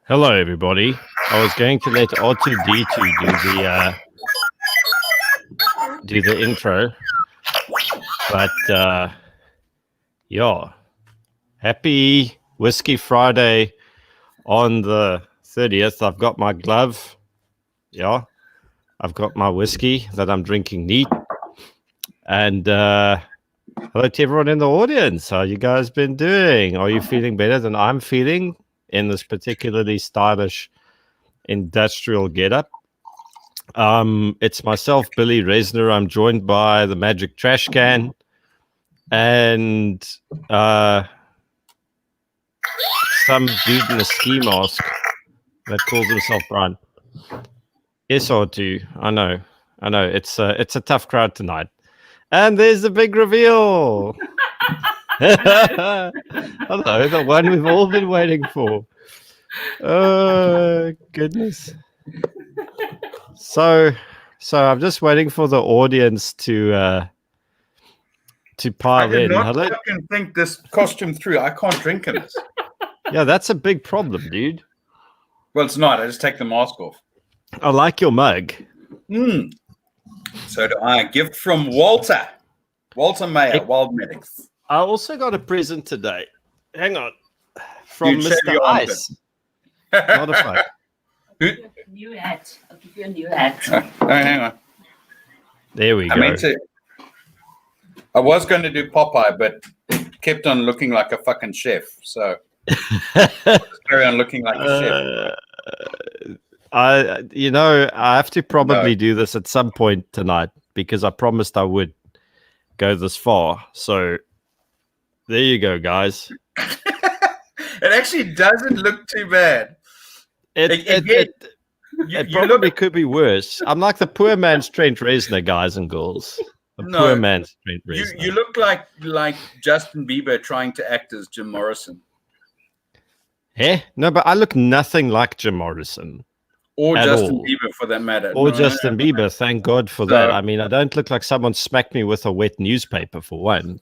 Hello, everybody. I was going to let R2D2 do the intro, but yeah, happy Whisky Friday on the 30th. I've got my glove. Yeah, I've got my whiskey that I'm drinking neat. And hello to everyone in the audience. How you guys been doing? Are you feeling better than I'm feeling in this particularly stylish industrial getup? It's myself, Billy Resner. I'm joined by the Magic Trash Can and some dude in a ski mask that calls himself Brian. Yes, R2. I know. It's a tough crowd tonight. And there's the big reveal. Hello, the one we've all been waiting for. Oh, goodness. So I'm just waiting for the audience to pile in. I did not fucking think this costume through. I can't drink in this. Yeah, that's a big problem, dude. Well, it's not. I just take the mask off. I like your mug. So do I. Gift from Walter Mayer, Wild Medics. I also got a present today. Hang on. From Mr. Ice. Not a fuck. New hat. I'll give you a new hat. Hang on. There we go. I was going to do Popeye, but it kept on looking like a fucking chef. So carry on looking like a chef. I have to probably do this at some point tonight because I promised I would go this far. So there you go, guys. It actually doesn't look too bad. It probably could be worse. I'm like the poor man's Trent Reznor, guys and girls. Poor man's Trent Reznor. You look like Justin Bieber trying to act as Jim Morrison. Eh? No, but I look nothing like Jim Morrison. Or Justin Bieber, for that matter. Or Justin Bieber, thank God for that. I mean, I don't look like someone smacked me with a wet newspaper, for one.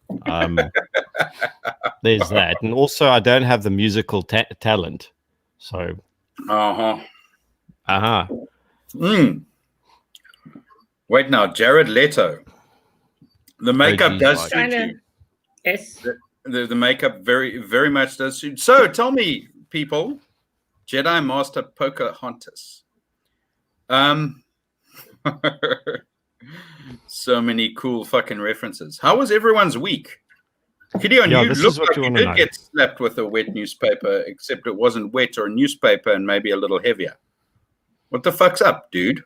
There's that. And also, I don't have the musical talent. So... Wait now, Jared Leto. The makeup does suit you. Yes. The makeup very, very much does suit. So tell me, people, Jedi Master Pocahontas. So many cool fucking references. How was everyone's week? Gideon, you look like you did get slapped with a wet newspaper, except it wasn't wet or a newspaper and maybe a little heavier. What the fuck's up, dude?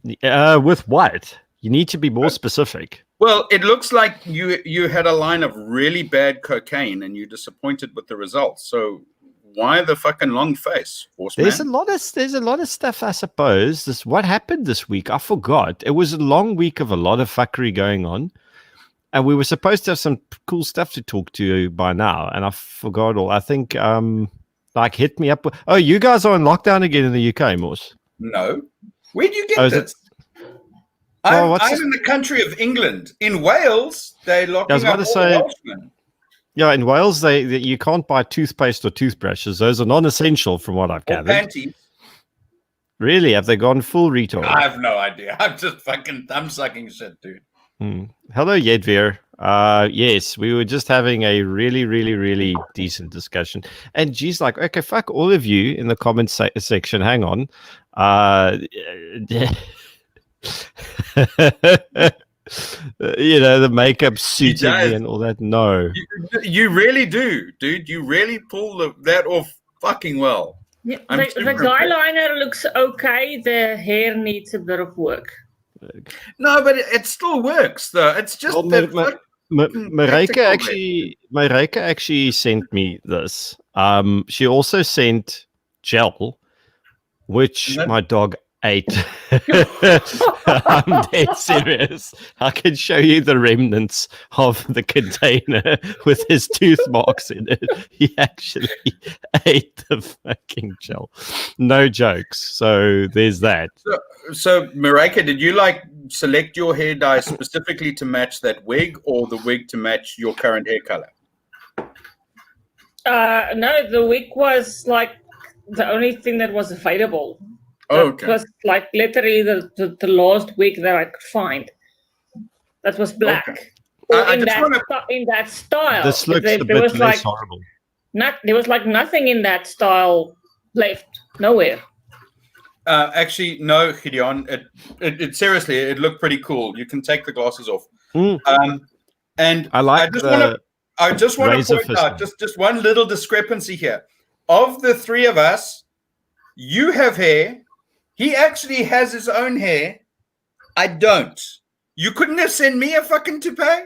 With what? You need to be more specific. Well, it looks like you had a line of really bad cocaine and you're disappointed with the results. So why the fucking long face, horseman? There's a lot of stuff, I suppose. What happened this week? I forgot. It was a long week of a lot of fuckery going on. And we were supposed to have some cool stuff to talk to you by now, and I forgot all. I think, hit me up. Oh, you guys are in lockdown again in the UK, Morse? No. Where'd you get this? I'm in the country of England. In Wales, they're locking up all Welshmen. Yeah, in Wales, you can't buy toothpaste or toothbrushes. Those are non-essential, from what I've gathered. Panties. Really? Have they gone full retail? I have no idea. I'm sucking shit, dude. Hello, Yedvir. Yes, we were just having a really, really, really decent discussion. And G's like, okay, fuck all of you in the comment section. Hang on. The makeup suiting me and all that. No. You really do, dude. You really pull that off fucking well. Yeah, the guyliner looks okay. The hair needs a bit of work. No, but it still works, though. It's just Mareike actually sent me this. She also sent gel, which my dog ate. I'm dead serious. I can show you the remnants of the container with his tooth marks in it. He actually ate the fucking gel. No jokes. So there's that. So Mareike, did you select your hair dye specifically to match that wig, or the wig to match your current hair color? No, the wig was the only thing that was available. Oh, That was like literally the last wig that I could find. That was black. Okay. Or I in just that style. This looks there a bit was less horrible. There was like nothing in that style left. Nowhere. Actually, no, Gideon. It seriously, it looked pretty cool. You can take the glasses off. And I just want to point out just one little discrepancy here. Of the three of us, you have hair. He actually has his own hair. I don't. You couldn't have sent me a fucking toupee?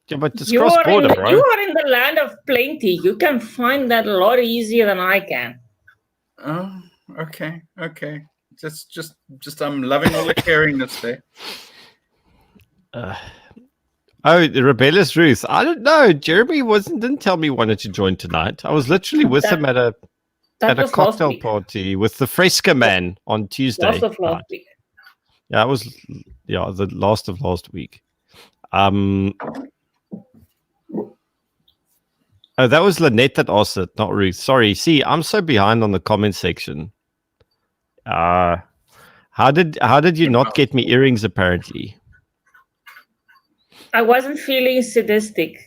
Yeah, but it's cross-border, right? You are in the land of plenty. You can find that a lot easier than I can. Oh, okay. Just I'm loving all the caringness there. The rebellious Ruth. I don't know. Jeremy didn't tell me he wanted to join tonight. I was literally with him at a cocktail party with the Fresca man on Tuesday. Last of last week. Yeah, it was the last of last week. Oh, that was Lynette that asked it, not Ruth. Sorry. See, I'm so behind on the comment section. How did you not get me earrings? Apparently, I wasn't feeling sadistic.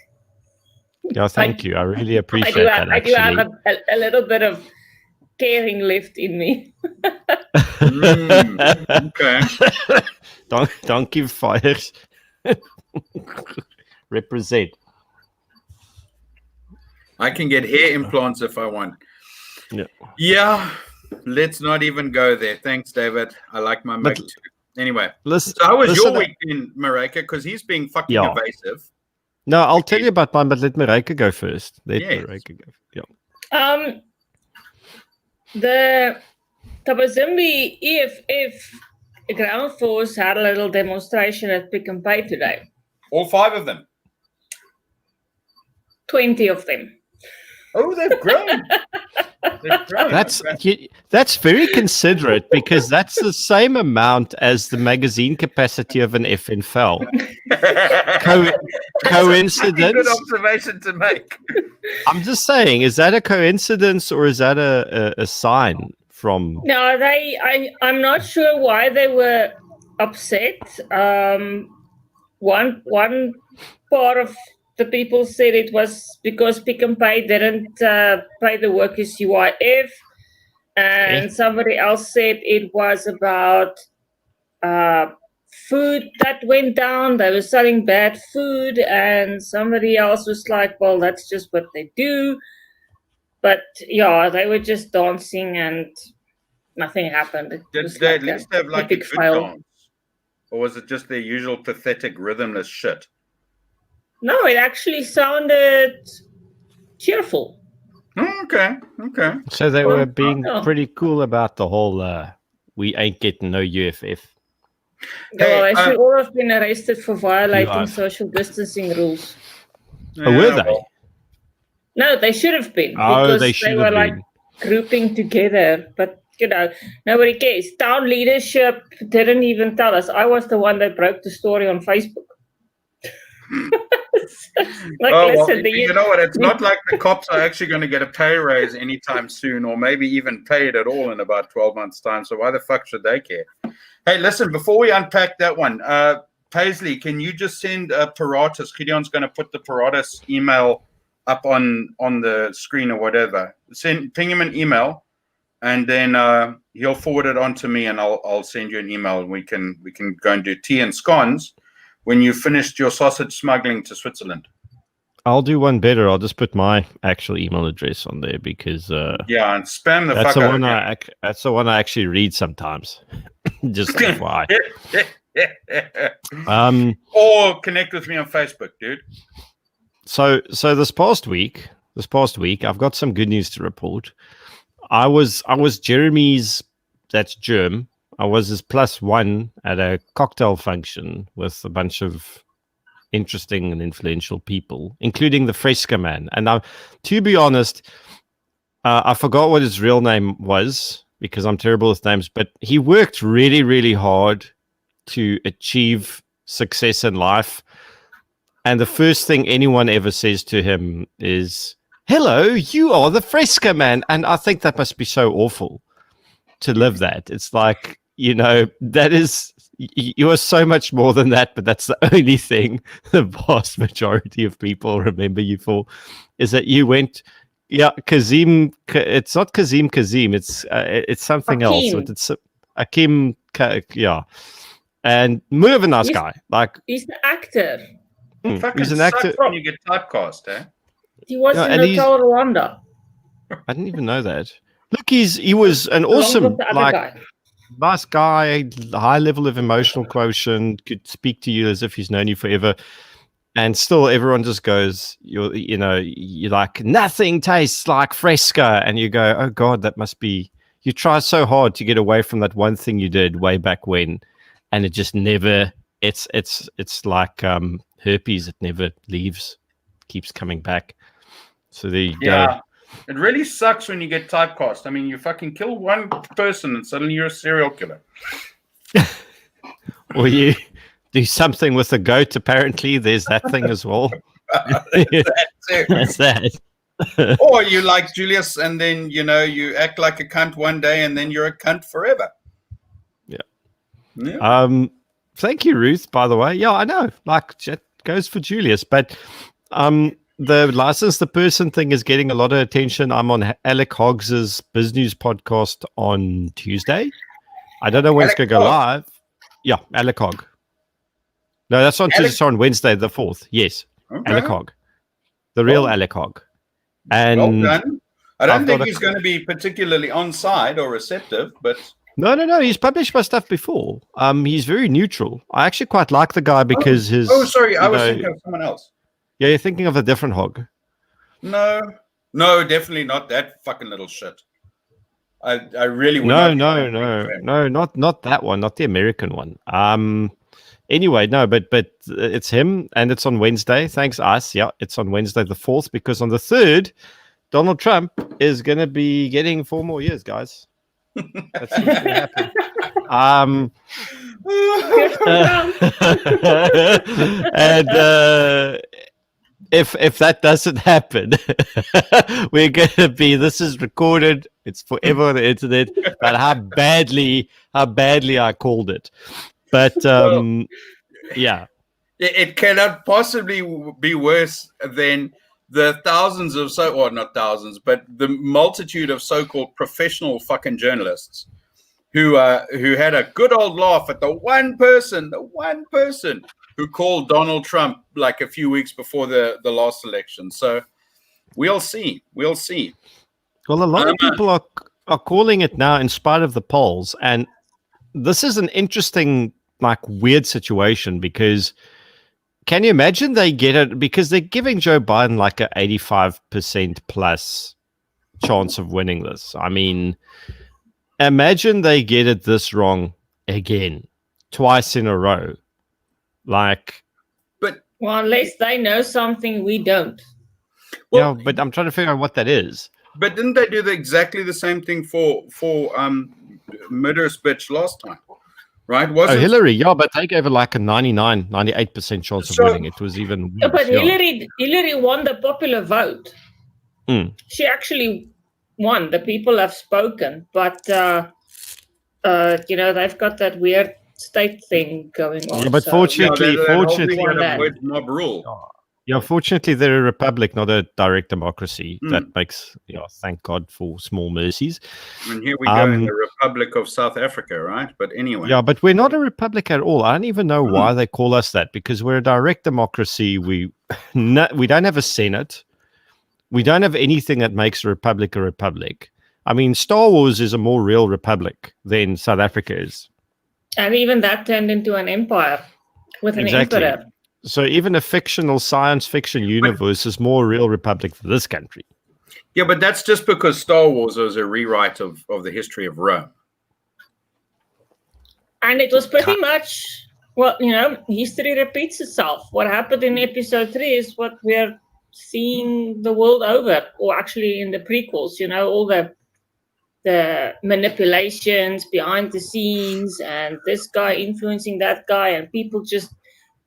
Yeah, thank you. I really appreciate that. I do have a little bit of caring left in me. Okay. Don't give fires. Represent. I can get hair implants if I want. Yeah. Let's not even go there. Thanks, David. I like my mate too. Anyway, so how was your week in Marika? Because he's being fucking evasive. No, I'll tell you about mine, but let Marika go first. Marika go. Yeah. The Tabazimbi EFF ground force had a little demonstration at Pick and Pay today. All 5 of them? 20 of them. Oh, they've grown. That's very considerate because that's the same amount as the magazine capacity of an FNFL. Coincidence? Good observation to make. I'm just saying, is that a coincidence or is that a sign from? No, I'm not sure why they were upset. One part of the people said it was because Pick and Pay didn't pay the workers UIF, and somebody else said it was about food that went down. They were selling bad food, and somebody else was like, well, that's just what they do. But yeah, they were just dancing and nothing happened. Did they at least have like a good dance? Or was it just their usual pathetic rhythmless shit? No, it actually sounded cheerful. Okay. So they were being pretty cool about the whole we ain't getting no UFF. Well, they should all have been arrested for violating social distancing rules. Were they? No, they should have been. Because they were like grouping together. But, nobody cares. Town leadership didn't even tell us. I was the one that broke the story on Facebook. Listen, you know what? It's not like the cops are actually going to get a pay raise anytime soon, or maybe even paid at all in about 12 months' time. So why the fuck should they care? Hey, listen, before we unpack that one, Paisley, can you just send Paratus? Gideon's going to put the Paratus email up on the screen or whatever. Ping him an email, and then he'll forward it on to me, and I'll send you an email, and we can go and do tea and scones when you finished your sausage smuggling to Switzerland. I'll do one better. I'll just put my actual email address on there because and spam the that's fuck the out one of that's the one I actually read sometimes. Just FYI. Or connect with me on Facebook, dude. So this past week, I've got some good news to report. I was Jeremy's, that's Germ. I was his +1 at a cocktail function with a bunch of interesting and influential people, including the Fresca man. And now, to be honest, I forgot what his real name was because I'm terrible with names, but he worked really, really hard to achieve success in life. And the first thing anyone ever says to him is, hello, you are the Fresca man. And I think that must be so awful to live that. It's like, that is, you are so much more than that, but that's the only thing the vast majority of people remember you for, is that you went, Kazim. It's not Kazim, it's something else. It's Akim, and more of a nice guy. Like, he's the actor. He's an actor. When you get typecast, eh? He was in Hotel Rwanda. I didn't even know that. Look, he was an awesome, nice guy, high level of emotional quotient, could speak to you as if he's known you forever. And still everyone just goes, you're like, nothing tastes like Fresca. And you go, oh God, that must be, you try so hard to get away from that one thing you did way back when. And it just never, it's like herpes. It never leaves, keeps coming back. So there you go. It really sucks when you get typecast. I mean, you fucking kill one person and suddenly you're a serial killer. Or you do something with a goat, apparently. There's that thing as well. That's that. Or you like Julius and then, you act like a cunt one day and then you're a cunt forever. Yeah. Thank you, Ruth, by the way. Yeah, I know. Like, it goes for Julius. But the license the person thing is getting a lot of attention. I'm on Alec Hoggs's Biz News podcast on Tuesday. I don't know when it's going to go live. Yeah, Alec Hogg. No, that's on Tuesday. Sorry, on Wednesday the 4th. Yes, okay. Alec Hogg, the real Alec Hogg. And well done. I don't think he's going to be particularly on side or receptive, but no. He's published my stuff before. He's very neutral. I actually quite like the guy because his. Oh, sorry, I was thinking of someone else. Yeah, you're thinking of a different Hogg. No, definitely not that fucking little shit. I really would no, not that one, not the American one. Anyway, no, but it's him, and it's on Wednesday. Thanks, us. Yeah, it's on Wednesday the 4th, because on the 3rd, Donald Trump is going to be getting 4 more years, guys. That's what's going to happen. And if that doesn't happen, we're going to be, this is recorded, it's forever on the internet, but how badly I called it. But yeah, it cannot possibly be worse than the thousands of not thousands, but the multitude of so-called professional fucking journalists who had a good old laugh at the one person who called Donald Trump like a few weeks before the last election. So we'll see. Well, a lot of people are calling it now in spite of the polls, and this is an interesting, like, weird situation, because can you imagine they get it, because they're giving Joe Biden like a 85% plus chance of winning this. I mean, imagine they get it this wrong again, twice in a row. Like, well, unless they know something we don't. Well, but I'm trying to figure out what that is. But didn't they do exactly the same thing for murderous bitch last time? Right? Hillary, yeah, but they gave her like a 98% chance of winning. It was even worse, but Hillary won the popular vote. She actually won. The people have spoken, but they've got that weird state thing going on. Yeah, but fortunately, mob rule. Yeah, fortunately, they're a republic, not a direct democracy. That makes, thank God for small mercies. And here we go in the Republic of South Africa, right? But anyway. Yeah, but we're not a republic at all. I don't even know why they call us that, because we're a direct democracy. We don't have a Senate. We don't have anything that makes a republic a republic. I mean, Star Wars is a more real republic than South Africa is. And even that turned into an empire with an emperor. So even a fictional science fiction universe is more real republic than this country. Yeah, but that's just because Star Wars was a rewrite of the history of Rome. And it was pretty much, history repeats itself. What happened in episode 3 is what we're seeing the world over, or actually in the prequels, all the manipulations behind the scenes and this guy influencing that guy, and people just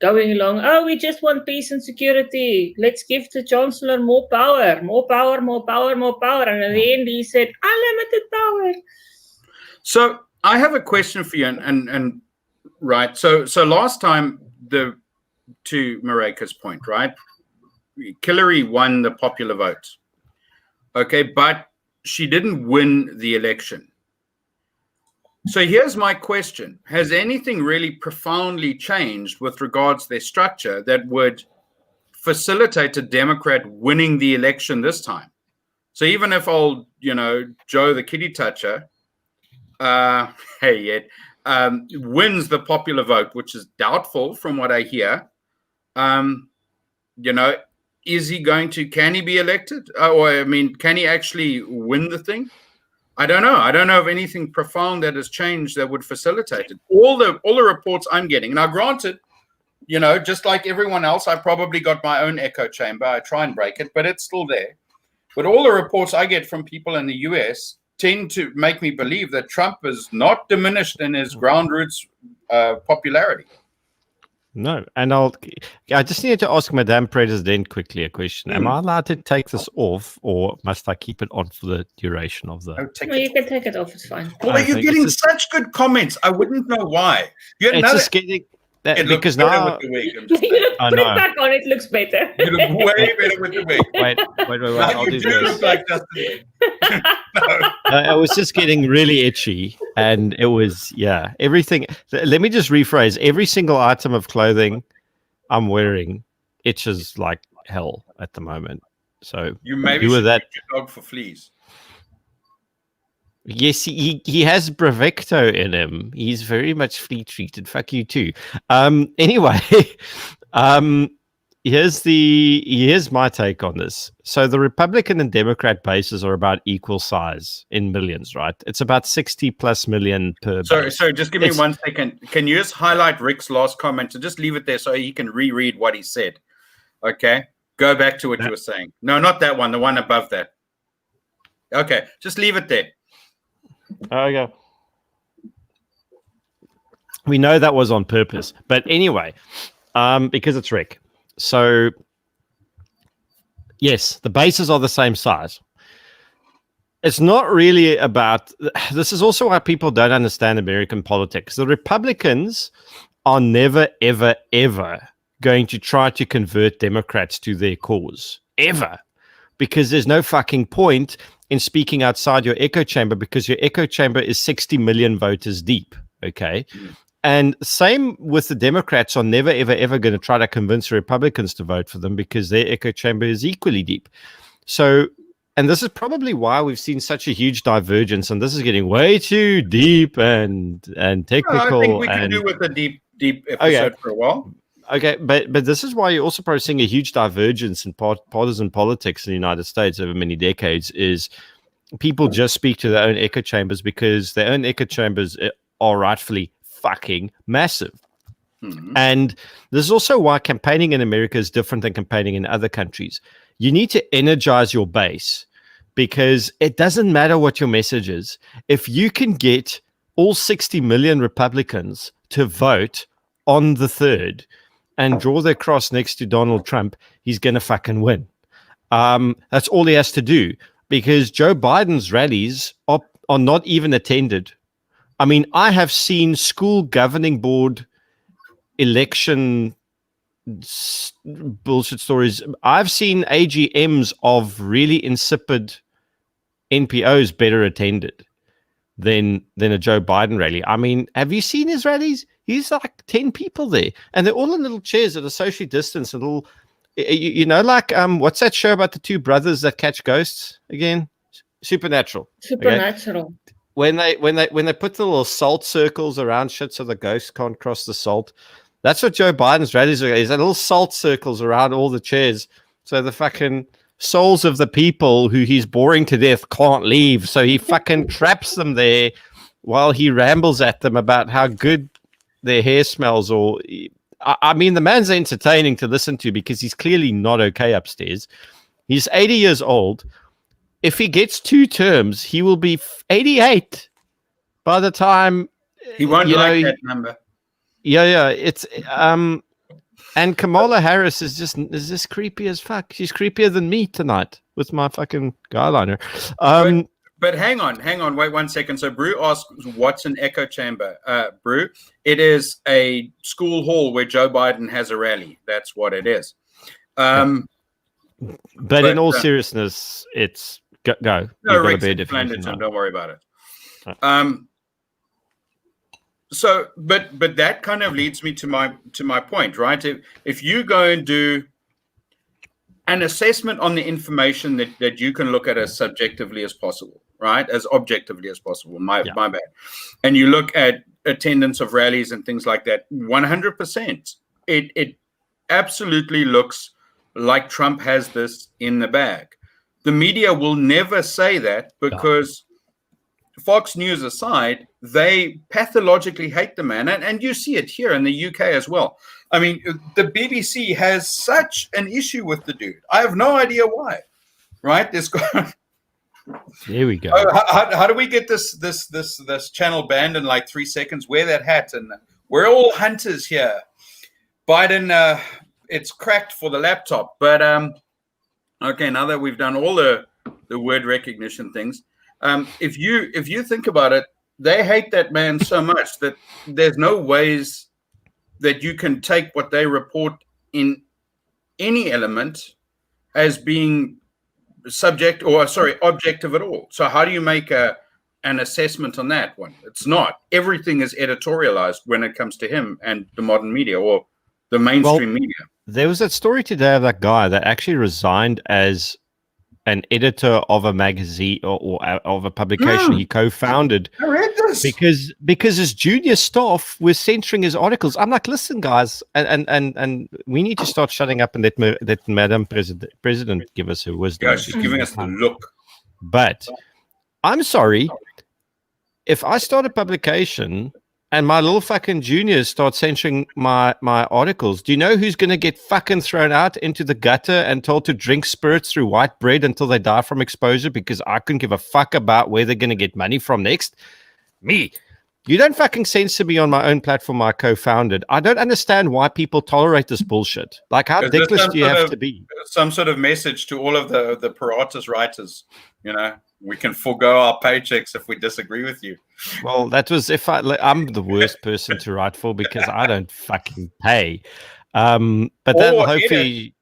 going along. Oh, we just want peace and security. Let's give the Chancellor more power, more power, more power, more power. And at the end, he said, unlimited power. So I have a question for you. And right. So last time, to Mareka's point, right? Hillary won the popular vote. Okay, but she didn't win the election. So here's my question. Has anything really profoundly changed with regards to their structure that would facilitate a Democrat winning the election this time? So even if old, Joe the kitty toucher, wins the popular vote, which is doubtful from what I hear, is he can he be elected? Can he actually win the thing? I don't know. I don't know of anything profound that has changed that would facilitate it. All the reports I'm getting, now granted, just like everyone else, I probably got my own echo chamber. I try and break it, but it's still there. But all the reports I get from people in the US tend to make me believe that Trump is not diminished in his ground roots popularity. No, and I just need to ask Madame President quickly a question. Am I allowed to take this off, or must I keep it on for the duration of the... You can take it off, it's fine. Well, you're getting such good comments. I wouldn't know why. It's just getting... because now... Put it back on, it looks better. You look way better with the wig. Wait. I'll do this. Look like Justin. I was just getting really itchy, and it was, everything. Let me just rephrase. Every single item of clothing I'm wearing itches like hell at the moment. So you maybe should treat your dog for fleas. Yes, he has Bravecto in him. He's very much flea treated. Fuck you too. Anyway, here's my take on this. So the Republican and Democrat bases are about equal size in millions, right? It's about 60 plus million per. Sorry, just give me 1 second. Can you just highlight Rick's last comment and just leave it there so he can reread what he said? Okay, go back to what you were saying. No, not that one. The one above that. Okay, just leave it there. Okay. We know that was on purpose, but anyway, because it's Rick. So, yes, the bases are the same size. It's not really about... This is also why people don't understand American politics. The Republicans are never, ever, ever going to try to convert Democrats to their cause. Ever. Because there's no fucking point in speaking outside your echo chamber, because your echo chamber is 60 million voters deep, okay? And same with the Democrats are never, ever, ever going to try to convince the Republicans to vote for them because their echo chamber is equally deep. So, and this is probably why we've seen such a huge divergence, and this is getting way too deep and technical. I think we can do with a deep episode for a while. Okay, but this is why you're also probably seeing a huge divergence in partisan politics in the United States over many decades, is people just speak to their own echo chambers because their own echo chambers are rightfully fucking massive. Mm-hmm. And this is also why campaigning in America is different than campaigning in other countries. You need to energize your base because it doesn't matter what your message is. If you can get all 60 million Republicans to vote on the 3rd, and draw their cross next to Donald Trump, he's going to fucking win. That's all he has to do, because Joe Biden's rallies are not even attended. I mean, I have seen school governing board election bullshit stories. I've seen AGMs of really insipid NPOs better attended than a Joe Biden rally. I mean, have you seen his rallies? He's like 10 people there, and they're all in little chairs that are socially distanced. And little, like what's that show about the two brothers that catch ghosts again? Supernatural. Supernatural. Okay? When they put the little salt circles around shit so the ghosts can't cross the salt. That's what Joe Biden's rallies are. He's little salt circles around all the chairs, so the fucking souls of the people who he's boring to death can't leave. So he fucking traps them there while he rambles at them about how good their hair smells. Or I mean, the man's entertaining to listen to because he's clearly not okay upstairs. He's 80 years old. If he gets 2 terms, he will be 88 by the time he won't like that number. Yeah. It's And Kamala Harris is just creepy as fuck. She's creepier than me tonight with my fucking guyliner. But hang on, wait 1 second. So Brew asks, what's an echo chamber? Brew, it is a school hall where Joe Biden has a rally. That's what it is. But in all seriousness, it's go. No, Rick, don't worry about it. So, but that kind of leads me to my point, right? If you go and do an assessment on the information that you can look at as subjectively as possible, right? As objectively as possible, my bad. And you look at attendance of rallies and things like that, 100%. It absolutely looks like Trump has this in the bag. The media will never say that because Fox News aside, they pathologically hate the man. And you see it here in the UK as well. I mean, the BBC has such an issue with the dude. I have no idea why, right? Here we go. How do we get this channel banned in like 3 seconds? Wear that hat. And we're all hunters here. Biden, it's cracked for the laptop. But, okay, now that we've done all the word recognition things, if you think about it, they hate that man so much that there's no ways that you can take what they report in any element as being objective at all. So how do you make an assessment on that one? It's not. Everything is editorialized when it comes to him and the modern media or the mainstream media. There was that story today of that guy that actually resigned as an editor of a magazine or of a publication he co-founded. I read this because his junior staff was censoring his articles. I'm like, listen, guys, and we need to start shutting up and let Madam President give us her wisdom. Yeah, she's giving us the look. But I'm sorry, if I start a publication and my little fucking juniors start censoring my articles, do you know who's going to get fucking thrown out into the gutter and told to drink spirits through white bread until they die from exposure because I couldn't give a fuck about where they're going to get money from next? Me. You don't fucking censor me on my own platform I co-founded. I don't understand why people tolerate this bullshit. Like, how ridiculous do you have to be? Some sort of message to all of the Paratus writers, you know? We can forego our paychecks if we disagree with you. Well, that was I'm the worst person to write for because I don't fucking pay. But that hopefully.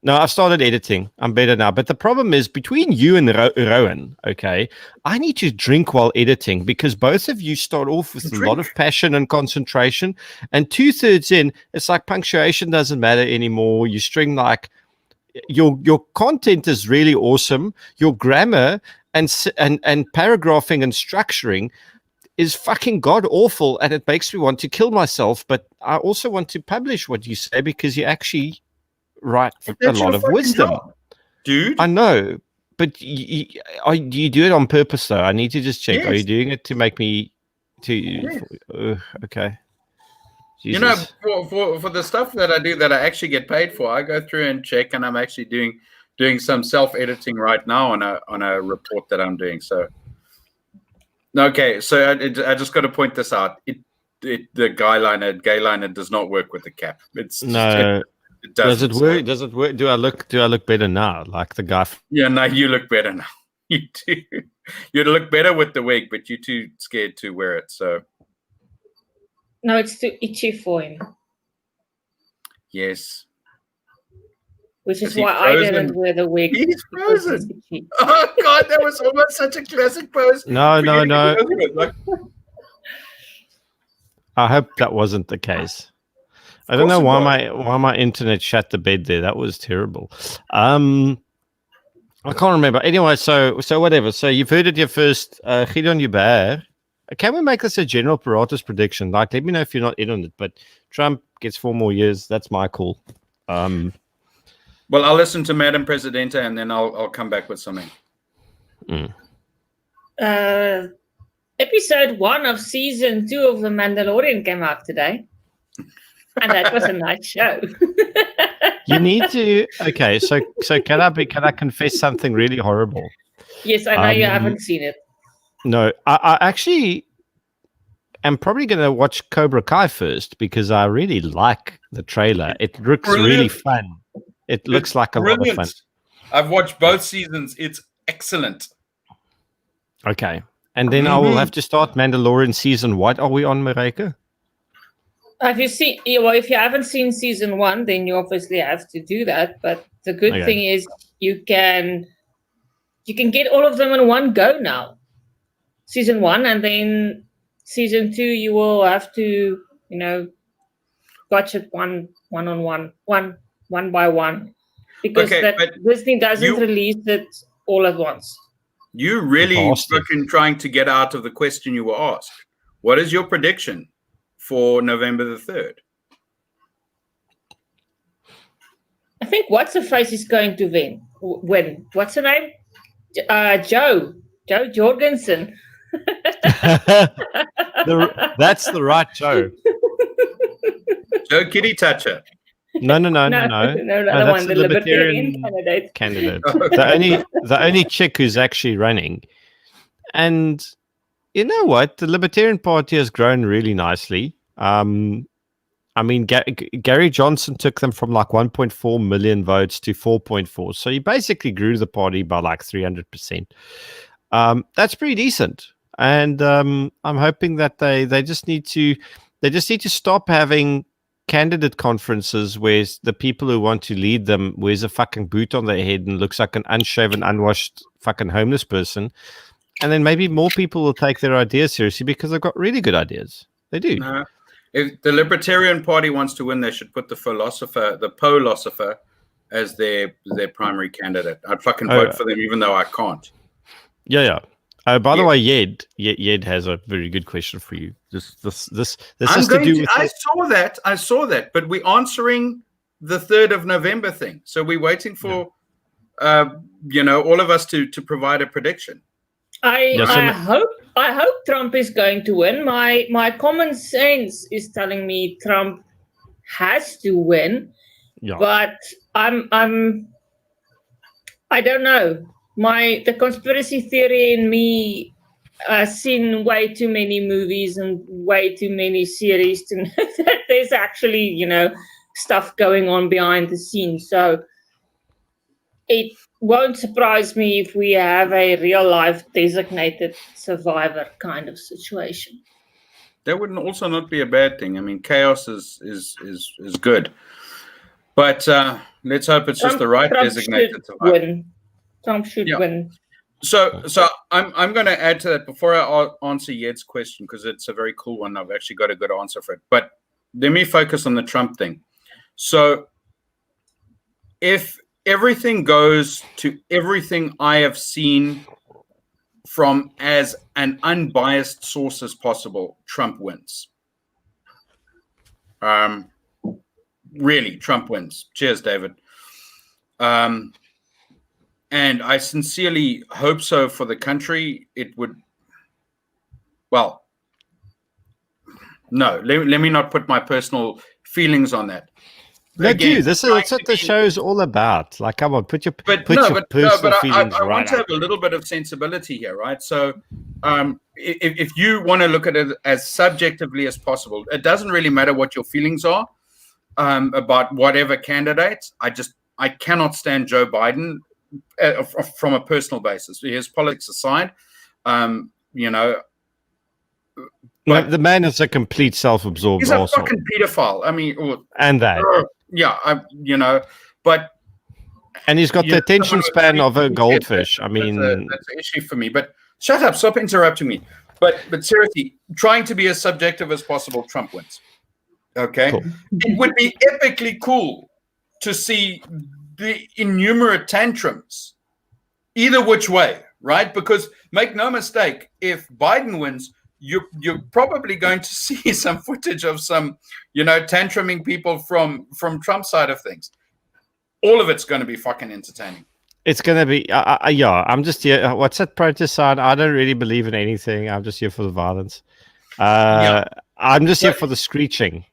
No, I've started editing. I'm better now. But the problem is between you and Rowan, okay, I need to drink while editing because both of you start off with a lot of passion and concentration. And 2/3 in, it's like punctuation doesn't matter anymore. You string like. Your content is really awesome. Your grammar and paragraphing and structuring is fucking god awful, and it makes me want to kill myself. But I also want to publish what you say because you actually write a lot of wisdom, dude. I know, but do you do it on purpose though? I need to just check. Yes. Are you doing it to make me okay? Jesus. You know, for the stuff that I do that I actually get paid for, I go through and check, and I'm actually doing some self-editing right now on a report that I'm doing. So, okay, so I just got to point this out. The guyliner does not work with the cap. It does it work? Does it work? Do I look better now, like the guy? Yeah, no, you look better now. You do. You look better with the wig, but you're too scared to wear it. So. No, it's too itchy for him. Yes. Which is why I didn't wear the wig. He's frozen. Oh, God, that was almost such a classic pose. No. I hope that wasn't the case. I don't know why my internet shut the bed there. That was terrible. I can't remember. Anyway, so whatever. So you've heard it here first. Gideon Hubert. Can we make this a general Paratus prediction? Like, let me know if you're not in on it. But Trump gets 4 more years. That's my call. Well, I'll listen to Madam Presidenta, and then I'll come back with something. Episode 1 of season 2 of The Mandalorian came out today, and that was a nice show. You need to. Okay, so can I confess something really horrible? Yes, I know you haven't seen it. No, I actually, am probably going to watch Cobra Kai first because I really like the trailer. It looks really fun. It looks like a lot of fun. I've watched both seasons. It's excellent. Okay. And then I will have to start Mandalorian season. What are we on, Marika? If you haven't seen season 1, then you obviously have to do that. But the good thing is you can get all of them in one go now. Season 1, and then season 2, you will have to, watch it one by one, because Disney doesn't release it all at once. You really fucking trying to get out of the question you were asked. What is your prediction for November the 3rd? I think What's-Her-Face is going to win. What's her name? Jo Jorgensen. That's the right Joe. Joe Kitty Toucher. No. The Libertarian candidate. The only chick who's actually running. And you know what? The Libertarian Party has grown really nicely. Gary Johnson took them from like 1.4 million votes to 4.4. So he basically grew the party by like 300%. That's pretty decent. And I'm hoping that they just need to stop having candidate conferences where the people who want to lead them wears a fucking boot on their head and looks like an unshaven, unwashed fucking homeless person. And then maybe more people will take their ideas seriously because they've got really good ideas. They do. No. If the Libertarian Party wants to win, they should put the Polosopher as their primary candidate. I'd fucking vote for them even though I can't. Yeah. By the way, Yed has a very good question for you. This has to do with. I saw that, but we're answering the 3rd of November thing. So we're waiting for, all of us to provide a prediction. I hope Trump is going to win. My common sense is telling me Trump has to win, but I don't know. The conspiracy theory in me has seen way too many movies and way too many series to know that there's actually, stuff going on behind the scenes. So it won't surprise me if we have a real life designated survivor kind of situation. That would also not be a bad thing. I mean, chaos is good, but let's hope it's just the right designated survivor. Trump should win. So I'm going to add to that before I answer Yed's question, because it's a very cool one. I've actually got a good answer for it. But let me focus on the Trump thing. So if everything goes to everything I have seen from as an unbiased source as possible, Trump wins. Really, Trump wins. Cheers, David. And I sincerely hope so for the country. It would, well, no, let me not put my personal feelings on that. No, dude, that's what the show is all about. Like, come on, put your personal feelings I want to have a little bit of sensibility here, right? So if you want to look at it as subjectively as possible, it doesn't really matter what your feelings are about whatever candidate. I cannot stand Joe Biden from a personal basis. His politics aside, the man is a complete self-absorbed he's a arsehole. Fucking pedophile. I mean, and that. But and he's got the attention span of a goldfish. That's an issue for me. But shut up, stop interrupting me. But seriously, trying to be as subjective as possible, Trump wins. Okay, cool. It would be epically cool to see the innumerate tantrums either which way, right? Because make no mistake, if Biden wins, you're probably going to see some footage of some, tantruming people from Trump's side of things. All of it's going to be fucking entertaining. It's going to be, I'm just here. What's that protest sign? I don't really believe in anything. I'm just here for the violence. I'm just here for the screeching.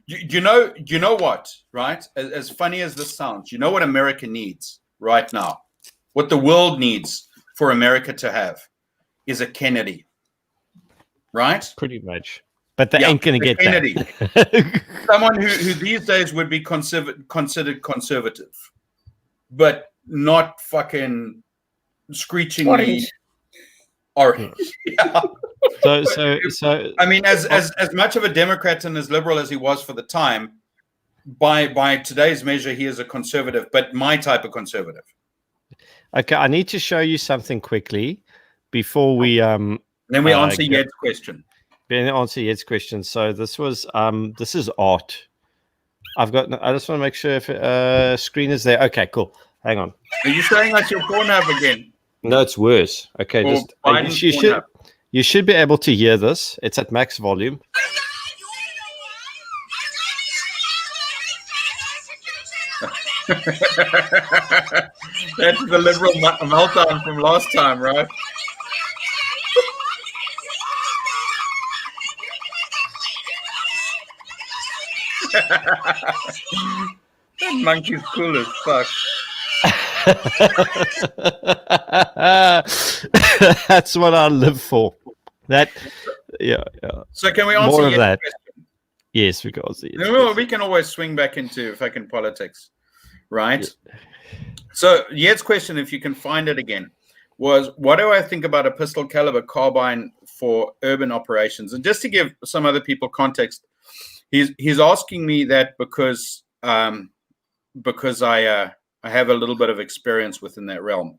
You know what, right? As funny as this sounds, you know what America needs right now? What the world needs for America to have is a Kennedy. right? Pretty much. But they ain't going to get Kennedy. that. Someone who ain't going to get Kennedy. That. Someone who these days would be considered conservative, but not fucking screechingly orange. Yeah. So I mean, as much of a Democrat and as liberal as he was for the time, by today's measure, he is a conservative, but my type of conservative. Okay, I need to show you something quickly before we then we answer Yed's question. Then answer Yed's question. So this is art. I just want to make sure if screen is there. Okay, cool. Hang on. Are you showing us your Pornhub again? No, it's worse. Okay, you should be able to hear this. It's at max volume. That's the liberal meltdown from last time, right? That monkey's cool as fuck. That's what I live for. Yeah. So can we answer more of that? Question? Yes, we can answer. We can always swing back into fucking politics, right? Yeah. So Yed's question, if you can find it again, was what do I think about a pistol caliber carbine for urban operations? And just to give some other people context, he's asking me that because I have a little bit of experience within that realm.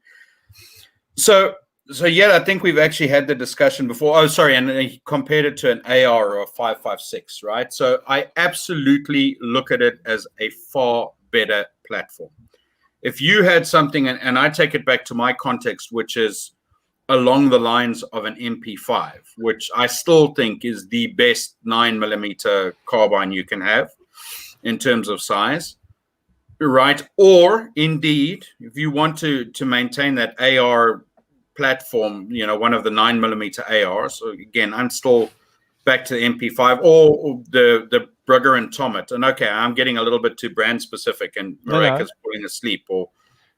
So yeah, I think we've actually had the discussion before. Oh, sorry, and he compared it to an AR or a 5.56, right? So I absolutely look at it as a far better platform. If you had something, and I take it back to my context, which is along the lines of an MP5, which I still think is the best 9mm carbine you can have in terms of size, right? Or indeed, if you want to maintain that AR platform, one of the 9mm ARs. So again, I'm still back to the MP5 or the Brugger and Tomet. And okay, I'm getting a little bit too brand specific, and Mareka's falling asleep or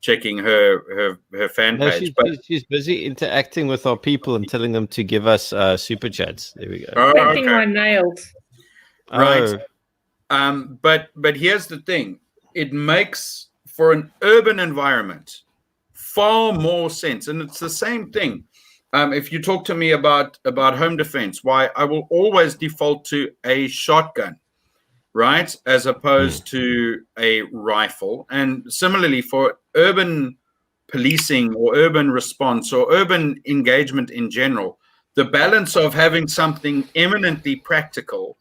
checking her fan page. She's busy interacting with our people and telling them to give us super chats. There we go. Painting my nails. Right. But here's the thing. It makes for an urban environment far more sense. And it's the same thing. If you talk to me about home defense, why I will always default to a shotgun, right, as opposed to a rifle. And similarly for urban policing or urban response or urban engagement in general, the balance of having something eminently practical,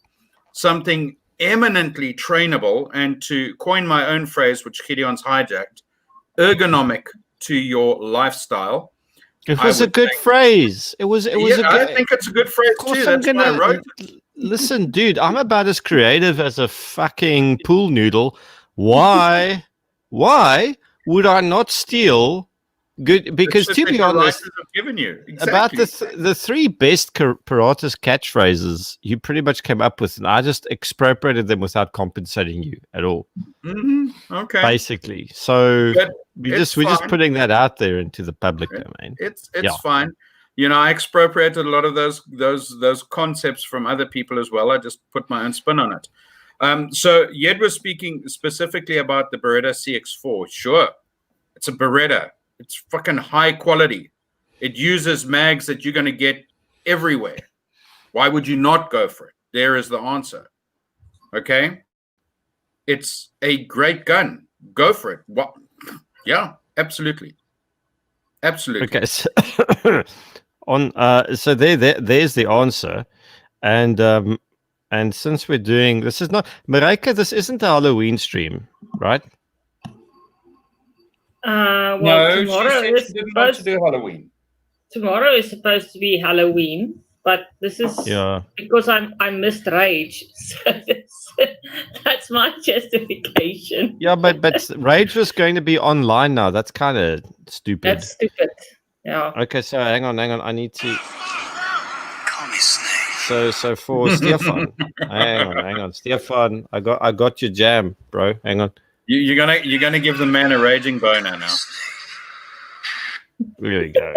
something eminently trainable, and to coin my own phrase, which Gideon's hijacked, ergonomic to your lifestyle. It was a good phrase. It was. I think it's a good phrase too. That's why I wrote it. Listen, dude, I'm about as creative as a fucking pool noodle. Why would I not steal good? Because to be honest, I've given you about the three best Paratus catchphrases you pretty much came up with, and I just expropriated them without compensating you at all. Mm-hmm. Okay, basically. So we're just putting that out there into the public domain. It's fine. I expropriated a lot of those concepts from other people as well. I just put my own spin on it. So Yed was speaking specifically about the Beretta CX4. Sure, it's a Beretta. It's fucking high quality. It uses mags that you're going to get everywhere. Why would you not go for it? There is the answer. Okay? It's a great gun. Go for it. What? Yeah, absolutely. Absolutely. Okay. So, so there's the answer. And since we're doing this is not Mareka, this isn't a Halloween stream, right? No, tomorrow she didn't want to do Halloween. Tomorrow is supposed to be Halloween, but this is because I missed Rage. So that's my justification. Yeah, but Rage was going to be online now. That's kind of stupid. That's stupid. Yeah. Okay, so hang on. I need to. So for Stefan, hang on, Stefan. I got your jam, bro. Hang on. You're gonna give the man a raging boner now. There we go.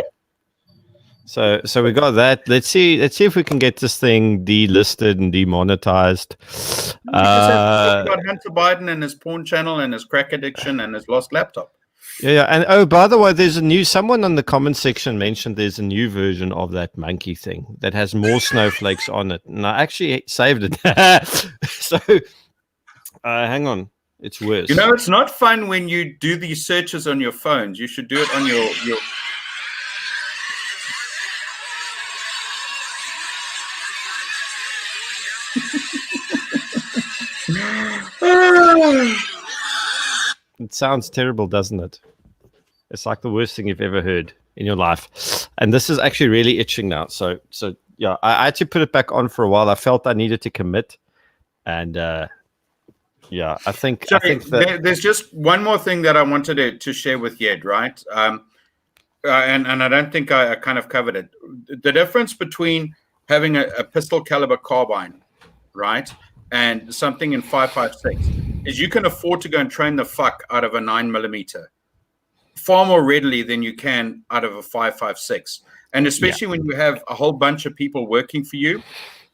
So we got that. Let's see if we can get this thing delisted and demonetized. We just have to talk about Hunter Biden and his porn channel and his crack addiction and his lost laptop. Yeah. And by the way, there's someone on the comment section mentioned there's a new version of that monkey thing that has more snowflakes on it. And I actually saved it. So hang on. It's worse. You know, it's not fun when you do these searches on your phones. You should do it on your It sounds terrible, doesn't it? It's like the worst thing you've ever heard in your life. And this is actually really itching now. So yeah, I had to put it back on for a while. I felt I needed to commit. And yeah, I think that there's just one more thing that I wanted to share with Yed, right? And I don't think I kind of covered it. The difference between having a pistol caliber carbine, right, and something in 5.56 is you can afford to go and train the fuck out of a 9mm far more readily than you can out of a 5.56. And especially when you have a whole bunch of people working for you,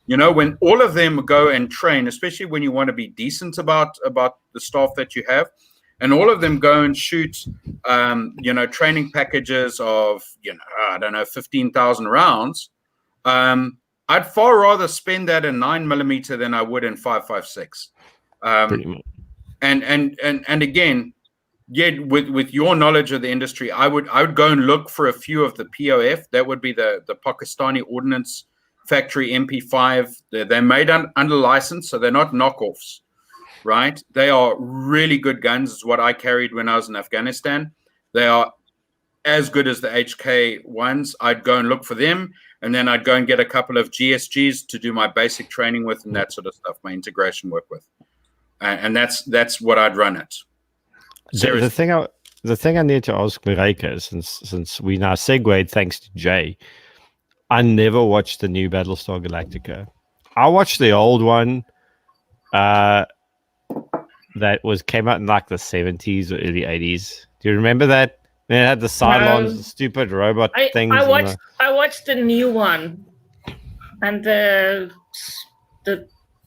you know, when all of them go and train, especially when you want to be decent about the staff that you have, and all of them go and shoot, you know, training packages of, you know, I don't know, 15,000 rounds. I'd far rather spend that in 9mm than I would in 5.56. And again, with your knowledge of the industry, I would go and look for a few of the POF. That would be the Pakistani Ordnance Factory MP5. They're made under license, so they're not knockoffs, right? They are really good guns. Is what I carried when I was in Afghanistan. They are as good as the HK ones. I'd go and look for them, and then I'd go and get a couple of GSGs to do my basic training with and that sort of stuff, my integration work with, and that's what I'd run it. The thing I need to ask Marika, since we now segued thanks to Jay, I never watched the new Battlestar Galactica. I watched the old one that came out in like the 70s or early 80s. Do you remember that? It had the Cylons, the stupid robot things. I watched the new one and the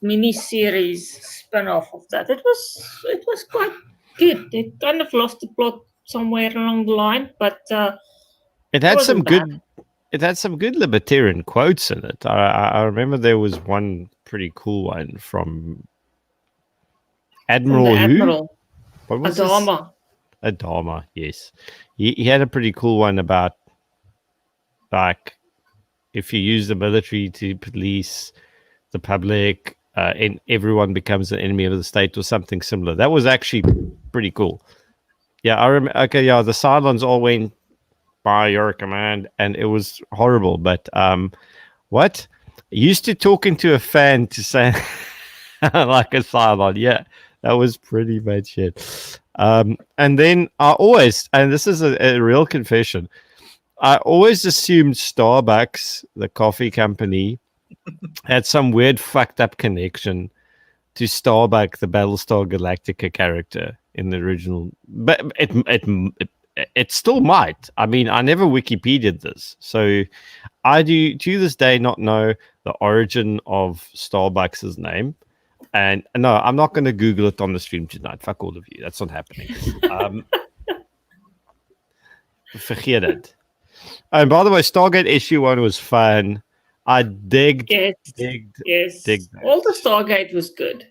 mini-series spin-off of that. It was quite good. It kind of lost the plot somewhere along the line, but it had some good. It had some good libertarian quotes in it. I remember there was one pretty cool one from Admiral. What was Adama. Adama, yes. He had a pretty cool one about, like, if you use the military to police the public, and everyone becomes an enemy of the state or something similar. That was actually pretty cool. Yeah, I remember. Okay, yeah, the Cylons all went by your command, and it was horrible. But what? Used to talking to a fan to say like a Cylon. Yeah, that was pretty bad shit. And then I always, and this is a real confession, I always assumed Starbucks, the coffee company, had some weird fucked up connection to Starbuck, the Battlestar Galactica character in the original. But it still might. I mean, I never Wikipedia'd this, so I do to this day not know the origin of Starbucks' name. And no, I'm not going to Google it on the stream tonight. Fuck all of you. That's not happening. Forget it. And by the way, Stargate issue 1 was fun. I digged. Digged. All the Stargate was good.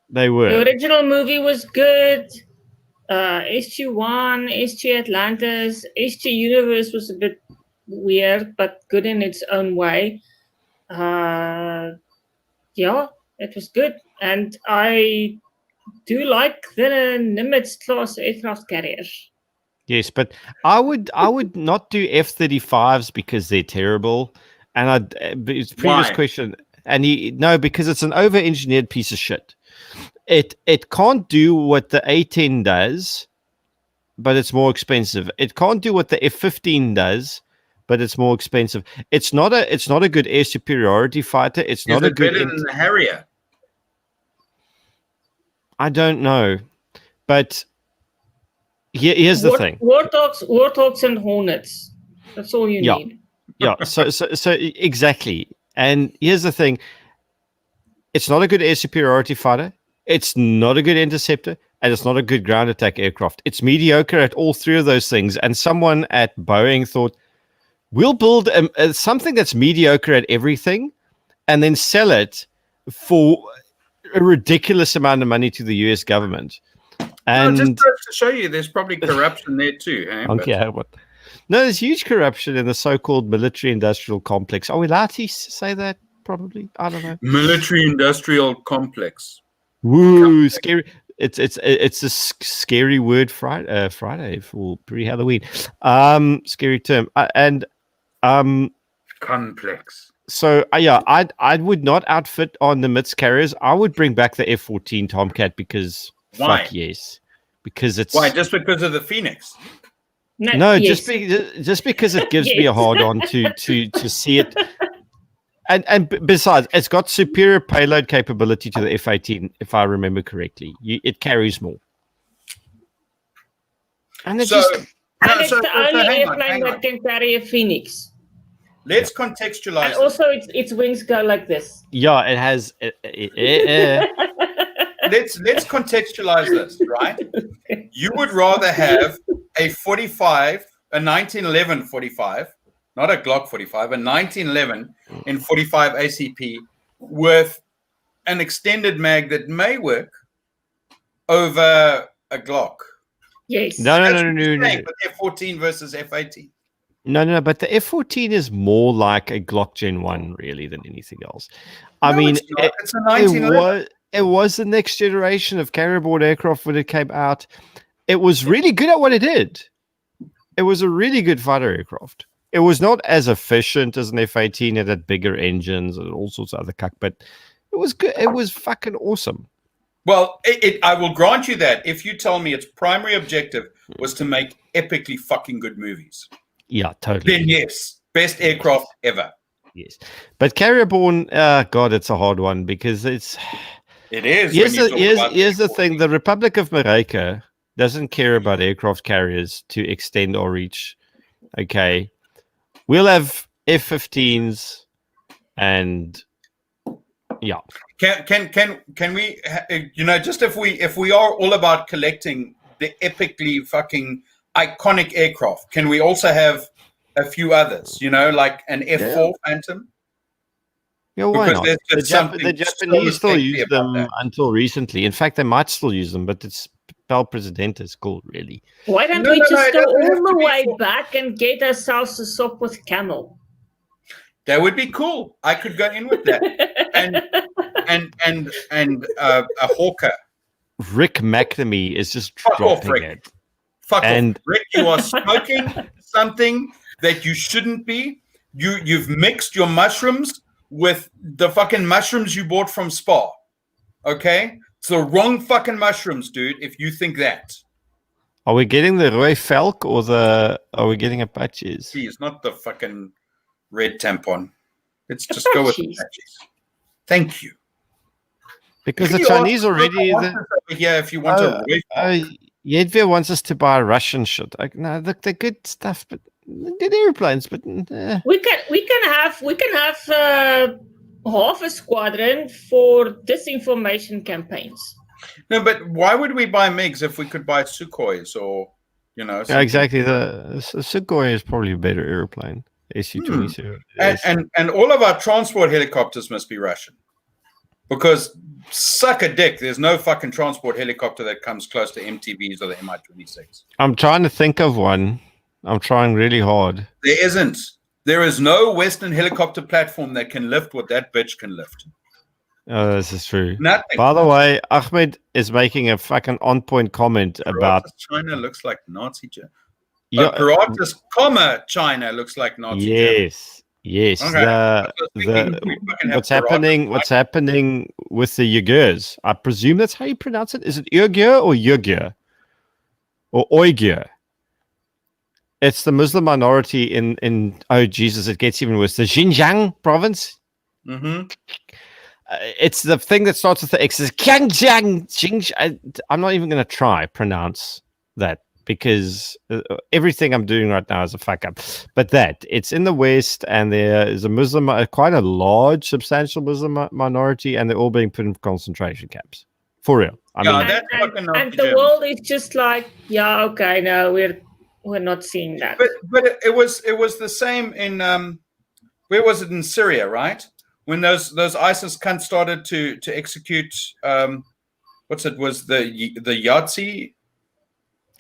They were. The original movie was good. SG-1, SG Atlantis, SG Universe was a bit weird, but good in its own way. Yeah, it was good. And I do like the Nimitz class aircraft carriers. Yes, but I would not do F-35s because they're terrible. And it's previous question, and because it's an over-engineered piece of shit. It can't do what the A-10 does, but it's more expensive. It can't do what the F-15 does, but it's more expensive. It's not a good air superiority fighter. It's not a good. Better than the Harrier? I don't know, but here's the thing: Warthogs and Hornets. That's all you need. Yeah. So exactly. And here's the thing: it's not a good air superiority fighter. It's not a good interceptor, and it's not a good ground attack aircraft. It's mediocre at all three of those things. And someone at Boeing thought, we'll build something that's mediocre at everything, and then sell it for a ridiculous amount of money to the US government. And just to show you, there's probably corruption there too. No, there's huge corruption in the so-called military-industrial complex. Are we allowed to say that? Probably. I don't know. Military-industrial complex. Woo, scary. It's a scary word. Friday for pre-Halloween. Scary term. Complex. So I would not outfit on the MITS carriers. I would bring back the F-14 Tomcat because why? Fuck yes, because it's why? Just because of the Phoenix? No, yes. just because it gives me a hard on to see it. And besides, it's got superior payload capability to the F-18, if I remember correctly. It carries more. And it's the only airplane that can carry a Phoenix. Let's contextualize. And also, its wings go like this. Yeah, it has. Let's contextualize this, right? You would rather have a 45, a 1911 45, not a Glock 45, a 1911 in 45 ACP with an extended mag that may work over a Glock. Yes. No. F-14 versus F-18. No, but the F-14 is more like a Glock Gen 1, really, than anything else. I mean, it's a 1911. It was the next generation of carrier-borne aircraft when it came out. It was really good at what it did. It was a really good fighter aircraft. It was not as efficient as an F-18. It had bigger engines and all sorts of other cuck, but it was good. It was fucking awesome. Well, I will grant you that if you tell me its primary objective was to make epically fucking good movies. Yeah, totally. Then yes, best aircraft ever. Yes, but carrier-borne, God, it's a hard one because it is. Here's the thing: the Republic of Malaysia doesn't care about aircraft carriers to extend our reach. Okay, we'll have F-15s, and yeah. Can we? Just if we are all about collecting the epically fucking iconic aircraft, can we also have a few others? Like an F-4 Phantom. Yeah, why not? The Japanese still use them until recently. In fact, they might still use them, but it's Pel Presidente is cool, really. Why don't we just go all the way back and get ourselves a sop with camel? That would be cool. I could go in with that. and a Hawker. Rick McNamee is just dropping it. Fuck off, Rick. You are smoking something that you shouldn't be. You've mixed your mushrooms with the fucking mushrooms you bought from Spa. Okay? It's the wrong fucking mushrooms, dude, if you think that. Are we getting the Roy Falk or are we getting Apaches? Please, not the fucking red tampon. Let's just go with Apaches. Thank you. Because the Chinese already... if you want a Roy Falk. Yedvia wants us to buy Russian shit. Look, they're good stuff, but good airplanes. But we can have half a squadron for disinformation campaigns. No, but why would we buy MiGs if we could buy Sukhois or Yeah, exactly. The Sukhoi is probably a better airplane. Su-27. And all of our transport helicopters must be Russian. Because suck a dick, there's no fucking transport helicopter that comes close to MTVs or the Mi-26. I'm trying to think of one. I'm trying really hard. There isn't. There is no Western helicopter platform that can lift what that bitch can lift. Oh, this is true. Nothing. By the way, Ahmed is making a fucking on-point comment about... China looks like Nazi Germany. Apparatus, China looks like Nazi Germany. Yes. Okay. What's happening with the Uyghurs? I presume that's how you pronounce it. Is it Uyghur or Uyghur? Or Uyghur? It's the Muslim minority in oh Jesus, it gets even worse. The Xinjiang province. Mm-hmm. It's the thing that starts with the X. It's Xinjiang. I'm not even going to try pronounce that because everything I'm doing right now is a fuck up. But it's in the West, and there is a Muslim, quite a large, substantial Muslim minority, and they're all being put in concentration camps. For real. I mean, and the world is just like, yeah, okay, no, we're not seeing that. But it was the same in where was it, in Syria, right? When those ISIS cunts started to execute was the Yazidi?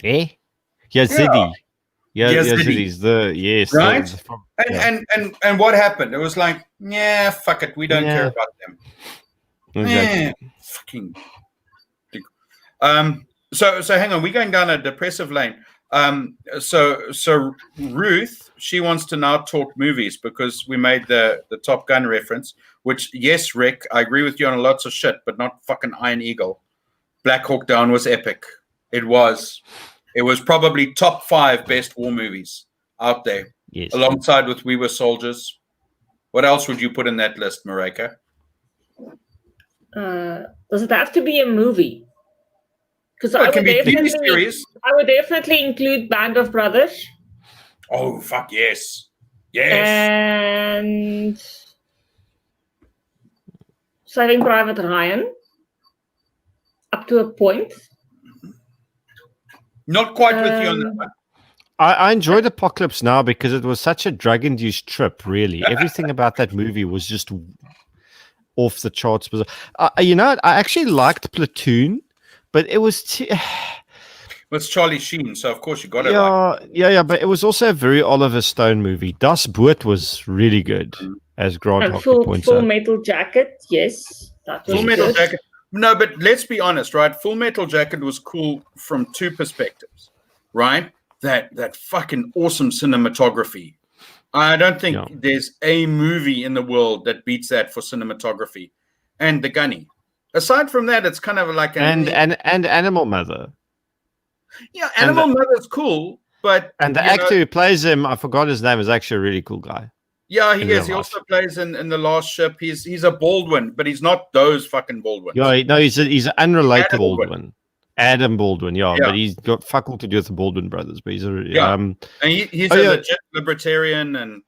Yazidi. Yeah. Yazidis. Right? And what happened? It was like, yeah, fuck it, we don't care about them. Exactly. Fucking. So hang on, we're going down a depressive lane. So Ruth, she wants to now talk movies because we made the Top Gun reference, which, yes, Rick, I agree with you on lots of shit, but not fucking Iron Eagle. Black Hawk Down was epic. It was probably top 5 best war movies out there. Yes. Alongside with We Were Soldiers. What else would you put in that list, Mareka? Does it have to be a movie? Because it can be a TV series. I would definitely include Band of Brothers. Oh, fuck yes. Yes. And Saving Private Ryan. Up to a point. Not quite with you on that one. I enjoyed Apocalypse Now because it was such a drug-induced trip, really. Everything about that movie was just off the charts. You know, I actually liked Platoon, but it was... It's Charlie Sheen, so of course you got it. Yeah, but it was also a very Oliver Stone movie. Das Boot was really good, as Grant Hockney points out. Full Metal Jacket, yes. Full Metal Jacket. No, but let's be honest, right? Full Metal Jacket was cool from 2 perspectives, right? That fucking awesome cinematography. I don't think there's a movie in the world that beats that for cinematography. And the gunny. Aside from that, it's kind of like and Animal Mother. Yeah, Animal Mother's cool, but and the actor who plays him, I forgot his name, is actually a really cool guy. Yeah, he is. He also plays in The Last Ship. He's a Baldwin, but he's not those fucking Baldwins. Yeah, no, he's an unrelated Baldwin. Adam Baldwin, but he's got fuck all to do with the Baldwin brothers. But he's a and he's a legit libertarian, and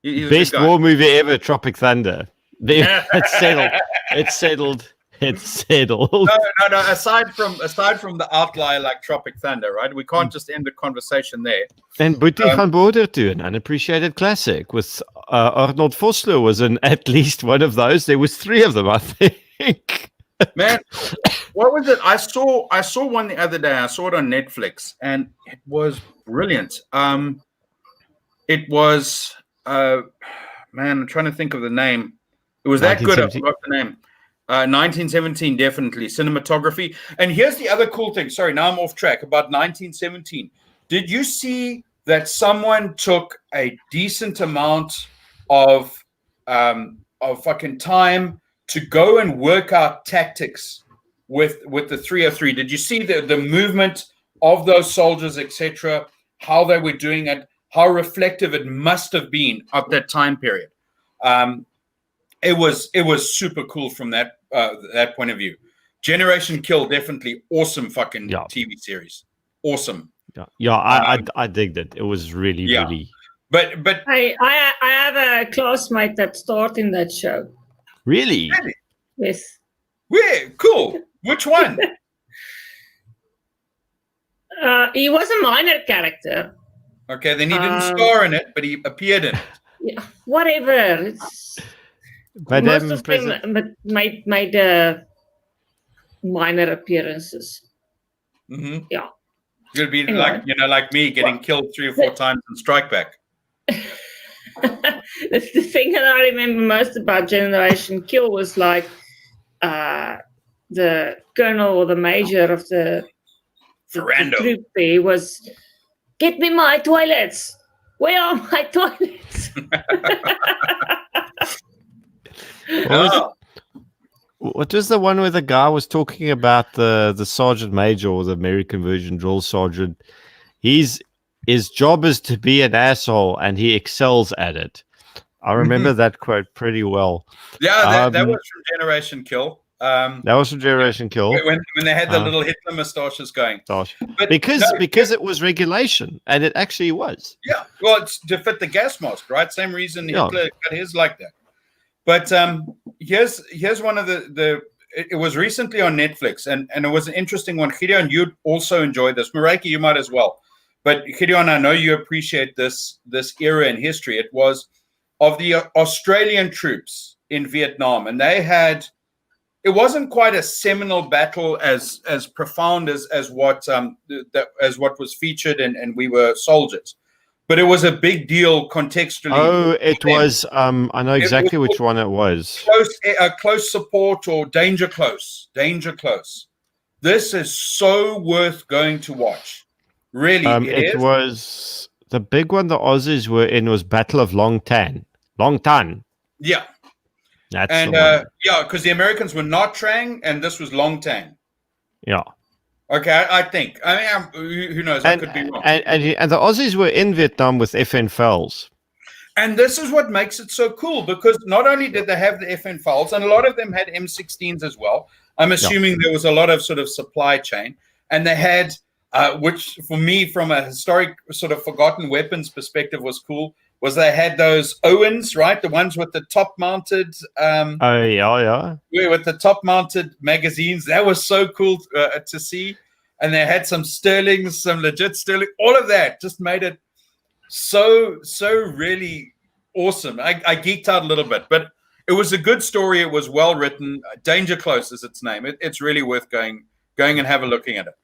he's best war movie ever, Tropic Thunder. It's settled. It's settled. It's settled. No. Aside from the outlier like Tropic Thunder, right? We can't just end the conversation there. And Boetie van Border too, an unappreciated classic with Arnold Vosloo was in at least one of those. There was 3 of them, I think. Man, what was it? I saw one the other day. I saw it on Netflix, and it was brilliant. It was man, I'm trying to think of the name. It was that good. I forgot the name. 1917, definitely. Cinematography. And here's the other cool thing. Sorry, now I'm off track. About 1917. Did you see that someone took a decent amount of fucking time to go and work out tactics with the 303? Did you see the movement of those soldiers, etc., how they were doing it, how reflective it must have been at that time period? It was super cool from that point of view. Generation Kill, definitely awesome fucking TV series. Awesome. I digged it. It was really really. But I have a classmate that starred in that show. Really? Yes. Where? Cool. Which one? He was a minor character. Okay, then he didn't star in it, but he appeared in it. Yeah, whatever. Most of them made minor appearances. Mm-hmm. Yeah. You'd be like me getting killed 3 or 4 times in Strike Back. The thing that I remember most about Generation Kill was like the colonel or the major of the troop there was, "Get me my toilets. Where are my toilets?" What was the one where the guy was talking about the sergeant major, or the American version drill sergeant? His job is to be an asshole, and he excels at it. I remember that quote pretty well. Yeah, that was from Generation Kill. That was a Generation Kill. When they had the little Hitler moustaches going. But because it was regulation, and it actually was. Yeah, well, it's to fit the gas mask, right? Same reason Hitler got his like that. But here's one of the it was recently on Netflix, and it was an interesting one. Gideon, you'd also enjoy this. Mareki, you might as well. But Gideon, I know you appreciate this era in history. It was of the Australian troops in Vietnam, and they had. It wasn't quite a seminal battle as profound as what was featured, and we were soldiers, but it was a big deal contextually. Oh, it was. I know exactly which one it was. Close support or danger close. This is so worth going to watch. Really, it was the big one. The Aussies were in was Battle of Long Tan. Yeah. That's because the Americans were Nha Trang, and this was Long Tan. Yeah. Okay, I think. I mean, who knows? I could be wrong. And the Aussies were in Vietnam with FN Fells. And this is what makes it so cool, because not only did they have the FN Fells, and a lot of them had M16s as well. I'm assuming there was a lot of sort of supply chain, and they had, which for me, from a historic sort of forgotten weapons perspective, was cool. Was they had those Owens, right? The ones with the top-mounted. With the top-mounted magazines. That was so cool to see. And they had some Sterlings, some legit Sterling. All of that just made it so really awesome. I geeked out a little bit, but it was a good story. It was well written. Danger Close is its name. It's really worth going and have a looking at it.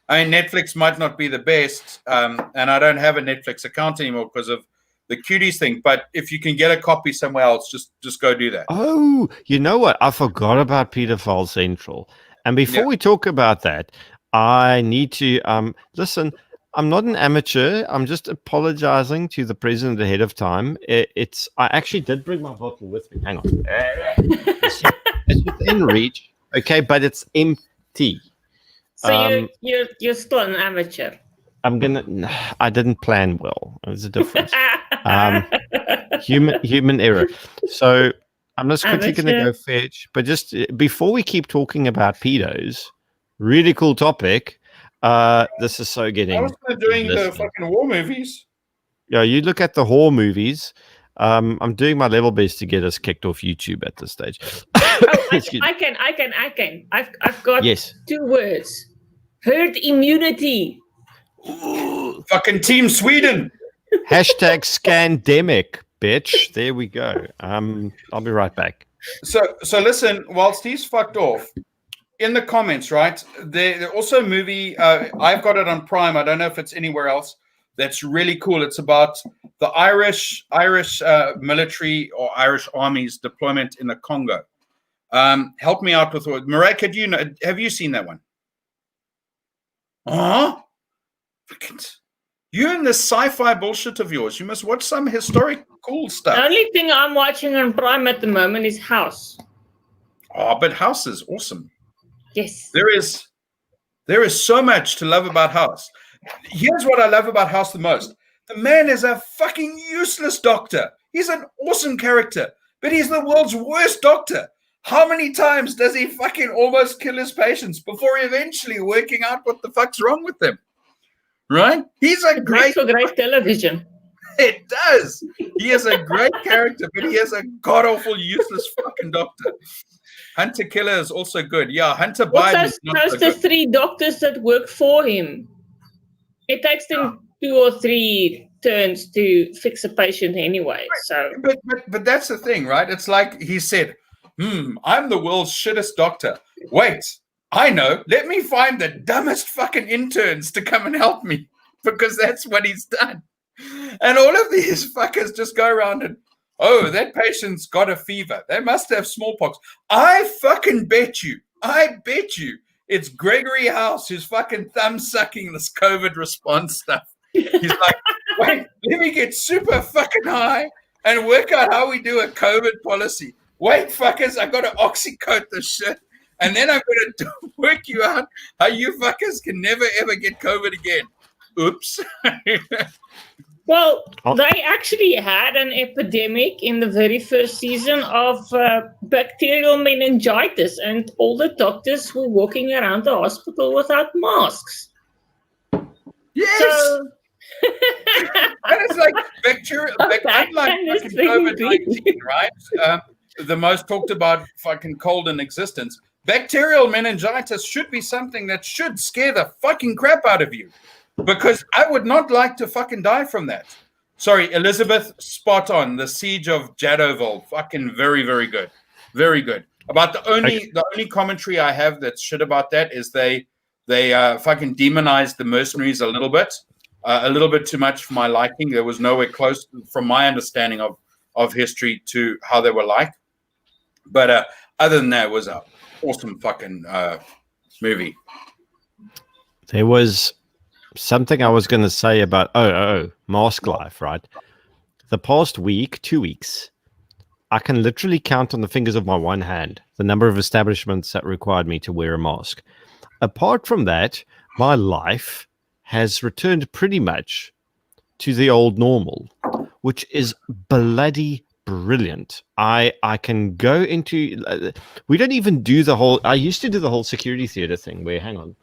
I mean, Netflix might not be the best, and I don't have a Netflix account anymore because of the cuties thing, but if you can get a copy somewhere else, just go do that. Oh, you know what? I forgot about Pedophile Central. And before we talk about that, I need to listen. I'm not an amateur. I'm just apologizing to the president ahead of time. I actually did bring my bottle with me. Hang on. It's within reach. Okay, but it's empty. So you're still an amateur. I didn't plan well. There's a difference. Human error. So I'm just quickly going to go fetch. But just before we keep talking about pedos, really cool topic. This is so getting. I was doing the fucking war movies. Yeah, you look at the horror movies. I'm doing my level best to get us kicked off YouTube at this stage. I can. I've got 2 words. Herd immunity. Ooh, fucking Team Sweden. #scandemic, bitch. There we go. I'll be right back. So listen, whilst he's fucked off, in the comments, right? There also a movie. I've got it on Prime. I don't know if it's anywhere else. That's really cool. It's about the Irish military or Irish army's deployment in the Congo. Help me out with what. Marek, have you seen that one? You and this sci-fi bullshit of yours. You must watch some historic cool stuff. The only thing I'm watching on Prime at the moment is House. Oh, but House is awesome. Yes. There is so much to love about House. Here's what I love about House the most. The man is a fucking useless doctor. He's an awesome character, but he's the world's worst doctor. How many times does he fucking almost kill his patients before eventually working out what the fuck's wrong with them? Right? He's a great television. It does. He is a great character, but he is a god-awful, useless fucking doctor. Hunter Killer is also good. Yeah, Hunter Biden is not so good. 3 doctors that work for him. It takes them 2 or 3 turns to fix a patient anyway. So, but that's the thing, right? It's like he said, I'm the world's shittest doctor. Wait, I know. Let me find the dumbest fucking interns to come and help me, because that's what he's done. And all of these fuckers just go around and, that patient's got a fever. They must have smallpox. I fucking bet you. It's Gregory House who's fucking thumb-sucking this COVID response stuff. He's like, wait, let me get super fucking high and work out how we do a COVID policy. Wait, fuckers, I got to oxycoat this shit. And then I'm going to work you out how you fuckers can never, ever get COVID again. Oops. Well, they actually had an epidemic in the very first season of bacterial meningitis, and all the doctors were walking around the hospital without masks. Yes! So, that is like bacterial, like fucking COVID-19, right? The most talked about fucking cold in existence. Bacterial meningitis should be something that should scare the fucking crap out of you, because I would not like to fucking die from that. Sorry, Elizabeth, spot on. The Siege of Jadoville, fucking very, very good. Very good. About the only commentary I have that's shit about that is they fucking demonized the mercenaries a little bit too much for my liking. There was nowhere close, from my understanding of history, to how they were like. But other than that, it was a awesome fucking movie. There was something I was going to say about mask life, right? The past week, 2 weeks, I can literally count on the fingers of my one hand the number of establishments that required me to wear a mask. Apart from that, my life has returned pretty much to the old normal, which is bloody brilliant. I can go into we don't even do the whole, I used to do the whole security theater thing where, hang on,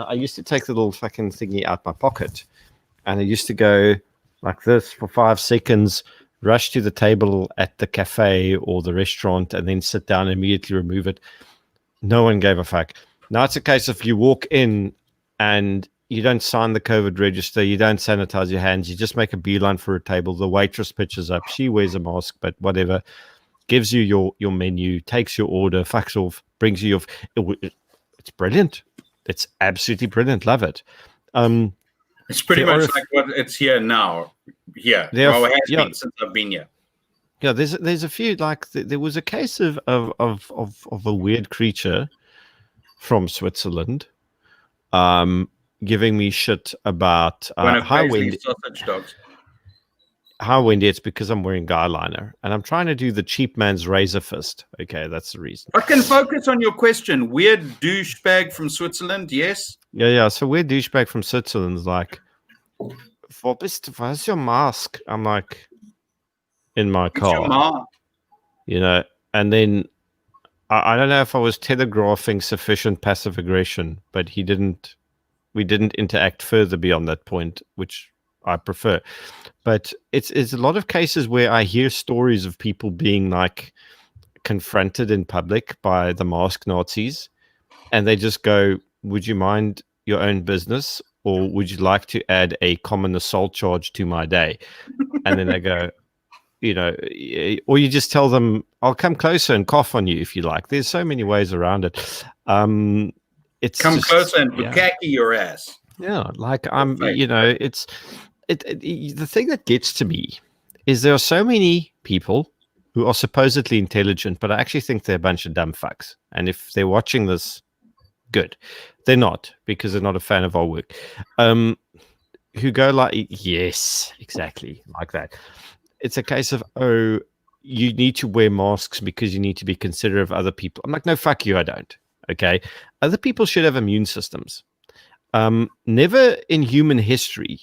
I used to take the little fucking thingy out my pocket, and I used to go like this for 5 seconds, rush to the table at the cafe or the restaurant, and then sit down and immediately remove it. No one gave a fuck. Now it's a case of you walk in and you don't sign the COVID register, you don't sanitize your hands, you just make a beeline for a table. The waitress pitches up, she wears a mask, but whatever, gives you your menu, takes your order, fucks off, brings you it's brilliant. It's absolutely brilliant. Love it. It's pretty much like what it's here now. Yeah, well, it has been since I've been here. Yeah, there's a few, like there was a case of a weird creature from Switzerland, giving me shit about how windy sausage dogs. How windy it's because I'm wearing guyliner and I'm trying to do the cheap man's razor fist. Okay, that's the reason. I can focus on your question. Weird douchebag from Switzerland, yes? Yeah. So weird douchebag from Switzerland is like, where's your mask? I'm like, in my car. And then I don't know if I was telegraphing sufficient passive aggression, but we didn't interact further beyond that point, which I prefer. But it's a lot of cases where I hear stories of people being like confronted in public by the mask Nazis, and they just go, "Would you mind your own business, or would you like to add a common assault charge to my day?" And then they go, or you just tell them, "I'll come closer and cough on you if you like." There's so many ways around it. It's come closer and bukkake your ass. Yeah, like it's the thing that gets to me is there are so many people who are supposedly intelligent, but I actually think they're a bunch of dumb fucks. And if they're watching this, good. They're not, because they're not a fan of our work. Who go like, yes, exactly, like that. It's a case of, you need to wear masks because you need to be considerate of other people. I'm like, no, fuck you, I don't. Okay? Other people should have immune systems. Never in human history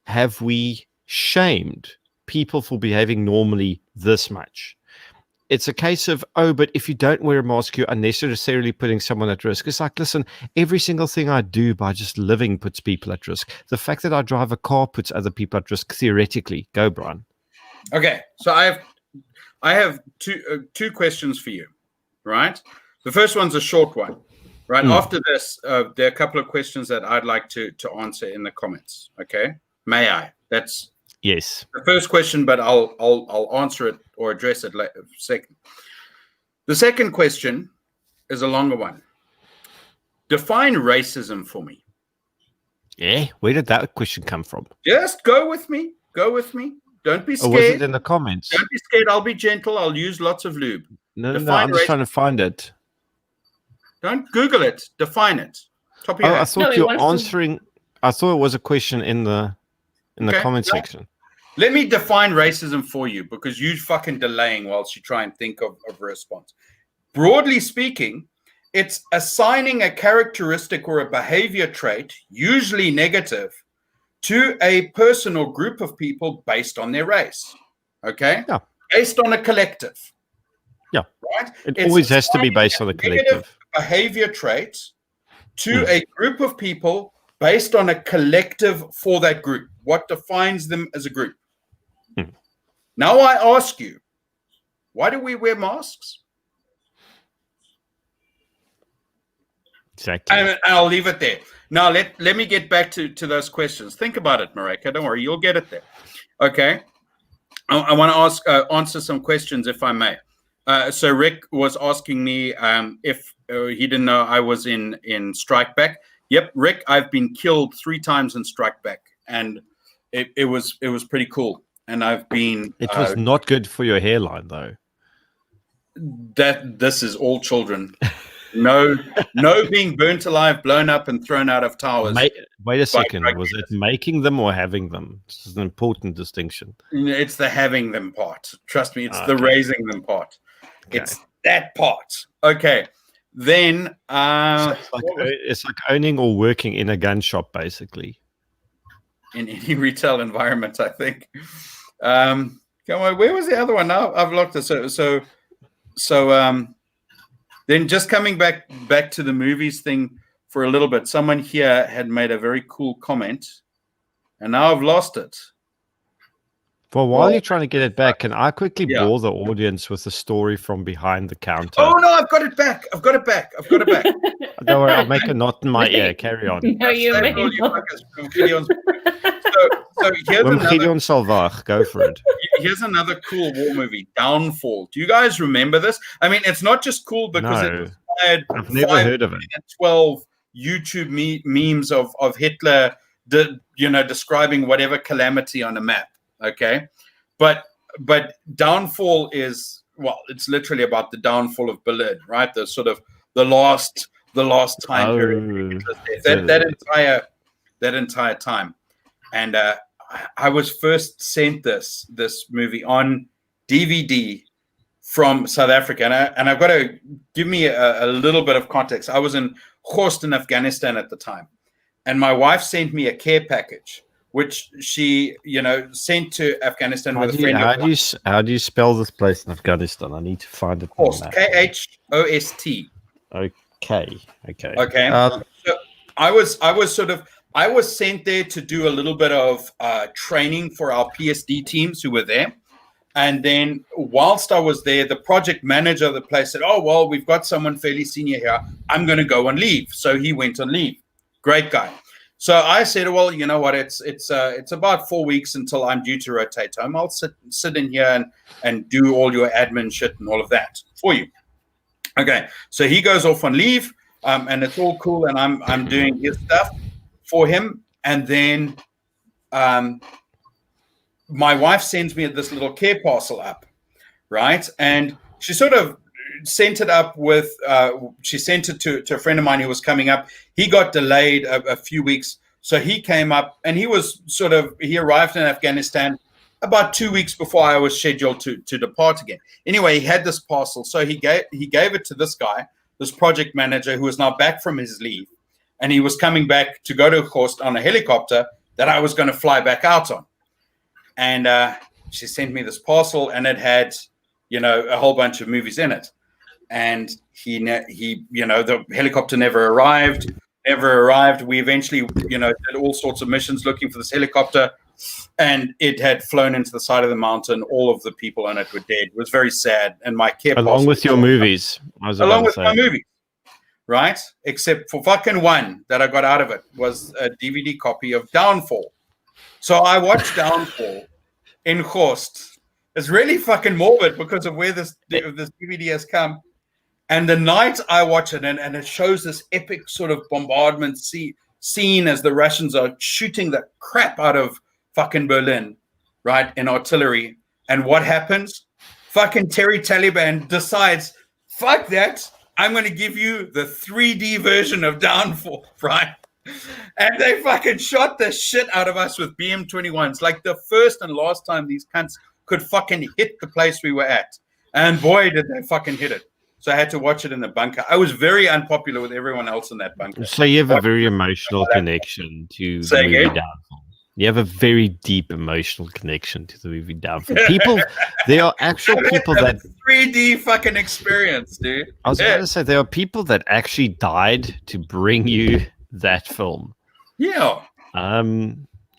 have we shamed people for behaving normally this much. It's a case of, but if you don't wear a mask, you're unnecessarily putting someone at risk. It's like, listen, every single thing I do by just living puts people at risk. The fact that I drive a car puts other people at risk, theoretically. Go, Brian. Okay, so I have two questions for you, right? The first one's a short one, right? After this, there are a couple of questions that I'd like to answer in the comments. Okay, may I? That's yes. The first question, but I'll answer it or address it later. Second, the second question is a longer one. Define racism for me. Yeah, where did that question come from? Just go with me. Go with me. Don't be scared. Or was it in the comments? Don't be scared. I'll be gentle. I'll use lots of lube. No, I'm just trying to find it. Don't Google it. Define it. Top of your head. I thought you were answering. I thought it was a question in the comment section. Let me define racism for you, because you're fucking delaying whilst you try and think of a response. Broadly speaking, it's assigning a characteristic or a behavior trait, usually negative, to a person or group of people based on their race. Okay? Yeah. Based on a collective. Yeah. Right? It always has to be based on a collective. Behavior traits to a group of people based on a collective for that group. What defines them as a group? Now I ask you, why do we wear masks? Exactly. And I'll leave it there. Now let me get back to those questions. Think about it, Mareka. Don't worry, you'll get it there. Okay. I want to answer some questions, if I may. So Rick was asking me if he didn't know I was in Strike Back. Yep, Rick, I've been killed 3 times in Strike Back, and it was pretty cool. And I've been. It was not good for your hairline, though. This is all children. No being burnt alive, blown up, and thrown out of towers. Wait a second. Was it making them or having them? This is an important distinction. It's the having them part. Trust me, it's the raising them part. Okay. It's that part. Okay. Then so it's like owning or working in a gun shop, basically. In any retail environment, I think. Come on, where was the other one? Now I've locked it. So then just coming back to the movies thing for a little bit. Someone here had made a very cool comment, and now I've lost it. Well, while you're trying to get it back, can I quickly bore the audience with a story from behind the counter? Oh, no, I've got it back. Don't worry, I'll make a knot in my ear. Carry on. No, you may not. So here's another... Go for it. Here's another cool war movie, Downfall. Do you guys remember this? I mean, it's not just cool because it inspired I've never heard of it. 12 YouTube memes of Hitler, describing whatever calamity on a map. Okay, but Downfall is, well, it's literally about the downfall of Berlin, right? The sort of the last time period, that entire time. And I was first sent this movie on DVD from South Africa, and I've got to give me a little bit of context. I was in Khost in Afghanistan at the time, and my wife sent me a care package, which she, sent to Afghanistan with a friend. How do you spell this place in Afghanistan? I need to find it. Khost, Khost. Okay. So I was sent there to do a little bit of training for our PSD teams who were there. And then whilst I was there, the project manager of the place said, "Oh, well, we've got someone fairly senior here. I'm going to go on leave." So he went on leave. Great guy. So I said, "Well, you know what? It's about 4 weeks until I'm due to rotate home. I'll sit in here and do all your admin shit and all of that for you." Okay. So he goes off on leave, and it's all cool, and I'm doing his stuff for him. And then my wife sends me this little care parcel up, right? And she sort of sent it up with, she sent it to a friend of mine who was coming up. He got delayed a few weeks. So he came up, and he arrived in Afghanistan about 2 weeks before I was scheduled to depart again. Anyway, he had this parcel. So he gave it to this guy, this project manager, who was now back from his leave. And he was coming back to go to Khost on a helicopter that I was going to fly back out on. And she sent me this parcel, and it had, a whole bunch of movies in it. And he, the helicopter never arrived. We eventually, did all sorts of missions looking for this helicopter, and it had flown into the side of the mountain. All of the people on it were dead. It was very sad. And my care along with your movies, along with my movies, right? Except for fucking one that I got out of it was a DVD copy of Downfall. So I watched Downfall in Khost. It's really fucking morbid because of where this DVD has come. And the night I watch it, and it shows this epic sort of bombardment scene as the Russians are shooting the crap out of fucking Berlin, right, in artillery. And what happens? Fucking Terry Taliban decides, fuck that, I'm going to give you the 3D version of Downfall, right? And they fucking shot the shit out of us with BM-21s. Like the first and last time these cunts could fucking hit the place we were at. And boy, did they fucking hit it. So I had to watch it in the bunker. I was very unpopular with everyone else in that bunker. So you have a very emotional connection to the movie Downfall. You have a very deep emotional connection to the movie Downfall. People, there are actual people that 3D fucking experience, dude. I was going to say there are people that actually died to bring you that film. Yeah.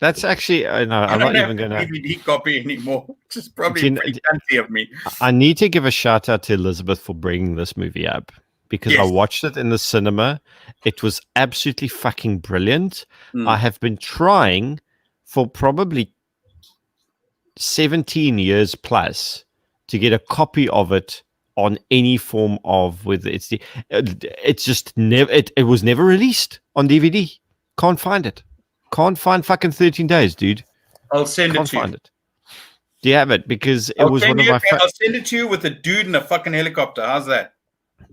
That's actually I'm not even going to DVD copy anymore. Which is probably pretty fancy of me. I need to give a shout out to Elizabeth for bringing this movie up because I watched it in the cinema. It was absolutely fucking brilliant. I have been trying for probably 17 years plus to get a copy of it on any form of whether it's just never it was never released on DVD. Can't find it. Can't find fucking 13 Days, dude. I'll send Can't it to you. find it. Do you have it? Because it was one of my I'll send it to you with a dude in a fucking helicopter. How's that?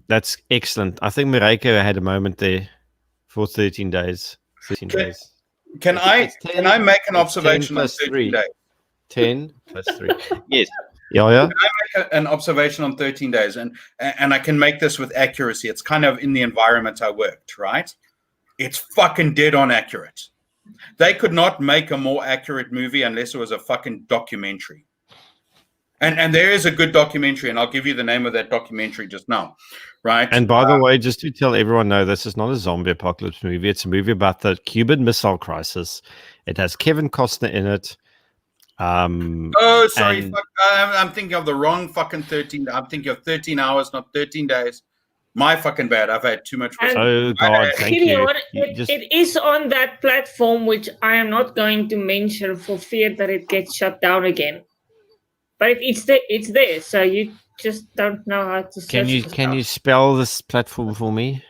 That's excellent. I think Mareike had a moment there for 13 Days. 13 Days. Can I make an observation on 13 Days? 10 plus 3. Yes. Yeah. Can I make an observation on 13 Days? And I can make this with accuracy. It's kind of in the environment I worked, right? It's fucking dead on accurate. They could not make a more accurate movie unless it was a fucking documentary. And there is a good documentary, and I'll give you the name of that documentary just now, right? And by the way, just to tell everyone, no, this is not a zombie apocalypse movie. It's a movie about the Cuban Missile Crisis. It has Kevin Costner in it. Sorry, I'm thinking of the wrong fucking 13. I'm thinking of 13 hours, not 13 days. My fucking bad. I've had too much. Oh God, thank you. It is on that platform, which I am not going to mention for fear that it gets shut down again. But it's there, so you just don't know how to search. Can you spell this platform for me?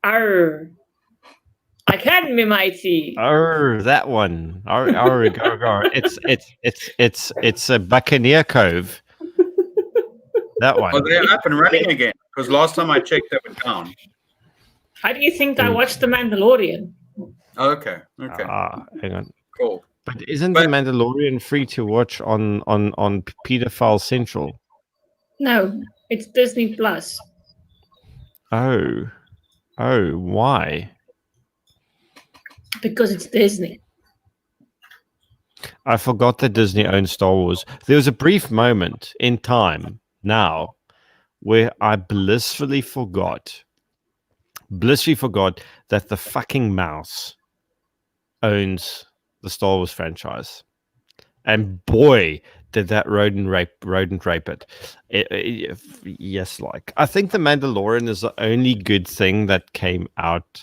I can, me mighty. That one. It's a Buccaneer Cove. That one. Oh, they're up and running again. Because last time I checked, they were down. How do you think I watched The Mandalorian? Okay. Hang on. Cool. But isn't The Mandalorian free to watch on Pedophile Central? No, it's Disney Plus. Oh, why? Because it's Disney. I forgot that Disney owned Star Wars. There was a brief moment in time now where I blissfully forgot that the fucking mouse owns the Star Wars franchise. And boy, did that rodent rape it. Yes, like I think The Mandalorian is the only good thing that came out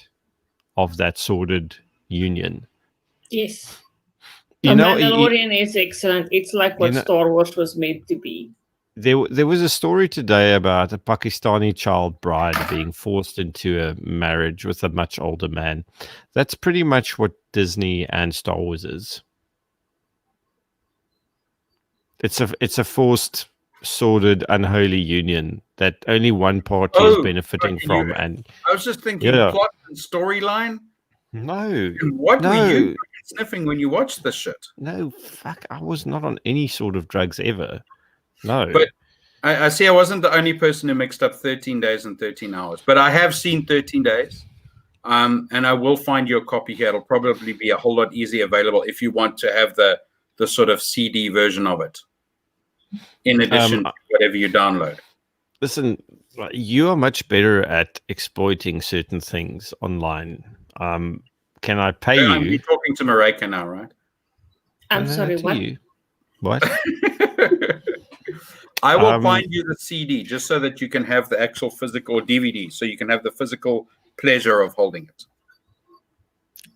of that sordid union. Yes. The Mandalorian is excellent. It's like what Star Wars was meant to be. There was a story today about a Pakistani child bride being forced into a marriage with a much older man. That's pretty much what Disney and Star Wars is. It's a forced, sordid, unholy union that only one party is benefiting from. And I was just thinking, plot and storyline. No. What were you sniffing when you watched this shit? No, fuck. I was not on any sort of drugs ever. No. But I see I wasn't the only person who mixed up 13 days and 13 hours. But I have seen 13 days. And I will find your copy here. It'll probably be a whole lot easier available if you want to have the sort of CD version of it. In addition to whatever you download. Listen, you are much better at exploiting certain things online. Can I pay you? You're talking to Mareike now, right? I'm sorry, what? What? I will find you the CD just so that you can have the actual physical DVD, so you can have the physical pleasure of holding it.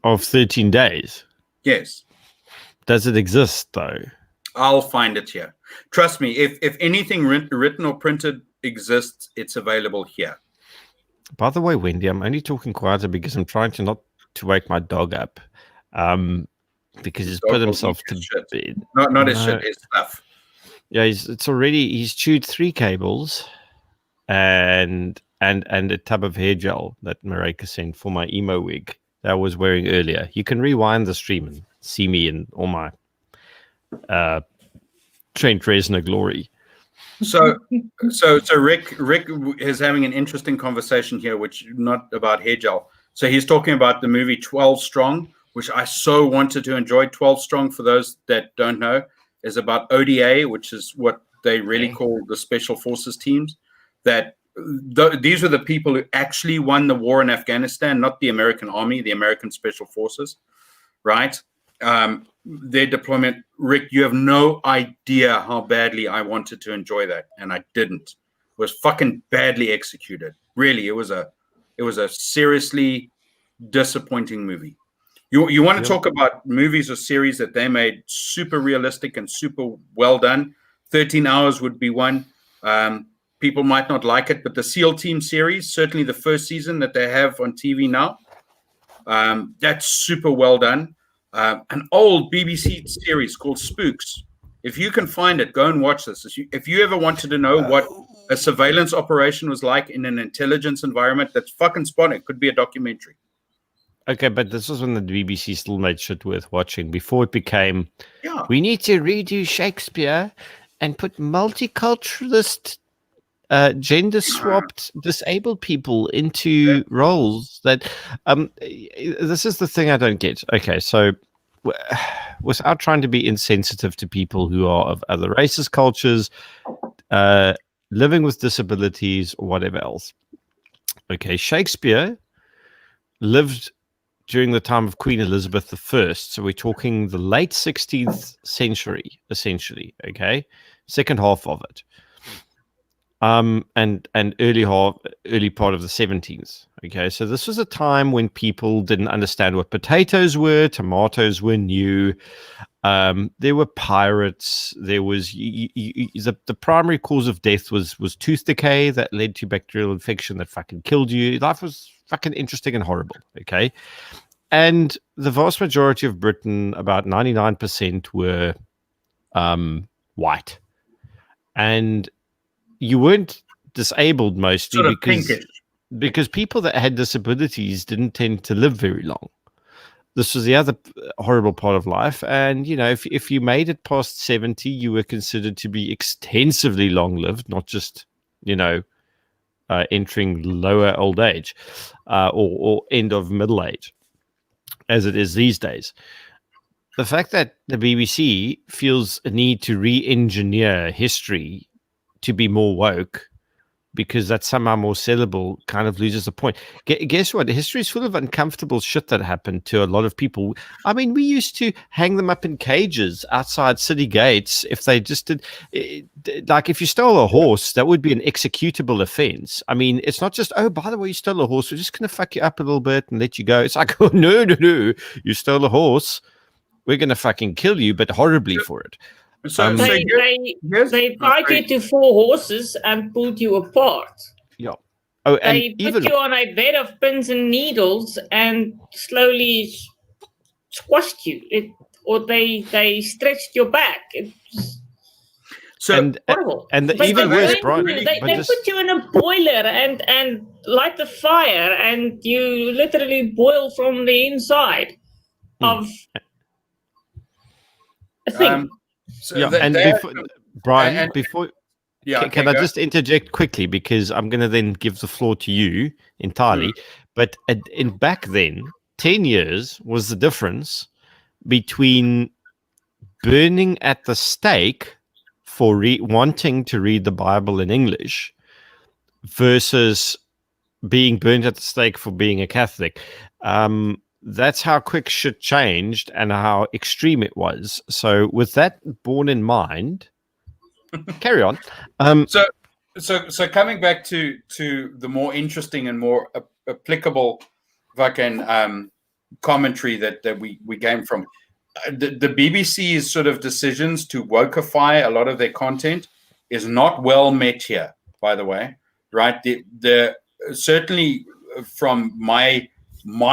Of 13 days? Yes. Does it exist, though? I'll find it here. Trust me, if anything written or printed exists, it's available here. By the way, Wendy, I'm only talking quieter because I'm trying to not to wake my dog up. Because he's put himself to bed. Not his shit, his stuff. Yeah, he's chewed 3 cables and a tub of hair gel that Mareike sent for my emo wig that I was wearing earlier. You can rewind the stream and see me in all my Trent Reznor glory. So Rick is having an interesting conversation here, which not about hair gel. So he's talking about the movie 12 Strong, which I so wanted to enjoy. 12 Strong, for those that don't know, is about ODA, which is what they really call the Special Forces teams. That these were the people who actually won the war in Afghanistan, not the American Army, the American Special Forces, right? Their deployment, Rick, you have no idea how badly I wanted to enjoy that, and I didn't. It was fucking badly executed. Really, it was a seriously disappointing movie. You want to talk about movies or series that they made super realistic and super well done? 13 Hours would be one. People might not like it, but the SEAL Team series, certainly the first season that they have on TV now, that's super well done. An old BBC series called Spooks. If you can find it, go and watch this. If you ever wanted to know what a surveillance operation was like in an intelligence environment, that's fucking spot on. It could be a documentary. Okay, but this was when the BBC still made shit worth watching before it became, we need to redo Shakespeare and put multiculturalist, gender-swapped disabled people into roles that... this is the thing I don't get. Okay, so without trying to be insensitive to people who are of other races, cultures, living with disabilities, or whatever else. Okay, Shakespeare lived during the time of Queen Elizabeth I. So we're talking the late 16th century, essentially, okay? Second half of it. And early part of the 17th. Okay, so this was a time when people didn't understand what potatoes were, tomatoes were new. There were pirates. There was the primary cause of death was tooth decay that led to bacterial infection that fucking killed you. Life was fucking interesting and horrible. Okay, and the vast majority of Britain, about 99%, were white, and you weren't disabled mostly sort of because people that had disabilities didn't tend to live very long. This was the other horrible part of life. And, you know, if you made it past 70, you were considered to be extensively long-lived, not just, you know, entering lower old age or end of middle age, as it is these days. The fact that the BBC feels a need to re-engineer history to be more woke because that's somehow more sellable kind of loses the point. Guess what? History is full of uncomfortable shit that happened to a lot of people. I mean, we used to hang them up in cages outside city gates if they just did. Like, if you stole a horse, that would be an executable offense. I mean, it's not just, oh, by the way, you stole a horse, we're just going to fuck you up a little bit and let you go. It's like, oh, no, you stole a horse. We're going to fucking kill you, but horribly for it. So they tied you to 4 horses and pulled you apart. Yeah. Oh, and they put you on a bed of pins and needles and slowly squashed you. Or they stretched your back. Horrible. And even worse, Brian. They put you in a boiler and light the fire, and you literally boil from the inside of a thing. Brian, can I just interject quickly, because I'm going to then give the floor to you entirely. But back then, 10 years was the difference between burning at the stake for wanting to read the Bible in English versus being burned at the stake for being a Catholic. That's how quick shit changed and how extreme it was. So with that borne in mind, carry on. So coming back to the more interesting and more applicable fucking commentary that we came from, the BBC's sort of decisions to wokeify a lot of their content is not well met here, by the way, right? The certainly from my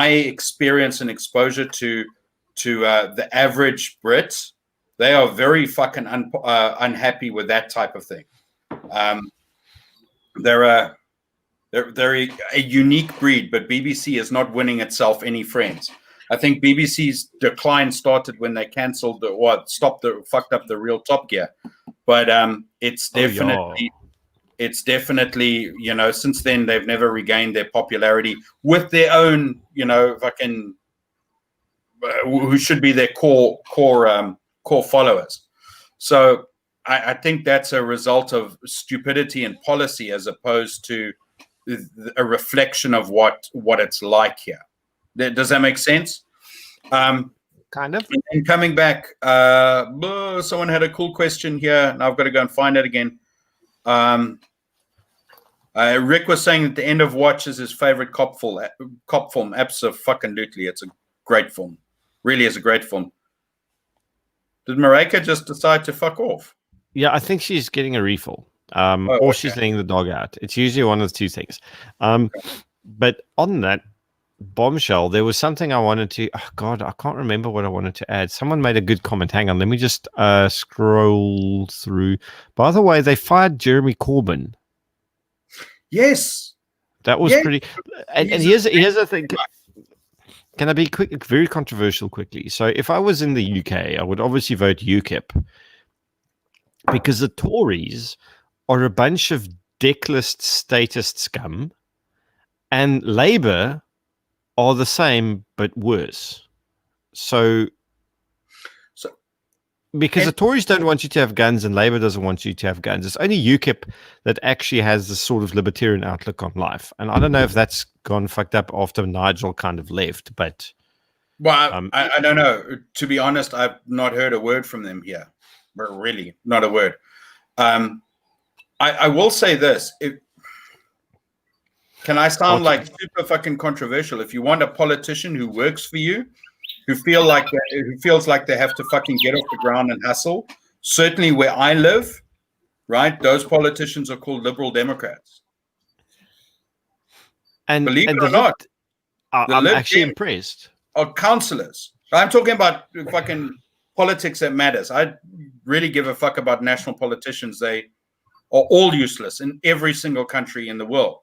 experience and exposure to the average Brit, they are very fucking unhappy with that type of thing. They're a unique breed, but BBC is not winning itself any friends. I think BBC's decline started when they cancelled fucked up the real Top Gear, but it's definitely, you know, since then they've never regained their popularity with their own, you know, fucking who should be their core followers. So I think that's a result of stupidity and policy as opposed to a reflection of what it's like here. Does that make sense? Kind of. And coming back, someone had a cool question here, and I've got to go and find it again. Rick was saying that The End of Watch is his favorite cop film. Absolutely, it's a great film. Really is a great film. Did Marika just decide to fuck off? Yeah, I think she's getting a refill, or she's letting the dog out. It's usually one of the two things. But on that bombshell, there was something I wanted to. Oh God, I can't remember what I wanted to add. Someone made a good comment. Hang on, let me just scroll through. By the way, they fired Jeremy Corbyn. Yes, that was pretty. And here's the thing. Can I be quick? Very controversial. Quickly. So, if I was in the UK, I would obviously vote UKIP because the Tories are a bunch of decklist statist scum, and Labour are the same but worse. So because the Tories don't want you to have guns and Labour doesn't want you to have guns. It's only UKIP that actually has this sort of libertarian outlook on life. And I don't know if that's gone fucked up after Nigel kind of left, but... Well, I don't know. To be honest, I've not heard a word from them here. Really, not a word. I will say this. Can I sound like super fucking controversial? If you want a politician who works for you, who feels like they have to fucking get off the ground and hustle, certainly where I live, right, those politicians are called Liberal Democrats. And believe it or not, I'm actually impressed. Are councillors. I'm talking about fucking politics that matters. I really give a fuck about national politicians. They are all useless in every single country in the world,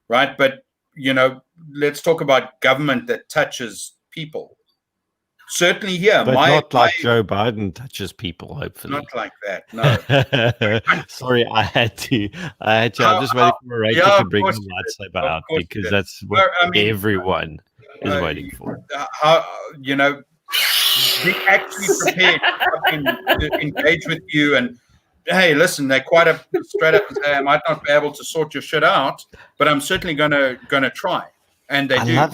right? But, let's talk about government that touches people. Certainly here. But not like Joe Biden touches people, hopefully. Not like that, no. Sorry, I had to. I'm just waiting for Marika to bring the lightsaber out because that's what everyone is waiting for. Be actually prepared to engage with you and, hey, listen, they're quite straight up and say, I might not be able to sort your shit out, but I'm certainly gonna try. And they do.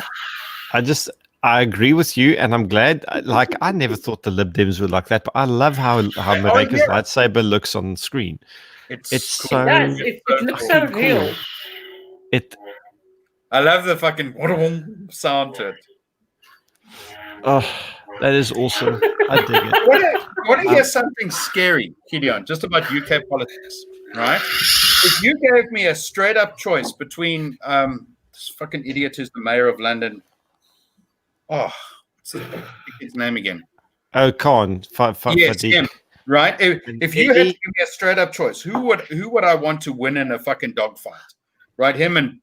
I agree with you, and I'm glad. Like, I never thought the Lib Dems were like that, but I love how Marika's lightsaber looks on the screen. It's cool. It looks so real. I love the fucking sound to it. Oh, that is awesome. I dig it. Want to hear something scary, Gideon, just about UK politics, right? If you gave me a straight up choice between this fucking idiot who's the mayor of London. Oh, what's his name again? Oh, Khan. Yes, him. Right. If you had to give me a straight up choice, who would I want to win in a fucking dogfight? Right, him and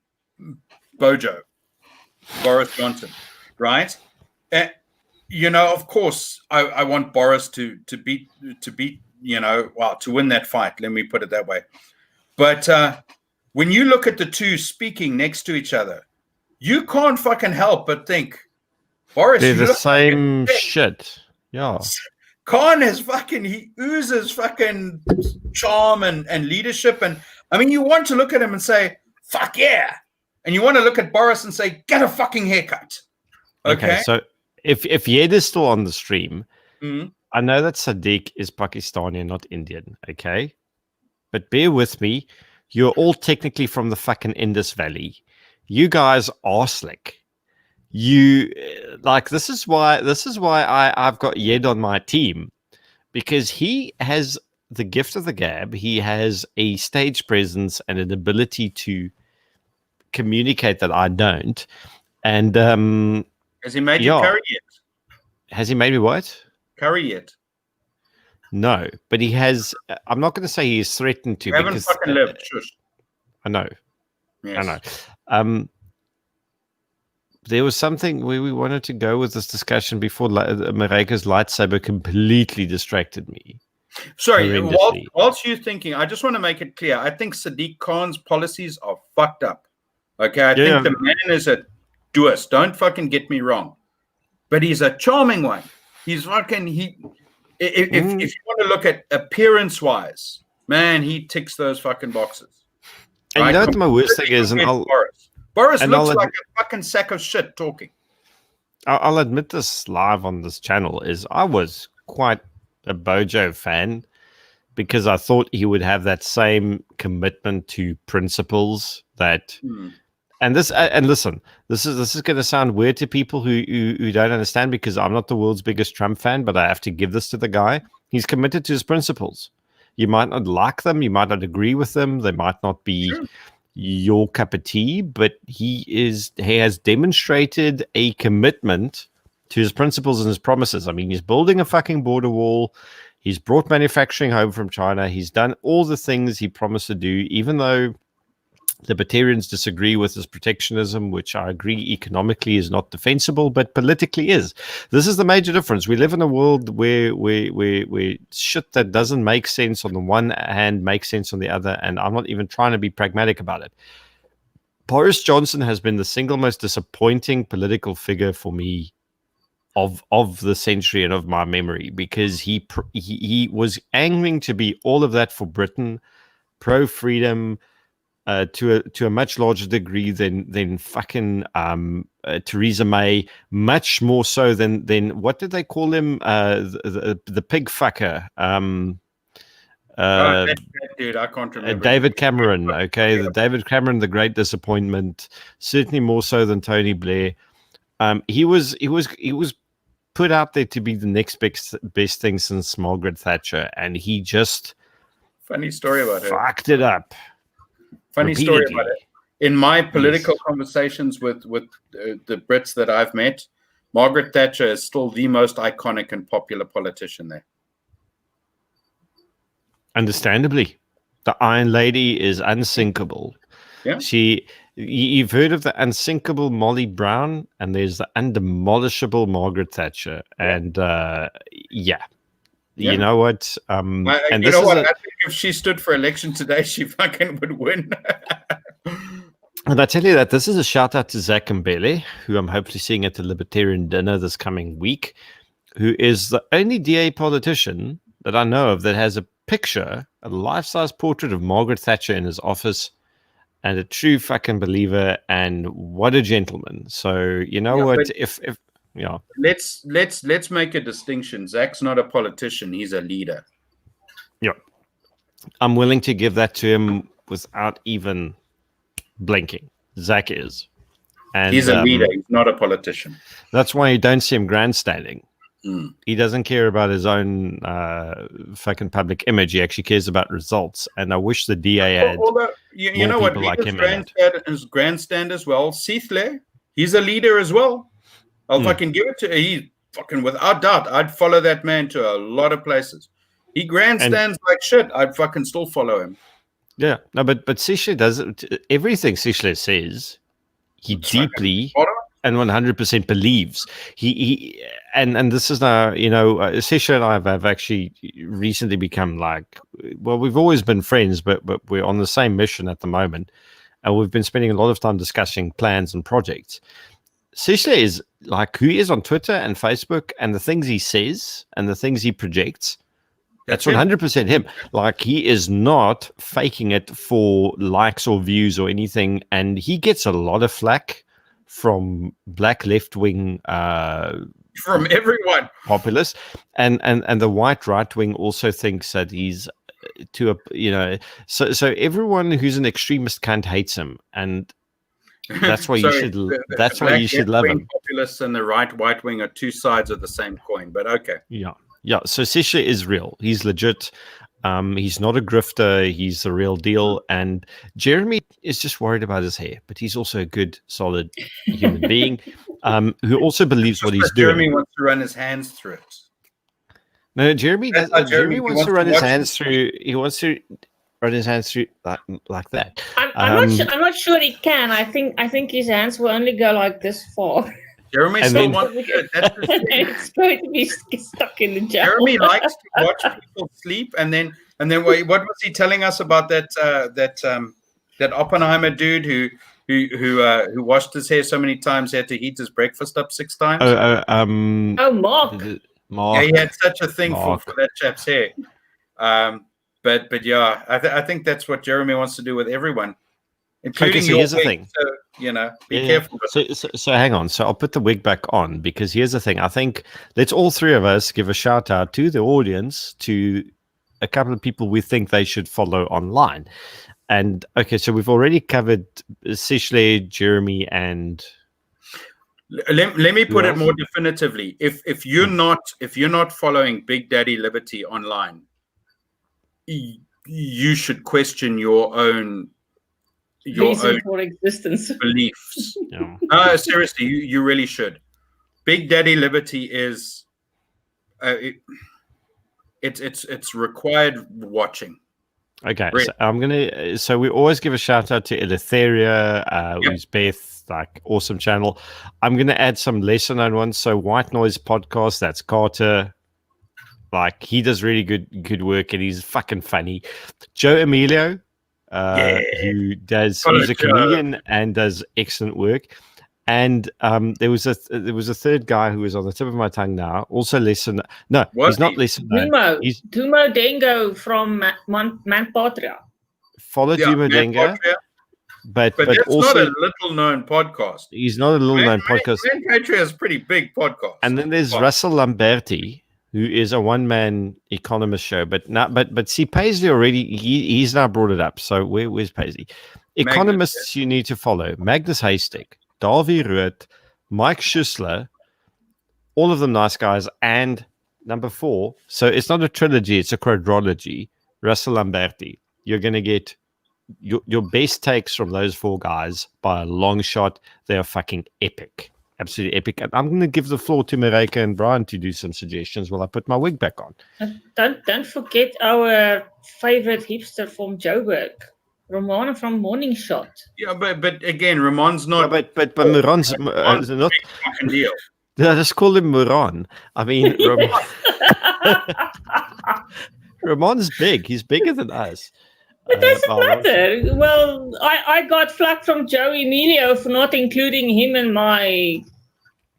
Bojo, Boris Johnson. Right. Of course, I want Boris to beat. To win that fight. Let me put it that way. But when you look at the two speaking next to each other, you can't fucking help but think. Boris, they're the same shit. Yeah. Khan he oozes fucking charm and leadership. And I mean, you want to look at him and say, fuck yeah. And you want to look at Boris and say, get a fucking haircut. Okay. So if Yed is still on the stream, I know that Sadiq is Pakistani and not Indian. Okay. But bear with me. You're all technically from the fucking Indus Valley. You guys are slick. This is why I've got Yed on my team, because he has the gift of the gab. He has a stage presence and an ability to communicate that I don't. And has he made you curry yet? Has he made me what? Curry yet? No, but he has. I'm not going to say he's threatened to. You haven't fucking lived. Shush. I know. Yes. I know. There was something where we wanted to go with this discussion before Marika's lightsaber completely distracted me. Sorry, whilst you're thinking, I just want to make it clear. I think Sadiq Khan's policies are fucked up. Okay, I think the man is a doist. Don't fucking get me wrong. but he's a charming one. He's fucking If you want to look at appearance-wise, man, he ticks those fucking boxes. And you know what my worst thing is, Boris looks like a fucking sack of shit talking. I'll admit this live on this channel is I was quite a Bojo fan because I thought he would have that same commitment to principles that. And listen, this is going to sound weird to people who don't understand because I'm not the world's biggest Trump fan, but I have to give this to the guy. He's committed to his principles. You might not like them, you might not agree with them, they might not be your cup of tea, but he has demonstrated a commitment to his principles and his promises. I mean, he's building a fucking border wall. He's brought manufacturing home from China. He's done all the things he promised to do, even though libertarians disagree with his protectionism, which I agree economically is not defensible, but politically is. This is the major difference. We live in a world where shit that doesn't make sense on the one hand makes sense on the other, and I'm not even trying to be pragmatic about it. Boris Johnson has been the single most disappointing political figure for me of the century and of my memory, because he was aiming to be all of that for Britain, pro-freedom, to a much larger degree than fucking Theresa May, much more so than what did they call him? The pig fucker. That dude, I can't remember. David Cameron. Okay, the David Cameron, the great disappointment. Certainly more so than Tony Blair. He was put out there to be the next best thing since Margaret Thatcher, and he just funny story about fucked it up. Funny story about it. In my political conversations with the Brits that I've met, Margaret Thatcher is still the most iconic and popular politician there. Understandably. The Iron Lady is unsinkable. Yeah. You've heard of the unsinkable Molly Brown, and there's the undemolishable Margaret Thatcher. And you know what? And you know what? I think if she stood for election today, she fucking would win. And I tell you that this is a shout out to Zach Mbele, who I'm hopefully seeing at the Libertarian dinner this coming week, who is the only DA politician that I know of that has a picture, a life-size portrait of Margaret Thatcher in his office, and a true fucking believer, and what a gentleman. So you know what? If let's make a distinction. Zach's not a politician; he's a leader. Yeah, I'm willing to give that to him without even blinking. Zach is, and he's a leader. He's not a politician. That's why you don't see him grandstanding. He doesn't care about his own fucking public image. He actually cares about results. And I wish the DA had you know what, like him his grandstand as well. Seathley, he's a leader as well. I'll fucking give it to he fucking without doubt. I'd follow that man to a lot of places. He grandstands like shit. I'd fucking still follow him. Yeah, no, but Sishle does everything Sishle says. He deeply and 100% believes. He and this is now, Sishle and I have actually recently become we've always been friends, but we're on the same mission at the moment, and we've been spending a lot of time discussing plans and projects. Sishle is like who he is on Twitter and Facebook, and the things he says and the things he projects. That's 100% him. Like, he is not faking it for likes or views or anything, and he gets a lot of flack from black left-wing from everyone populists, and the white right-wing also thinks that he's so everyone who's an extremist cunt hates him, and that's why you should love him. Populists and the right wing are two sides of the same coin, but okay. Yeah, so Sishle is real. He's legit. He's not a grifter. He's the real deal. And Jeremy is just worried about his hair, but he's also a good, solid human being who also believes what he's doing. Jeremy wants to run his hands through it. No, Jeremy wants to run his hands through. He wants to run his hands through like that. I'm not sure he can. I think his hands will only go like this far. Jeremy still wants to. It's going to be stuck in the gel. Jeremy likes to watch people sleep, and then what was he telling us about that Oppenheimer dude who washed his hair so many times he had to heat his breakfast up 6 times. Mark. Yeah, he had such a thing for that chap's hair. But yeah, I think that's what Jeremy wants to do with everyone, including your here's the wig, thing. So, be careful. So hang on. So I'll put the wig back on, because here's the thing. I think let's all three of us give a shout out to the audience, to a couple of people we think they should follow online. And okay, so we've already covered Sishle, Jeremy, and let me put it more definitively. If you're not following Big Daddy Liberty online, you should question your own for existence beliefs. No, seriously, you really should. Big Daddy Liberty is it's required watching. Okay, really. So we always give a shout out to Eleutheria, who's Beth, like awesome channel. I'm gonna add some lesser known ones. So White Noise Podcast, that's Carter. Like, he does really good work, and he's fucking funny. Joe Emilio, who does, he's a comedian and does excellent work. And there was a third guy who was on the tip of my tongue now. Also listen. No, he's not listen. Dumo Dengo from Manpatria. Follow Dumo Dengo. But that's also not a little known podcast. He's not a little known podcast. Manpatria is a pretty big podcast. And then there's Russell Lamberti, who is a one-man economist show. But see, Paisley already, he's now brought it up. So where's Paisley? Economists you need to follow. Magnus Haystack, Davy Root, Mike Schussler, all of them nice guys. And number 4, so it's not a trilogy, it's a quadrilogy, Russell Lamberti. You're going to get your best takes from those 4 guys by a long shot. They're fucking epic. Absolutely epic. And I'm going to give the floor to Marika and Brian to do some suggestions while I put my wig back on. Don't forget our favorite hipster from Joburg, Ramona from Morning Shot. Yeah, but again, Ramon's not. But Moran's not. Deal. I just call him Moran. I mean, Ramon's big. He's bigger than us. It doesn't matter. Well, I got flack from Joe Emilio for not including him in my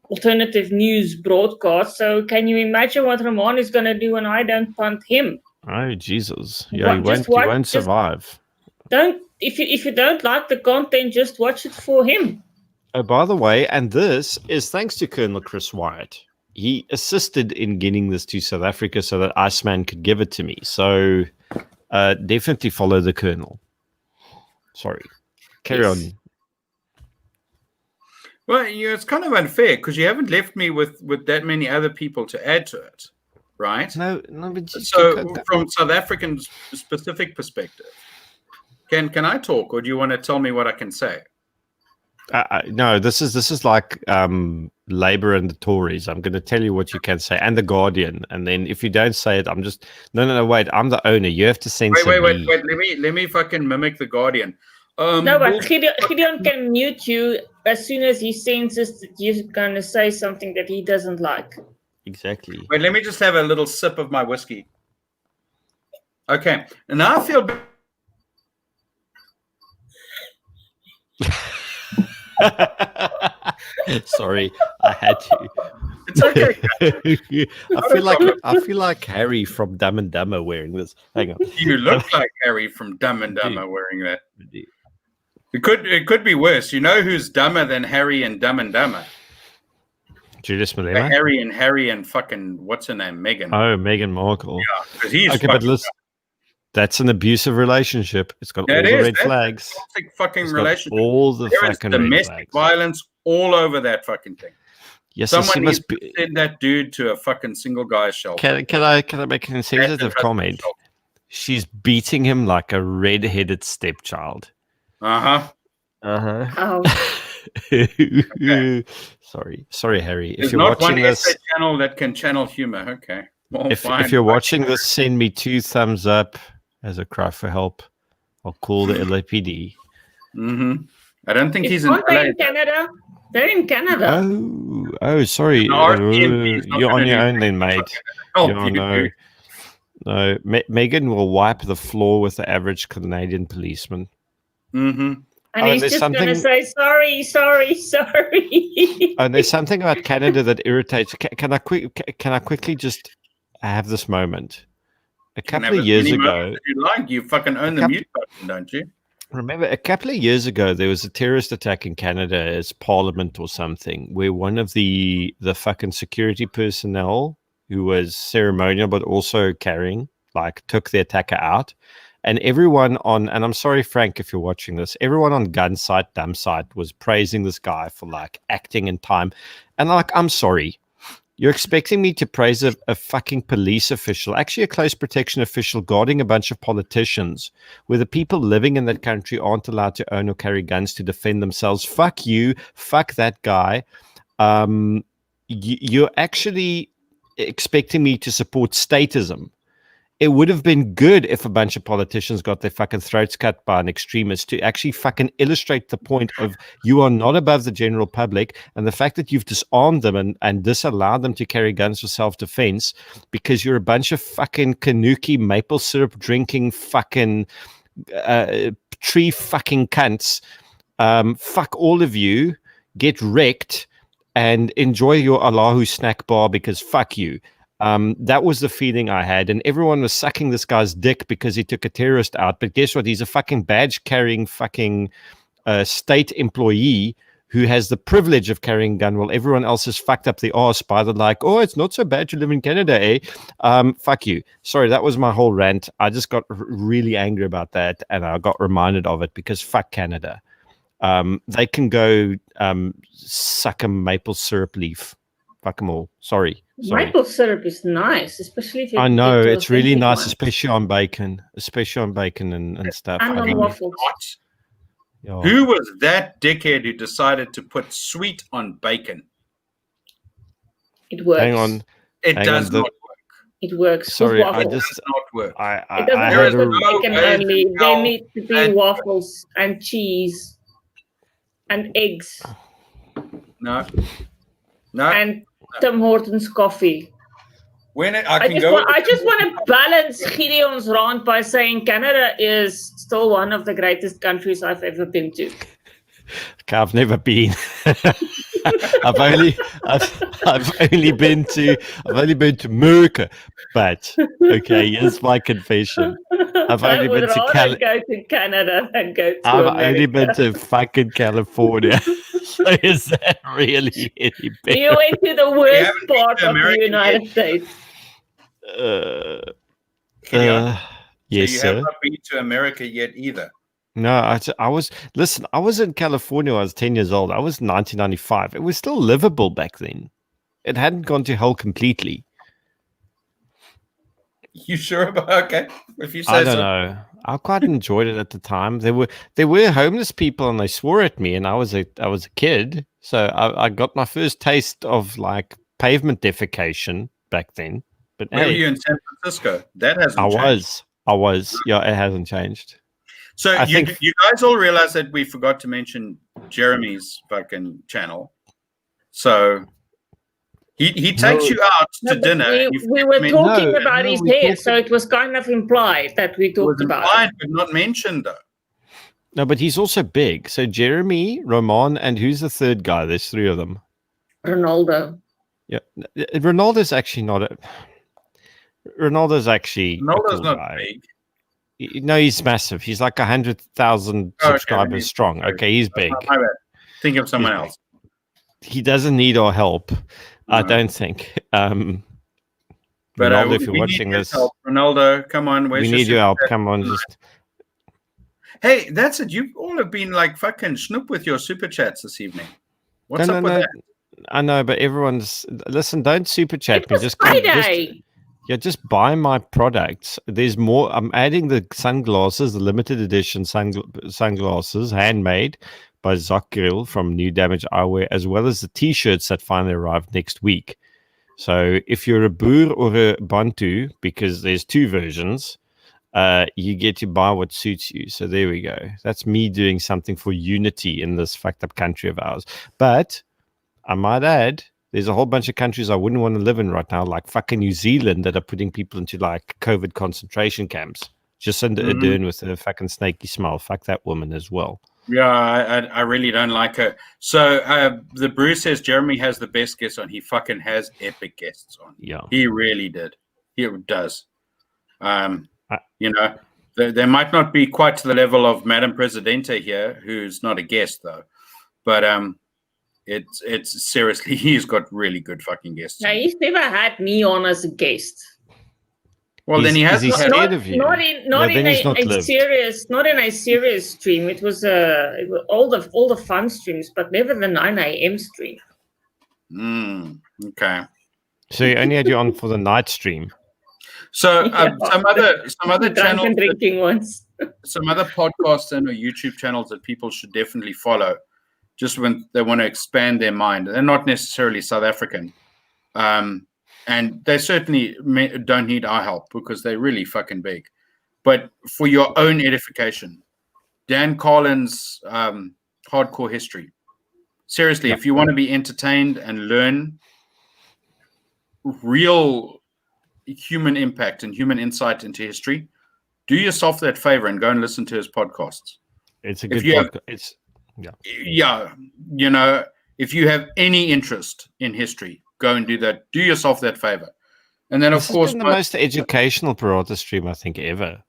alternative news broadcast. So can you imagine what Ramon is going to do when I don't punt him? Oh, Jesus. Yeah, he won't survive. If you don't like the content, just watch it for him. Oh, by the way, and this is thanks to Colonel Chris Wyatt. He assisted in getting this to South Africa so that Iceman could give it to me. So definitely follow the Colonel. Sorry. Carry on. Well, it's kind of unfair because you haven't left me with that many other people to add to it, right? No, but so from South African specific perspective, can I talk, or do you want to tell me what I can say? No, this is like Labour and the Tories. I'm going to tell you what you can say, and the Guardian, and then if you don't say it, I'm just no. Wait, I'm the owner. You have to censor me. Wait. Let me fucking mimic the Guardian. No, but Gideon can mute you as soon as he senses that you're going to say something that he doesn't like. Exactly. Wait, let me just have a little sip of my whiskey. Okay, and now I feel. Sorry, I had to. It's okay. I feel like Harry from Dumb and Dumber wearing this. Hang on. You look like Harry from Dumb and Dumber wearing that. It could be worse. You know who's dumber than Harry and Dumb and Dumber? Julius Malema? Harry and fucking what's her name? Meghan. Oh, Meghan Markle. Yeah, because he's okay, but listen. That's an abusive relationship. It's got all the red flags. Toxic fucking relationship. All the fucking domestic violence all over that fucking thing. Yes, someone needs to send that dude to a fucking single guy's shelter. Can I make an insensitive comment? She's beating him like a red-headed stepchild. Oh. Okay. Sorry, Harry. There's not one essay channel that can channel humor. Okay. Well, if you're watching this, send me 2 thumbs up as a cry for help. I'll call the LAPD. Mm-hmm. I don't think he's in Canada. They're in Canada. Oh, sorry. You're on your own then, mate. No. Megan will wipe the floor with the average Canadian policeman. Mm-hmm. And he's just going to say, sorry. And there's something about Canada that irritates. Can I quickly just have this moment? A couple of years ago, you fucking own the mute button, don't you? Remember, a couple of years ago, there was a terrorist attack in Canada as Parliament or something, where one of the fucking security personnel, who was ceremonial but also carrying, took the attacker out. And everyone and I'm sorry, Frank, if you're watching this, everyone on Gun Site, Dumb Site was praising this guy for acting in time. And I'm sorry. You're expecting me to praise a fucking police official, actually a close protection official guarding a bunch of politicians, where the people living in that country aren't allowed to own or carry guns to defend themselves. Fuck you. Fuck that guy. You're actually expecting me to support statism. It would have been good if a bunch of politicians got their fucking throats cut by an extremist to actually fucking illustrate the point of you are not above the general public, and the fact that you've disarmed them and disallowed them to carry guns for self-defense because you're a bunch of fucking Kanuki maple syrup drinking fucking tree fucking cunts. Fuck all of you. Get wrecked and enjoy your Allahu snack bar because fuck you. That was the feeling I had, and everyone was sucking this guy's dick because he took a terrorist out. But guess what? He's a fucking badge-carrying fucking state employee who has the privilege of carrying a gun while everyone else is fucked up the arse by oh, it's not so bad to live in Canada, eh? Fuck you. Sorry, that was my whole rant. I just got really angry about that, and I got reminded of it because fuck Canada. They can go suck a maple syrup leaf. Fuck them all. Sorry. Maple syrup is nice, especially if you. I know it's really nice, especially on bacon, and stuff. And on waffles. Yeah. Who was that dickhead who decided to put sweet on bacon? It works. Hang on. It does not work. It works. Sorry, it does not work. It doesn't work with bacon only. There need to be waffles and cheese and eggs. No. And Tim Hortons coffee. I just want to balance Gideon's rant by saying Canada is still one of the greatest countries I've ever been to. Okay, I've never been. I've only been to America, but okay, here's my confession. I've only been to go to Canada than go to I've America. only been to fucking California. So is that really any better? You went to the worst part of the United States. Yes, so you sir. have not been to America yet either. No, I was in California when I was 10 years old. I was in 1995. It was still livable back then. It hadn't gone to hell completely. You sure about okay? If you say I don't know. I quite enjoyed it at the time. There were homeless people and they swore at me, and I was a kid, so I got my first taste of pavement defecation back then. But were you in San Francisco? That hasn't changed. I was. Yeah, it hasn't changed. So you guys all realize that we forgot to mention Jeremy's fucking channel. So he takes you out to dinner. We were talking about his hair, so it was kind of implied that we talked about it. But not mentioned, though. No, but he's also big. So Jeremy, Roman, and who's the third guy? There's three of them. Ronaldo. Yeah, Ronaldo's actually not a... Ronaldo's not big. No, he's massive. He's like 100,000 subscribers strong. Okay, he's big. My bad. Think of someone else. He doesn't need our help, I don't think. But Ronaldo, if you're watching this, help. Ronaldo, come on. We need your help. Come on, just. Hey, that's it. You all have been fucking snoop with your super chats this evening. What's up with that? I know, but everyone's listen. Don't super chat me. Just Friday. Just buy my products. There's more. I'm adding the sunglasses, the limited edition sunglasses, handmade by Zakiril from New Damage Eyewear, as well as the T-shirts that finally arrived next week. So if you're a Boer or a Bantu, because there's two versions, you get to buy what suits you. So there we go. That's me doing something for unity in this fucked up country of ours. But I might add, there's a whole bunch of countries I wouldn't want to live in right now, like fucking New Zealand, that are putting people into COVID concentration camps. Jacinda Ardern with her fucking snaky smile. Fuck that woman as well. Yeah, I really don't like her. So the brew says Jeremy has the best guests on. He fucking has epic guests on. Yeah, he really did. He does. There might not be quite to the level of Madam Presidente here, who's not a guest though, but it's seriously, he's got really good fucking guests. No, he's never had me on as a guest. Well, then he has. Is he scared of you? Not in a serious stream. It was all the fun streams, but never the 9 a.m. stream. Okay. So he only had you on for the night stream. So some other channels, drinking ones. Some other podcasts and or YouTube channels that people should definitely follow, just when they want to expand their mind. They're not necessarily South African. And they certainly don't need our help because they're really fucking big. But for your own edification, Dan Carlin's Hardcore History. Seriously, if you want to be entertained and learn real human impact and human insight into history, do yourself that favor and go and listen to his podcasts. It's a good podcast. If you have any interest in history, go and do that. Do yourself that favor. And then, of course, the most educational Parata stream I think ever.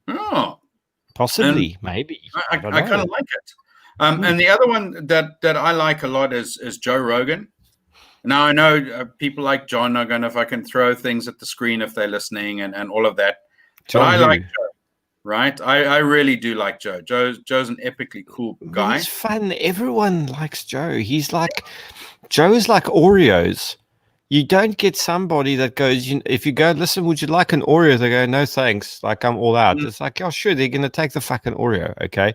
Oh, possibly, maybe. I kind of like it. And the other one that I like a lot is Joe Rogan. Now I know people like John are going to fucking throw things at the screen if they're listening and all of that. But I like Joe, right? I really do like Joe. Joe's an epically cool guy. He's fun. Everyone likes Joe. Joe's like Oreos. You don't get somebody that goes, if you go, listen, would you like an Oreo? They go, no, thanks. Like, I'm all out. It's like, oh, sure, they're going to take the fucking Oreo, okay?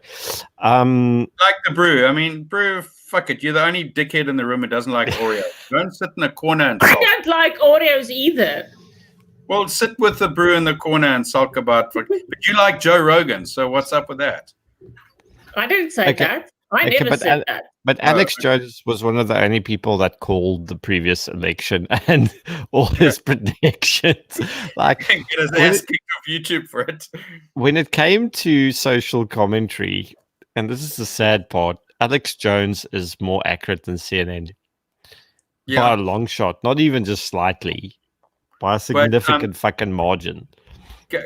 Like the brew. I mean, brew, fuck it. You're the only dickhead in the room who doesn't like Oreo. Don't sit in a corner and sulk. I don't like Oreos either. Well, sit with the brew in the corner and sulk about it. But you like Joe Rogan, so what's up with that? I didn't say that. I never said that. But Alex Jones was one of the only people that called the previous election and all his predictions. Like, get his ass kicked off YouTube for it. When it came to social commentary, and this is the sad part, Alex Jones is more accurate than CNN by a long shot, not even just slightly, by a significant fucking margin.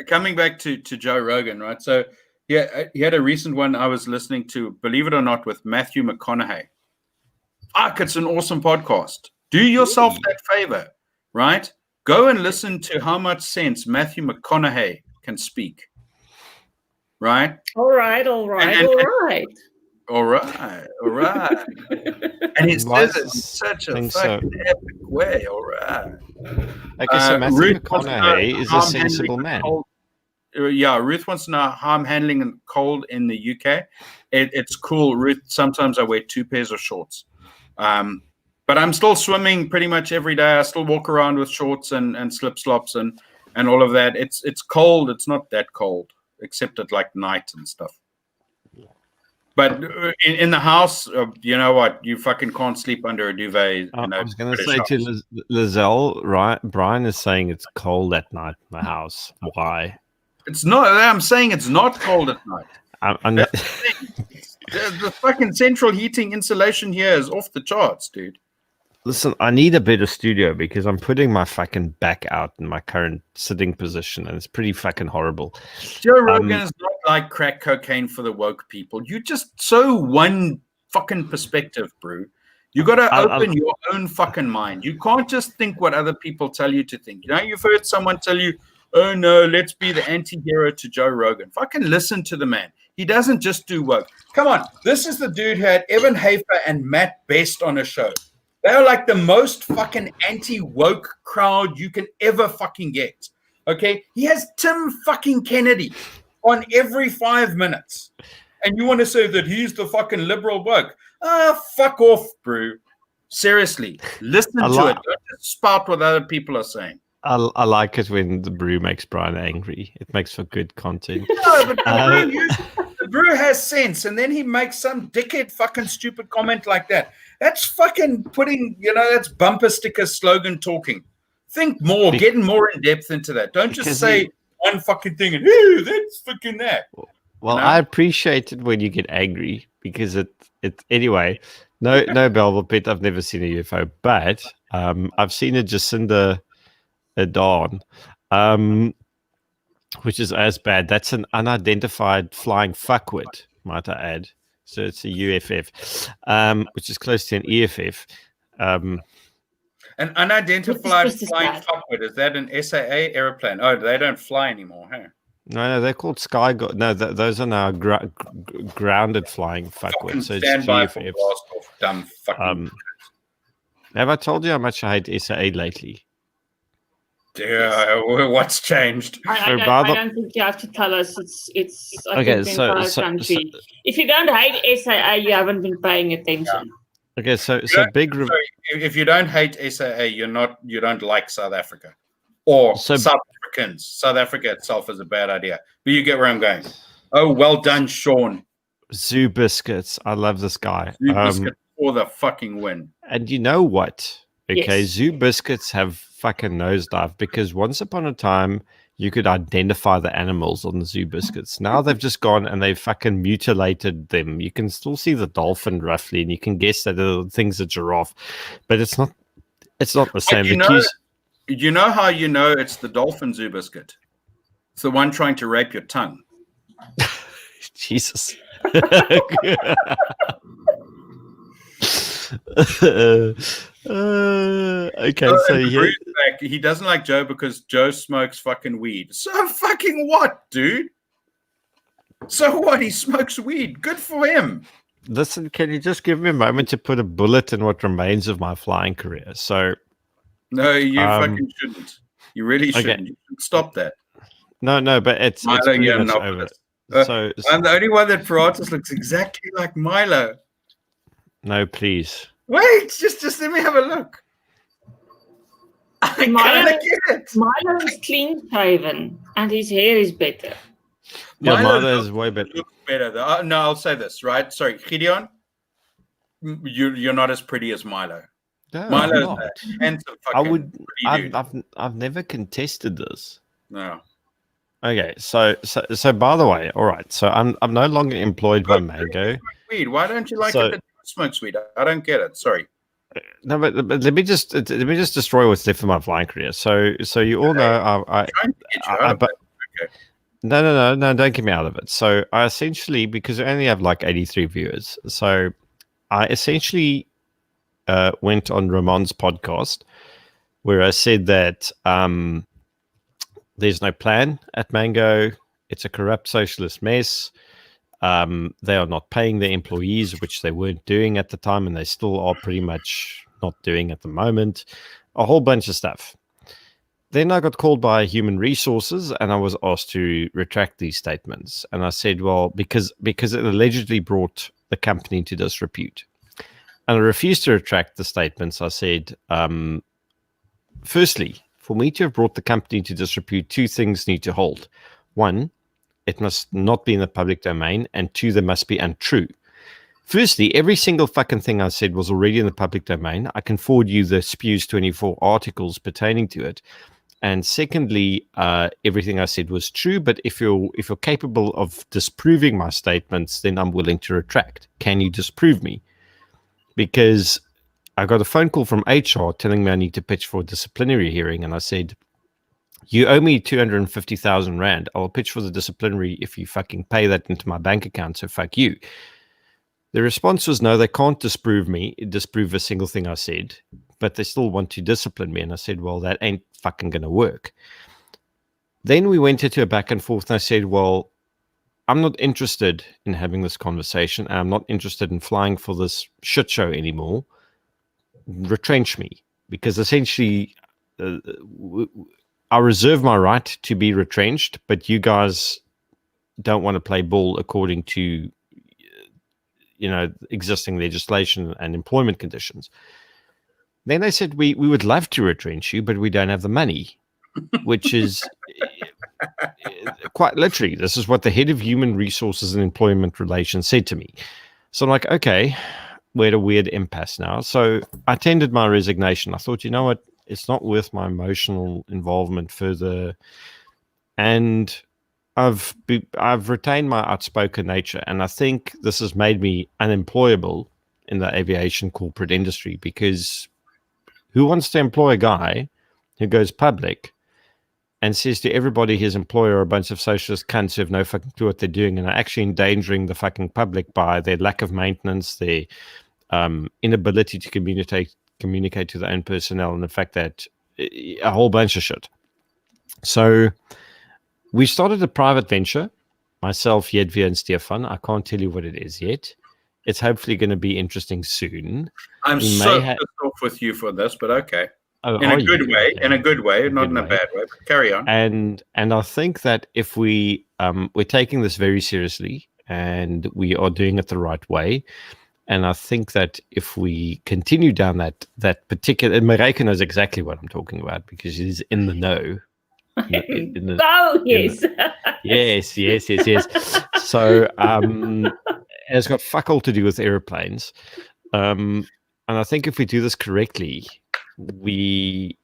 Coming back to Joe Rogan, right? So yeah, he had a recent one I was listening to, believe it or not, with Matthew McConaughey. It's an awesome podcast. Do yourself that favor, right? Go and listen to how much sense Matthew McConaughey can speak, right? All right. And he says it in such a fucking epic way, all right. Okay, so Matthew McConaughey is a sensible man. Ruth wants to know how I'm handling a cold in the UK. It's cool, Ruth. Sometimes I wear 2 pairs of shorts. But I'm still swimming pretty much every day. I still walk around with shorts and slip-slops and all of that. It's cold. It's not that cold, except at like night and stuff. But in the house, you know what? You fucking can't sleep under a duvet. I was going to say to Liddell, right? Brian is saying it's cold at night in the house. Why? It's not. I'm saying it's not cold at night. The fucking central heating insulation here is off the charts, dude. Listen, I need a better studio because I'm putting my fucking back out in my current sitting position, and it's pretty fucking horrible. Joe Rogan is not like crack cocaine for the woke people. You just so one fucking perspective, bro. You got to open your own fucking mind. You can't just think what other people tell you to think. You know, you've heard someone tell you, oh no, let's be the anti-hero to Joe Rogan. Fucking listen to the man. He doesn't just do woke. Come on, this is the dude who had Evan Hafer and Matt Best on a show. They are like the most fucking anti-woke crowd you can ever fucking get. Okay? He has Tim fucking Kennedy on every 5 minutes. And you want to say that he's the fucking liberal woke. Fuck off, bro. Seriously. Listen to it. Don't just spout what other people are saying. I like it when the brew makes Brian angry. It makes for good content. No, but the brew has sense, and then he makes some dickhead fucking stupid comment like that. That's fucking putting, that's bumper sticker slogan talking. Think more, getting more in depth into that. Don't just say one fucking thing and, that's fucking that. Well, I appreciate it when you get angry because it anyway. No Belvoir Pit. I've never seen a UFO, but I've seen a Jacinda Dawn, which is as bad. That's an unidentified flying fuckwit, might I add. So it's a UFF, which is close to an EFF. An unidentified flying fuckwit, is that an SAA aeroplane? Oh, they don't fly anymore, huh? No, they're called Sky. No, those are now grounded flying fuckwits. So it's GFFs. Dumb fucking. Have I told you how much I hate SAA lately? Yeah, what's changed? I don't think you have to tell us. It's okay. So, if you don't hate SAA, you haven't been paying attention. Yeah. Okay, so big. If you don't hate SAA, you don't like South Africa or South Africans. South Africa itself is a bad idea. But you get where I'm going. Oh, well done, Sean. Zoo Biscuits. I love this guy. Zoo Biscuits for the fucking win. And you know what? Okay, yes. Zoo Biscuits have fucking nosedive because once upon a time you could identify the animals on the Zoo Biscuits. Now they've just gone and they've fucking mutilated them. You can still see the dolphin roughly, and you can guess that the thing's a giraffe, but it's not the same. You know how you know it's the dolphin Zoo Biscuit? It's the one trying to rape your tongue. Jesus. Okay, so he doesn't like Joe because Joe smokes fucking weed. So fucking what, dude? So what? He smokes weed. Good for him. Listen, can you just give me a moment to put a bullet in what remains of my flying career? So, no, you fucking shouldn't. You really shouldn't. Okay. You should stop that. No, but it's pretty much over. So I'm the only one that Paratus looks exactly like Milo. No, please. Wait, just let me have a look. I kind of get it. Milo is clean shaven, and his hair is better. Yeah, Milo is way better. Looks better though. No, I'll say this, right? Sorry, Gideon, you're not as pretty as Milo. No, Milo's a handsome fucking I've never contested this. No. Okay, so by the way, all right. So I'm no longer employed by Mango. Weed. Why don't you like it that smokes weed? I don't get it. Sorry. No, but let me just destroy what's left of my flying career. So you all know No, don't get me out of it. So I essentially, because I only have like 83 viewers, so I essentially went on Ramon's podcast where I said that there's no plan at Mango. It's a corrupt socialist mess. They are not paying their employees, which they weren't doing at the time, and they still are pretty much not doing at the moment. A whole bunch of stuff. Then I got called by Human Resources, and I was asked to retract these statements. And I said, well, because it allegedly brought the company to disrepute. And I refused to retract the statements. I said, firstly, for me to have brought the company to disrepute, two things need to hold. One, it must not be in the public domain, and two, they must be untrue. Firstly, every single fucking thing I said was already in the public domain. I can forward you the Spews 24 articles pertaining to it. And secondly, everything I said was true. But if you're capable of disproving my statements, then I'm willing to retract. Can you disprove me? Because I got a phone call from HR telling me I need to pitch for a disciplinary hearing, and I said, you owe me 250,000 Rand. I will pitch for the disciplinary if you fucking pay that into my bank account, so fuck you. The response was, no, they can't disprove a single thing I said, but they still want to discipline me. And I said, well, that ain't fucking going to work. Then we went into a back and forth, and I said, well, I'm not interested in having this conversation, and I'm not interested in flying for this shit show anymore. Retrench me, because essentially I reserve my right to be retrenched, but you guys don't want to play ball according to existing legislation and employment conditions. Then they said, we would love to retrench you, but we don't have the money, which is quite literally, this is what the head of human resources and employment relations said to me. So I'm like, okay, we're at a weird impasse now. So I tendered my resignation. I thought, you know what? It's not worth my emotional involvement further. And I've retained my outspoken nature, and I think this has made me unemployable in the aviation corporate industry, because who wants to employ a guy who goes public and says to everybody his employer are a bunch of socialist cunts who have no fucking clue what they're doing and are actually endangering the fucking public by their lack of maintenance, their inability to communicate to their own personnel, and the fact that a whole bunch of shit. So we started a private venture, myself, Jedvia, and Stefan. I can't tell you what it is yet. It's hopefully going to be interesting soon. I'm so pissed off with you for this, but okay. Oh, in a good way, okay. In a good way, not in a bad way. But carry on. And I think that if we're taking this very seriously and we are doing it the right way, and I think that if we continue down that particular, and Mareike knows exactly what I'm talking about because she's in the know. Yes. Yes. So it's got fuck all to do with airplanes. And I think if we do this correctly, we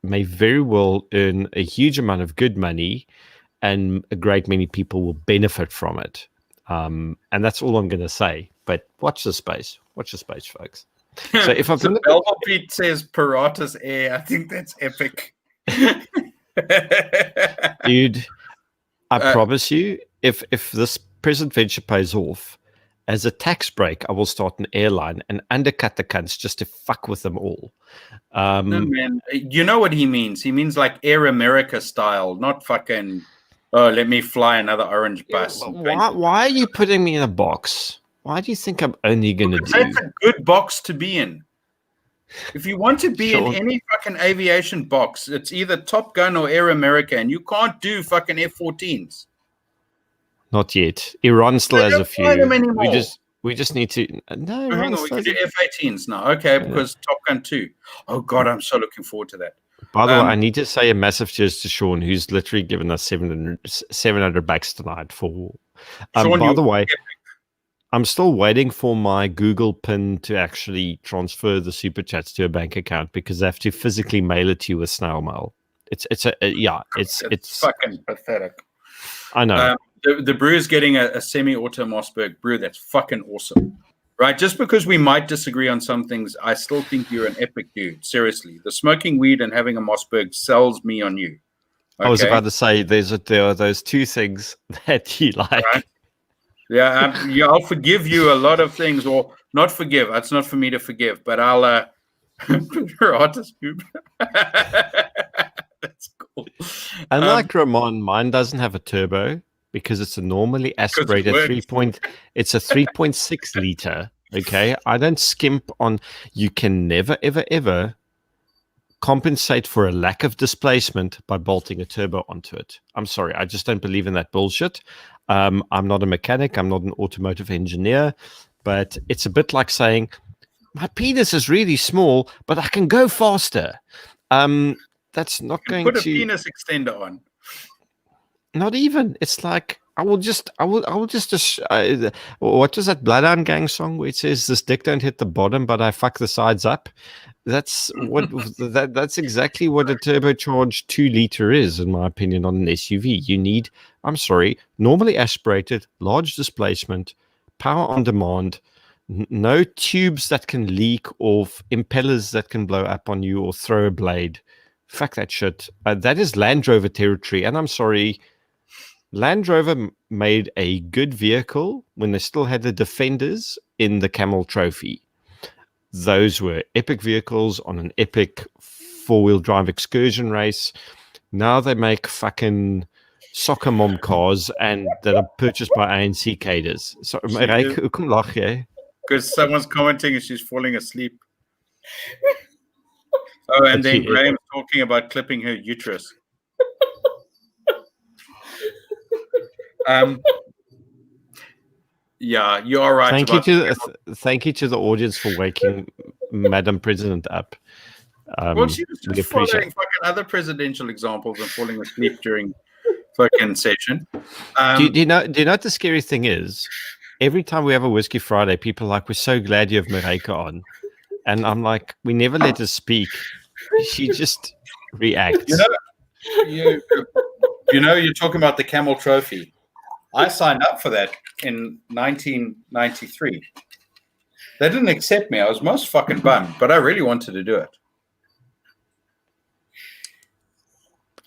may very well earn a huge amount of good money, and a great many people will benefit from it. And that's all I'm going to say. But watch the space, folks. So if I'm so Belvopete says Paratus Air, I think that's epic. Dude, I promise you, if this present venture pays off, as a tax break, I will start an airline and undercut the cunts just to fuck with them all. No, man, you know what he means? He means like Air America style, not fucking, oh, let me fly another orange bus. Why are you putting me in a box? Why do you think I'm only going to do? That's a good box to be in. If you want to be in any fucking aviation box, it's either Top Gun or Air America, and you can't do fucking F-14s. Not yet. Iran still has a few. We just need to. No, hang on, we can do F-18s now. Okay, because Top Gun 2. Oh God, I'm so looking forward to that. By the way, I need to say a massive cheers to Sean, who's literally given us $700 tonight for. Sean, by the way, I'm still waiting for my Google PIN to actually transfer the super chats to a bank account, because I have to physically mail it to you with snail mail. It's fucking pathetic. I know. The brew is getting a semi-auto Mossberg brew. That's fucking awesome. Right? Just because we might disagree on some things, I still think you're an epic dude. Seriously. The smoking weed and having a Mossberg sells me on you. Okay? I was about to say, there are those two things that you like. Right? Yeah, I'll forgive you a lot of things, or not forgive. It's not for me to forgive, but I'll artist group. That's cool. Unlike Ramon, mine doesn't have a turbo because it's a normally aspirated 3.6 liter. Okay, I don't skimp on. You can never, ever, ever compensate for a lack of displacement by bolting a turbo onto it. I'm sorry, I just don't believe in that bullshit. I'm not a mechanic. I'm not an automotive engineer, but it's a bit like saying my penis is really small, but I can go faster. That's not going to put a penis extender on. Not even. It's like I will just. What was that Bloodhound Gang song where it says this dick don't hit the bottom, but I fuck the sides up? That's what. That's exactly what a turbocharged 2 liter is, in my opinion, on an SUV. You need. I'm sorry, normally aspirated, large displacement, power on demand, no tubes that can leak or impellers that can blow up on you or throw a blade. Fuck that shit. That is Land Rover territory. And I'm sorry, Land Rover made a good vehicle when they still had the Defenders in the Camel Trophy. Those were epic vehicles on an epic 4-wheel drive excursion race. Now they make fucking soccer mom cars and that are purchased by ANC cadres. So, Mareike, kom lag jy? Because someone's commenting and she's falling asleep. Oh, and then Graham's talking about clipping her uterus. Yeah, you are right. Thank you to the audience for waking Madam President up. Well, she was just following fucking other presidential examples and falling asleep during fucking session. Do you know what the scary thing is? Every time we have a Whisky Friday, people are like, we're so glad you have Mareike on. And I'm like, we never let her speak. She just reacts. You know, you're talking about the Camel Trophy. I signed up for that in 1993. They didn't accept me. I was most fucking bummed, but I really wanted to do it.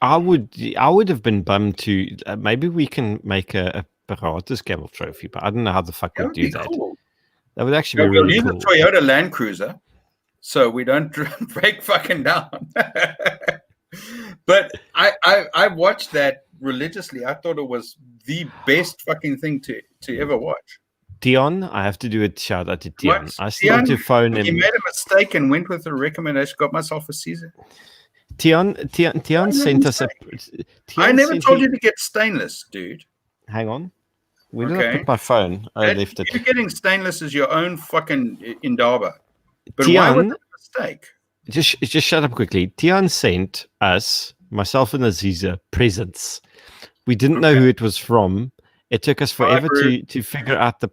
I would have been bummed to. Maybe we can make a Paratus Camel Trophy, but I don't know how the fuck we'd do that. Cool. That would actually be we'll really use cool. a Toyota Land Cruiser, so we don't break fucking down. But I watched that religiously. I thought it was the best fucking thing to ever watch. Dion, I have to do a shout out to Dion. I still have to phone him. He made a mistake and went with a recommendation. Got myself a Caesar. Dion sent us a. I never told you to get stainless, dude. Hang on. Where did I put my phone? I left it. You're getting stainless as your own fucking Indaba. But Dion, why was it a mistake? Just shut up quickly. Dion sent us, myself and Aziza, presents. We didn't know who it was from. It took us forever to figure out the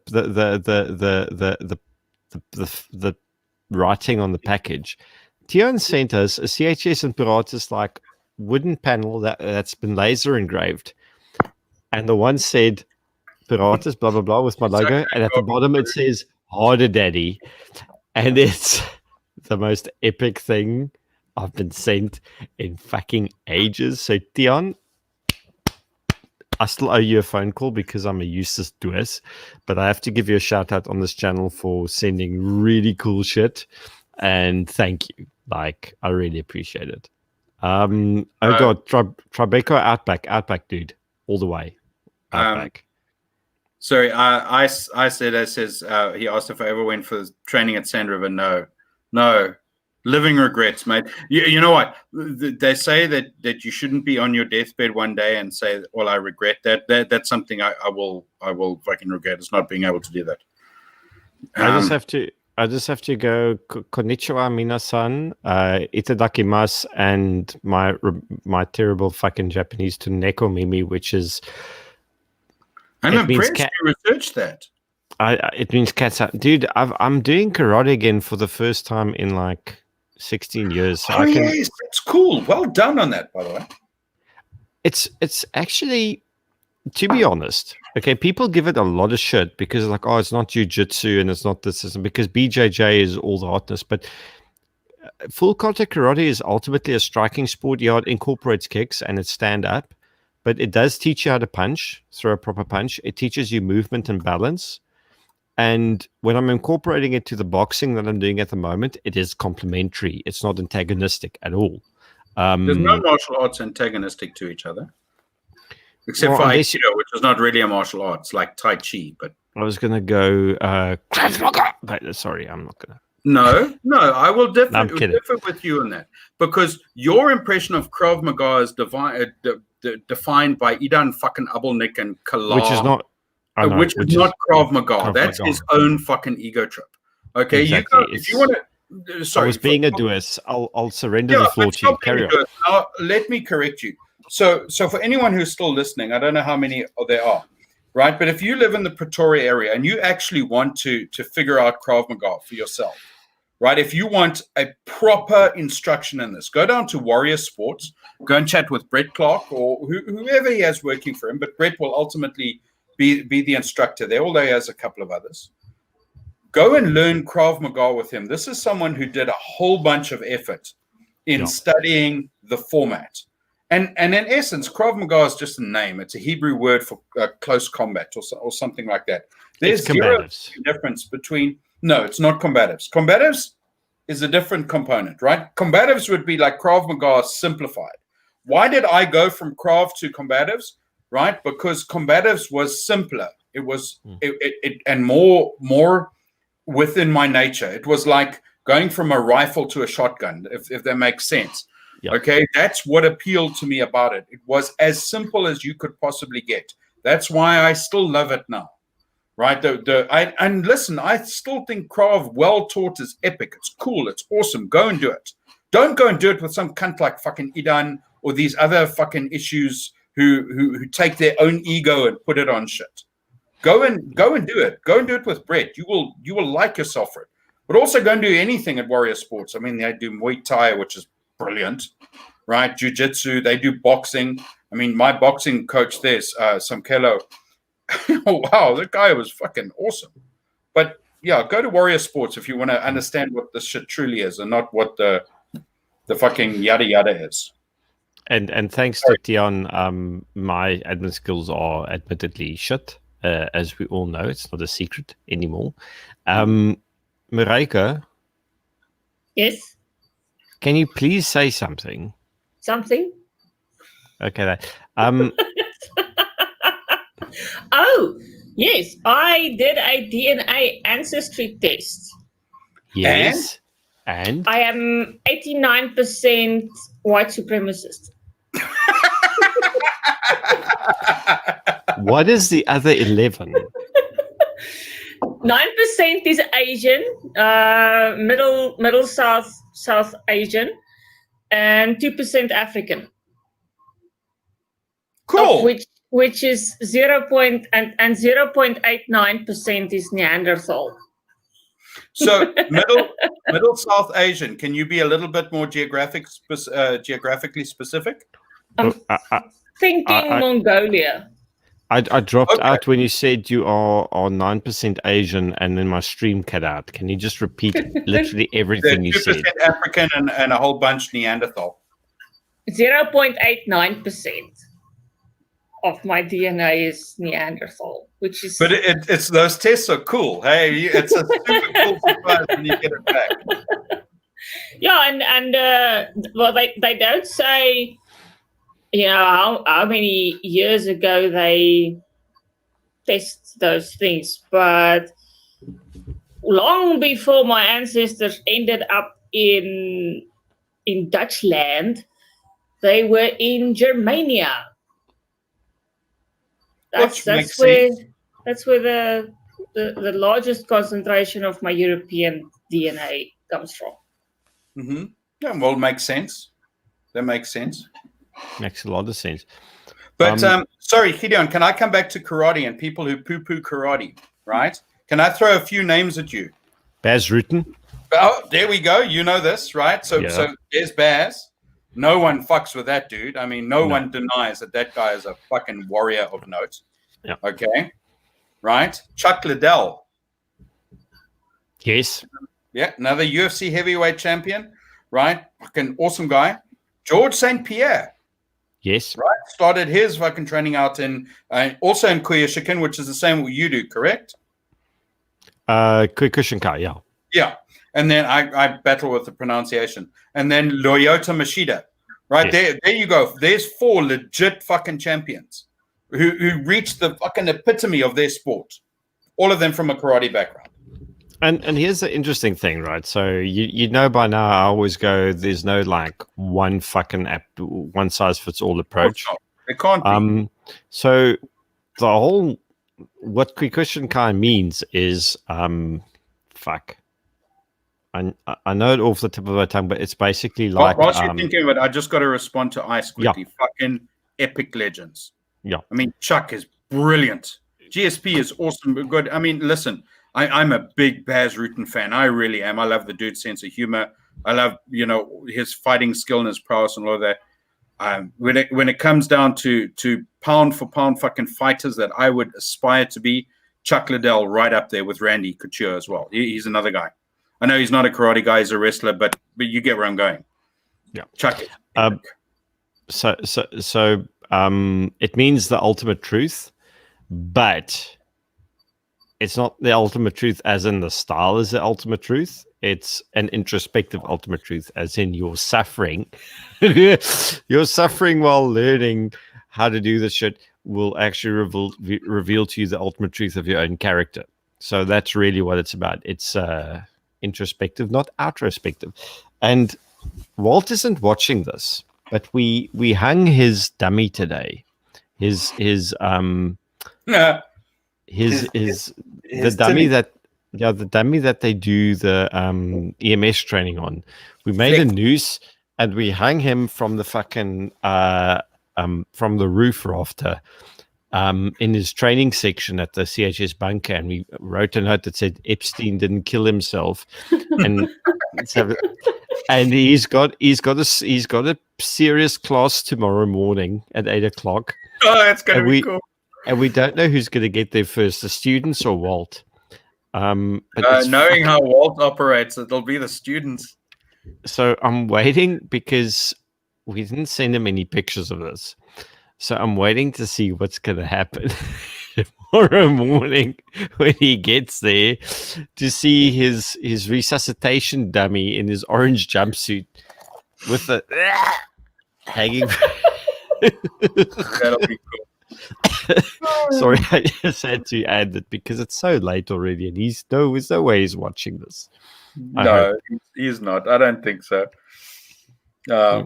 writing on the package. Dion sent us a CHS and Paratus like wooden panel that's been laser engraved, and the one said Paratus blah blah blah with my logo, and at the bottom it says Harder Daddy, and it's the most epic thing I've been sent in fucking ages. So Dion, I still owe you a phone call because I'm a useless doers, but I have to give you a shout out on this channel for sending really cool shit, and thank you. Like, I really appreciate it. Oh god, Tribeca Outback, dude, all the way. Outback. Sorry, I said it says he asked if I ever went for training at Sand River. No, living regrets, mate. You know what? They say that you shouldn't be on your deathbed one day and say, "Well, I regret that." That's something I will fucking regret, is not being able to do that. I just have to go. Konnichiwa, minasan, itadakimasu, and my terrible fucking Japanese to neko mimi, which is. I'm impressed you researched that. It means cats out, dude. I'm doing karate again for the first time in like 16 years. So yes, it's cool. Well done on that, by the way. It's actually, to be honest, okay, people give it a lot of shit because like, oh, it's not jiu-jitsu and it's not this, and because BJJ is all the hotness, but full contact karate is ultimately a striking sport. Yeah, it incorporates kicks and it's stand up, but it does teach you how to punch, throw a proper punch. It teaches you movement and balance. And when I'm incorporating it to the boxing that I'm doing at the moment, it is complementary. It's not antagonistic at all. There's no martial arts antagonistic to each other. Except for Aikido, which is not really a martial arts, like Tai Chi. But I was going to go Krav Maga. Sorry, I'm not going to. No, I will differ with you on that. Because your impression of Krav Maga is defined by Idan fucking Abelnik and Kalar. Which is not... which is not Krav Maga. That's his own fucking ego trip. Okay, exactly. If you want to... Sorry. I was being a doers. I'll surrender the floor to you. Carry on. Now, let me correct you. So for anyone who's still listening, I don't know how many there are, right? But if you live in the Pretoria area and you actually want to figure out Krav Maga for yourself, right? If you want a proper instruction in this, go down to Warrior Sports, go and chat with Brett Clark or whoever he has working for him. But Brett will ultimately be the instructor there, although he has a couple of others. Go and learn Krav Maga with him. This is someone who did a whole bunch of effort in studying the format. And in essence, Krav Maga is just a name. It's a Hebrew word for close combat or something like that. There's zero difference between... No, it's not combatives. Combatives is a different component, right? Combatives would be like Krav Maga simplified. Why did I go from Krav to combatives? Right? Because combatives was simpler. It was and more within my nature. It was like going from a rifle to a shotgun, if that makes sense. Yep. Okay, that's what appealed to me about it. It was as simple as you could possibly get. That's why I still love it now. Right? And listen, I still think Krav well taught is epic. It's cool. It's awesome. Go and do it. Don't go and do it with some cunt like fucking Idan or these other fucking issues who take their own ego and put it on shit. Go and do it. Go and do it with Brett. You will like yourself for it. But also go and do anything at Warrior Sports. I mean, they do Muay Thai, which is brilliant, right? Jiu-Jitsu, they do boxing. I mean, my boxing coach there's Samkelo. Oh, wow, that guy was fucking awesome. But yeah, go to Warrior Sports if you want to understand what this shit truly is and not what the fucking yada yada is. And thanks to Tion, my admin skills are admittedly shit, as we all know. It's not a secret anymore. Mareike? Yes? Can you please say something? Something? Okay. Oh, yes. I did a DNA ancestry test. Yes. And? I am 89% white supremacist. What is the other 11? 9% is Asian, middle South Asian, and 2% African. Cool. Which is 0.89% is Neanderthal. So middle South Asian. Can you be a little bit more geographically specific? I'm thinking Mongolia. I dropped out when you said you are 9% Asian, and then my stream cut out. Can you just repeat literally everything you said? 2% African and a whole bunch Neanderthal. 0.89% of my DNA is Neanderthal, which is. But it's those tests are cool. Hey, it's a super cool surprise when you get it back. Yeah, and well, they don't say, how many years ago they test those things, but long before my ancestors ended up in Dutchland, they were in Germania. That's where the largest concentration of my European DNA comes from. Mm-hmm. Yeah, well, it makes sense. That makes sense. Makes a lot of sense. But sorry, Gideon, can I come back to karate and people who poo-poo karate, right? Can I throw a few names at you? Baz Rutten. Oh, there we go. You know this, right? So there's Baz. No one fucks with that dude. I mean, no one denies that guy is a fucking warrior of note. Yeah. Okay. Right? Chuck Liddell. Yes. Yeah, another UFC heavyweight champion, right? Fucking awesome guy. George St. Pierre. Yes. Right? Started his fucking training out in, also in Kyokushinkai, which is the same what you do, correct? Kyokushinkai, yeah. Yeah. And then I battle with the pronunciation. And then Lyoto Machida. Right? Yes. There you go. There's 4 legit fucking champions who reached the fucking epitome of their sport. All of them from a karate background. And here's the interesting thing, right? So you know by now I always go, there's no like one size fits all approach. It can't be. So the whole what Kyokushinkai means is fuck. I know it off the tip of my tongue, but it's basically like whilst you're thinking of it, I just got to respond to Ice quickly. Yeah. Fucking epic legends. Yeah. I mean, Chuck is brilliant. GSP is awesome, but good. I mean, listen, I'm a big Baz Rutten fan. I really am. I love the dude's sense of humor. I love, his fighting skill and his prowess and all of that. When it comes down to pound for pound fucking fighters that I would aspire to be, Chuck Liddell right up there with Randy Couture as well. He's another guy. I know he's not a karate guy; he's a wrestler, but you get where I'm going. Yeah, Chuck. So it means the ultimate truth, but it's not the ultimate truth as in the style is the ultimate truth. It's an introspective ultimate truth, as in you're suffering. You're suffering while learning how to do this shit will actually reveal to you the ultimate truth of your own character. So that's really what it's about. It's introspective, not outrospective. And Walt isn't watching this, but we hung his dummy today. His dummy that they do the EMS training on. We made a noose and we hung him from the fucking from the roof rafter in his training section at the CHS bunker, and we wrote a note that said Epstein didn't kill himself. And And he's got a serious class tomorrow morning at 8:00. Oh, that's gonna be cool. And we don't know who's going to get there first, the students or Walt. Knowing how Walt operates, it'll be the students. So I'm waiting because we didn't send him any pictures of this. So I'm waiting to see what's going to happen tomorrow morning when he gets there, to see his resuscitation dummy in his orange jumpsuit with the hanging. That'll be cool. Sorry, I just had to add that because it's so late already, and there's no way he's watching this. No, he's not. I don't think so. I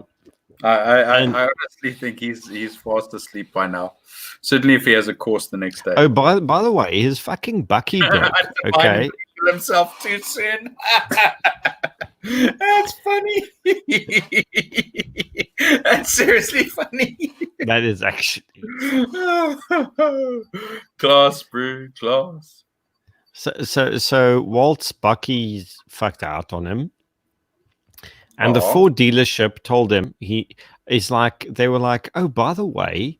honestly think he's fast asleep by now. Certainly, if he has a course the next day. Oh, by the way, his fucking Bucky broke. Okay, himself too soon. That's funny. That's seriously funny. That is actually class, bro, class. So Walt's Bucky's fucked out on him. And the Ford dealership told him, they were like, oh, by the way,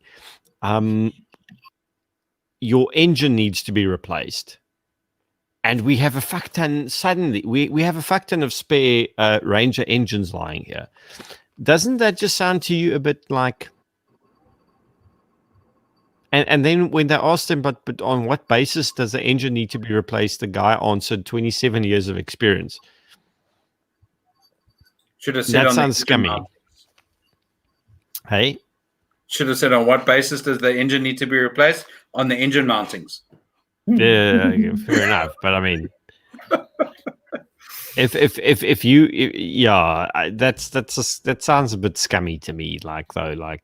your engine needs to be replaced. And we have a fuck ton, suddenly, we have a fuck ton of spare Ranger engines lying here. Doesn't that just sound to you a bit like... And then when they asked him, but on what basis does the engine need to be replaced, the guy answered 27 years of experience. Should have said that sounds scummy. Hey? Should have said on what basis does the engine need to be replaced? On the engine mountings. Yeah, fair enough. But I mean, that sounds a bit scummy to me.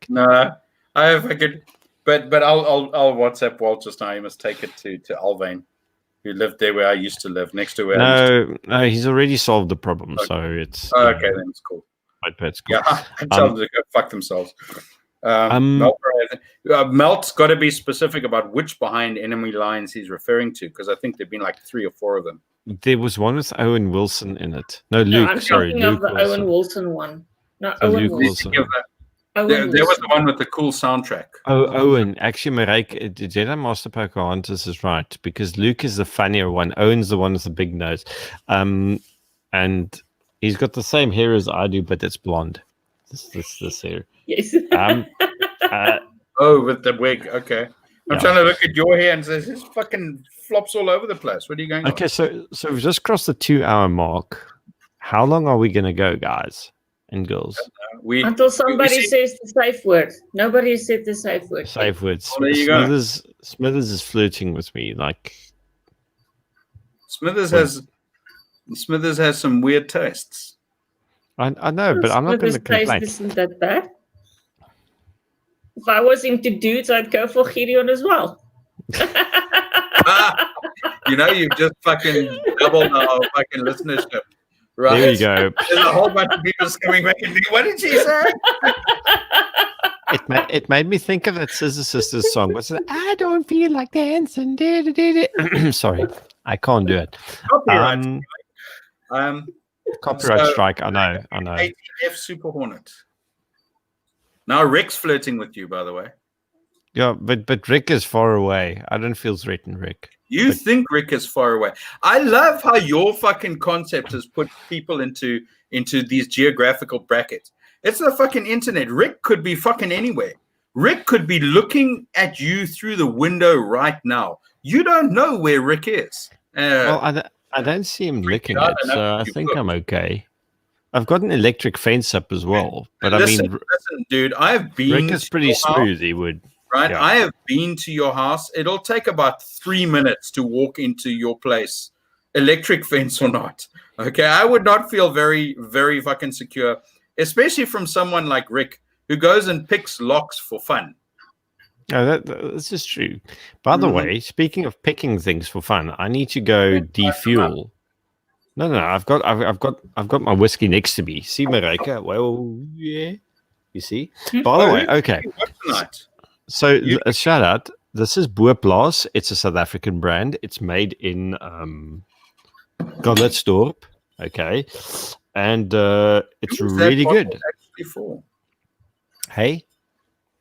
No, I figured, but I'll WhatsApp Walt just now. You must take it to Alvain, who lived there where I used to live, next to where. No, he's already solved the problem, so it's okay. Then it's cool. It's cool. Yeah, I tell them to go fuck themselves. Melt's got to be specific about which behind enemy lines he's referring to, because I think there've been like 3 or 4 of them. There was one with Owen Wilson in it. No, Luke. I'm sorry, talking Luke of the Wilson. Owen Wilson one. Not So Owen Luke Wilson. Wilson. There was the one with the cool soundtrack. Oh, Owen. Actually, Marek, Jedi Master Pocahontas is right, because Luke is the funnier one. Owen's the one with the big nose. And he's got the same hair as I do, but it's blonde. This hair. Yes. With the wig. Okay. I'm trying to look at your hair and says his fucking flops all over the place. What are you going on? Okay, so we've just crossed the 2-hour mark. How long are we going to go, guys and girls? Until somebody says the safe word. Nobody has said the safe word. Safe words. Well, there you go. Smithers is flirting with me. Like Smithers has some weird tastes. I know, but I'm not going to complain. Isn't that bad? If I was into dudes, I'd go for Gideon as well. You've just fucking doubled our fucking listenership. Right? There you go. There's a whole bunch of people coming back and what did she say? It made me think of that Scissor Sisters song. What's it? I don't feel like dancing. Sorry, I can't do it. Copyright strike. I know. 18F Super Hornet. Now Rick's flirting with you, by the way. Yeah, but Rick is far away. I don't feel threatened, Rick. You think Rick is far away. I love how your fucking concept has put people into these geographical brackets. It's the fucking internet. Rick could be fucking anywhere. Rick could be looking at you through the window right now. You don't know where Rick is. Well, I don't see him looking at, so I think I'm okay. I've got an electric fence up as well, but listen, dude, Rick is pretty smooth. He would. Right, yeah. I have been to your house. It'll take about 3 minutes to walk into your place, electric fence or not. Okay, I would not feel very, very fucking secure, especially from someone like Rick who goes and picks locks for fun. No, this is true. By the way, speaking of picking things for fun, I need to go defuel. No, I've got my whiskey next to me. See, Marika? Well, yeah. You see? By the way, okay. So, a shout out. This is Boerplaas. It's a South African brand. It's made in Golletsdorp. Okay. and it's Who's that really bottle good. Actually, for Hey,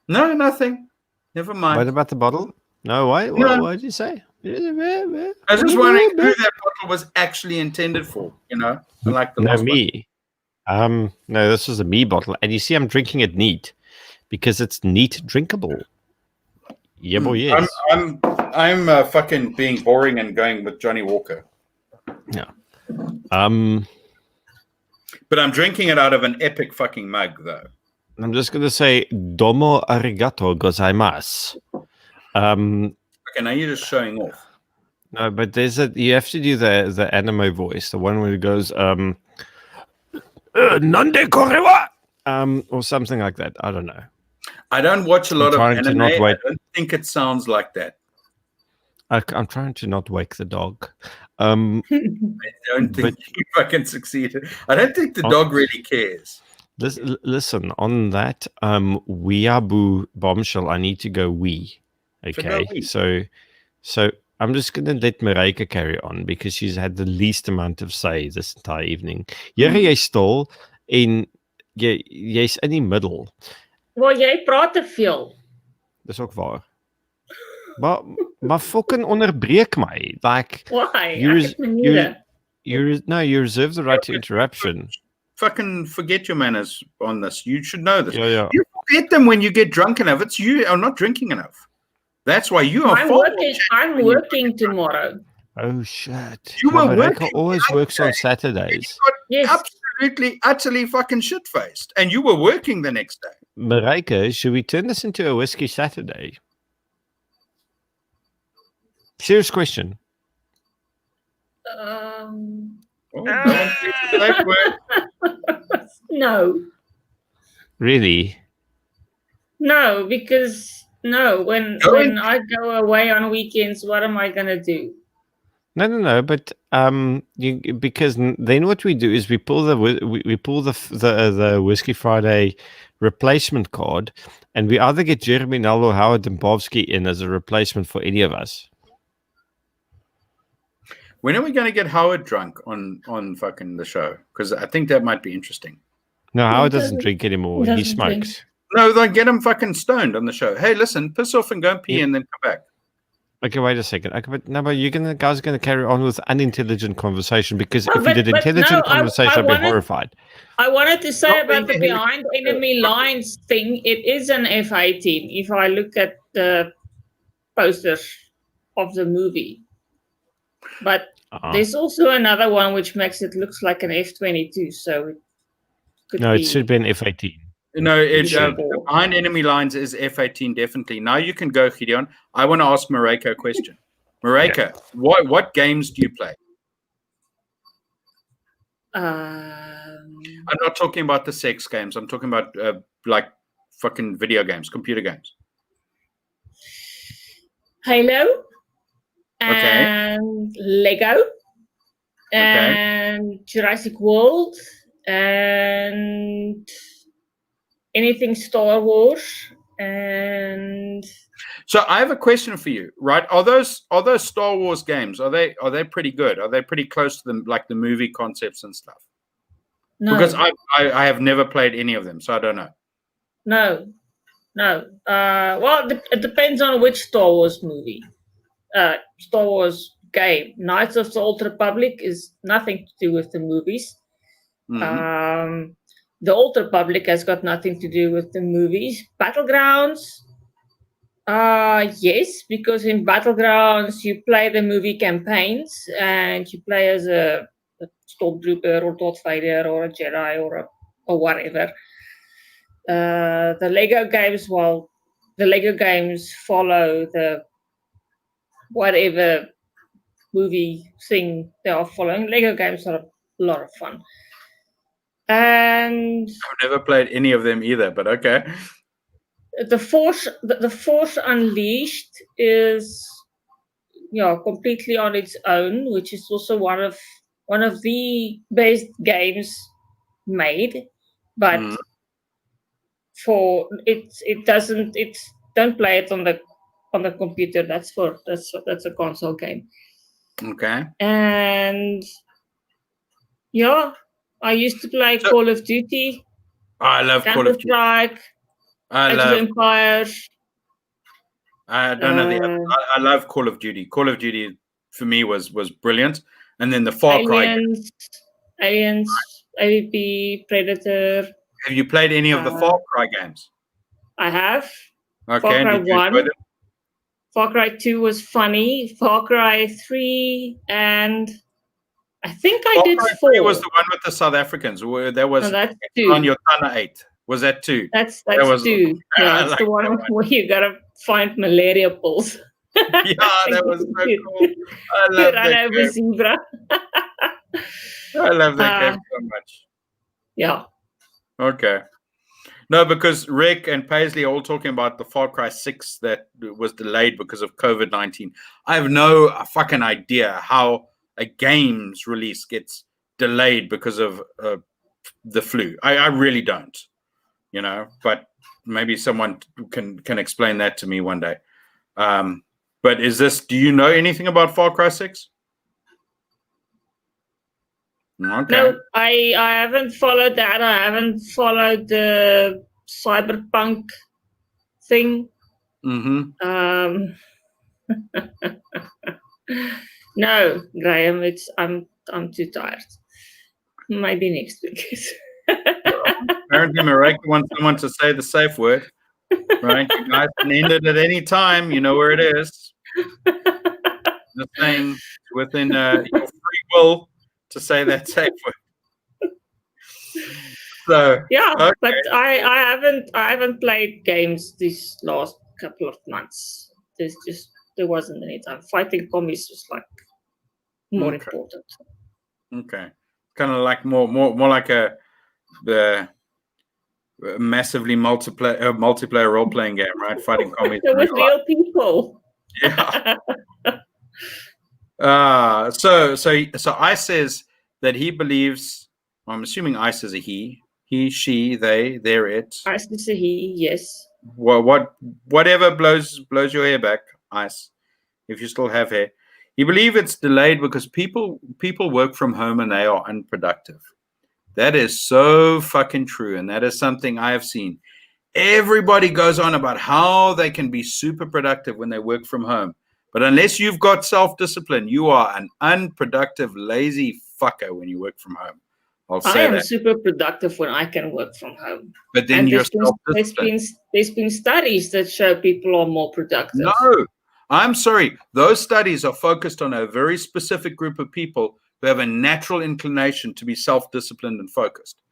no, nothing. Never mind. what about the bottle? No, why? No. What did you say? I was just wondering who that bottle was actually intended for. You know, like the No, last me. No, this was a me bottle, and you see, I'm drinking it neat because it's neat drinkable. Yeah, boy, yes. I'm fucking being boring and going with Johnny Walker. Yeah. But I'm drinking it out of an epic fucking mug, though. I'm just gonna say domo arigato gozaimasu. Okay, now you're just showing off. No, but there's you have to do the anime voice, the one where it goes Nande korewa or something like that. I don't know. I don't watch a lot of anime. I wake. don't think it sounds like that. I'm trying to not wake the dog. I don't think you fucking succeeded. I don't think the dog really cares. Listen, on that weeaboo bombshell, I need to go wee. Okay, so I'm just gonna let Mareike carry on because she's had the least amount of say this entire evening. Jy stil en jy's in die middel. Well, jy praat te veel. Dis ook waar. Maar fucking onderbreek my. Like why? You reserve the right to interruption. Fucking forget your manners on this. You should know this. Yeah. You forget them when you get drunk enough. It's you are not drinking enough. That's why you are. I'm working tomorrow. Oh shit! You were working. Always works on Saturdays. Yes. Absolutely, utterly fucking shit faced, and you were working the next day. Mareike, should we turn this into a Whiskey Saturday? Serious question. No. Really? No, because when I go away on weekends, what am I gonna do? No. But because then what we do is we pull the Whisky Friday replacement card, and we either get Jeremy Null or Howard Dembowski in as a replacement for any of us. When are we going to get Howard drunk on fucking the show? Because I think that might be interesting. No, Howard doesn't drink anymore. He smokes. Drink. No, like get him fucking stoned on the show. Hey, listen, piss off and go and pee and then come back. Okay, wait a second. Okay, but guys are going to carry on with unintelligent conversation because if you did intelligent conversation, I'd be horrified. I wanted to say about the behind enemy lines thing. It is an F-18. If I look at the posters of the movie, but there's also another one which makes it looks like an F-22. So it could be. It should be an F-18. No, behind enemy lines is F-18 definitely. Now you can go, Gideon. I want to ask Mareike a question. Mareike, what games do you play? I'm not talking about the sex games. I'm talking about like fucking video games, computer games. Halo. And Lego. And Jurassic World. And anything Star Wars. And so I have a question for you, right? Are those Star Wars games? Are they pretty good? Are they pretty close to them, like the movie concepts and stuff? No. Because I have never played any of them, so I don't know. No. Well, it depends on which Star Wars movie. Star Wars game. Knights of the Old Republic is nothing to do with the movies. Mm-hmm. The Old Republic has got nothing to do with the movies. Battlegrounds, yes, because in Battlegrounds you play the movie campaigns and you play as a Stormtrooper or Darth Vader or a Jedi or whatever. The Lego games follow the whatever movie thing they are following. Lego games are a lot of fun. And I've never played any of them either, but okay. The Force Unleashed is completely on its own, which is also one of the best games made. But don't play it on the computer. That's a console game. Okay. And I used to play Call of Duty. I love Call of Duty. Counter-Strike. I Age of love. Empires. I don't know the other. I love Call of Duty. Call of Duty for me was brilliant, and then the Far Cry. Aliens, AVP, Predator. Have you played any of the Far Cry games? I have. Okay. Far Cry did you 1. enjoy them? Far Cry 2 was funny. Far Cry 3 and I think I did Cry 4. 3 was the one with the South Africans. Where there was that's 2. on your Tana 8. Was that 2? That's was 2. Yeah, it's the one where you gotta find malaria pills. Yeah, that was so cool. I love that game. Zebra. I love that game so much. Yeah. Okay. No, because Rick and Paisley are all talking about the Far Cry 6 that was delayed because of COVID-19. I have no fucking idea how a game's release gets delayed because of the flu. I really don't, you know, but maybe someone can explain that to me one day. But do you know anything about Far Cry 6? Okay. No, I haven't followed that. I haven't followed the cyberpunk thing. Mm-hmm. No, Graham, I'm too tired. Maybe next week. Apparently, Mareka wants someone to say the safe word. Right? You guys can end it at any time. You know where it is. The thing within your free will to say that safe word. So yeah, okay. but I haven't played games these last couple of months. There wasn't any time. Fighting commies was like more important. Okay, kind of like more like the massively multiplayer role playing game, right? Fighting commies with real people. Yeah. So Ice says that he believes. I'm assuming Ice is a he, she, they, they're it. Ice is a he, yes. Well, whatever blows your hair back, Ice, if you still have hair. You believe it's delayed because people work from home and they are unproductive. That is so fucking true, and that is something I have seen. Everybody goes on about how they can be super productive when they work from home. But unless you've got self-discipline, you are an unproductive, lazy fucker when you work from home. I am super productive when I can work from home. But then you're self-disciplined. There's been studies that show people are more productive. No, I'm sorry. Those studies are focused on a very specific group of people who have a natural inclination to be self-disciplined and focused.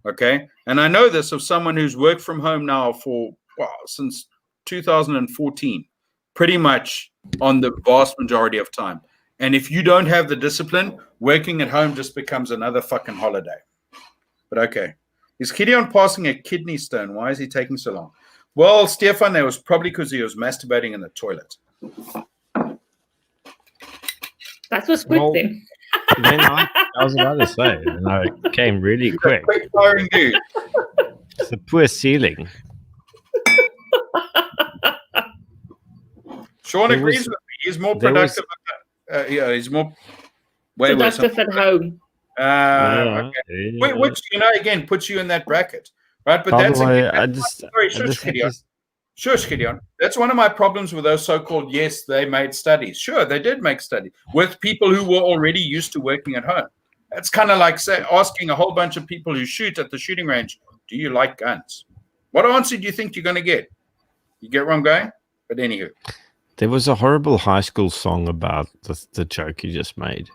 Okay? And I know this of someone who's worked from home now since 2014, pretty much on the vast majority of time. And if you don't have the discipline, working at home just becomes another fucking holiday. But okay. Is Gideon passing a kidney stone? Why is he taking so long? Well, Stefan, that was probably because he was masturbating in the toilet. That was quick then. Then I was about to say, and I came really quick. Quick firing dude. It's a poor ceiling. Sean agrees with me. He's more productive. He's more productive at home. Okay. Yeah. Which again puts you in that bracket, right? But that's shush, Gideon. That's one of my problems with those so-called they made studies. Sure, they did make studies with people who were already used to working at home. That's kind of like asking a whole bunch of people who shoot at the shooting range, "Do you like guns?" What answer do you think you're going to get? You get where I'm going? But anywho. There was a horrible high school song about the joke you just made.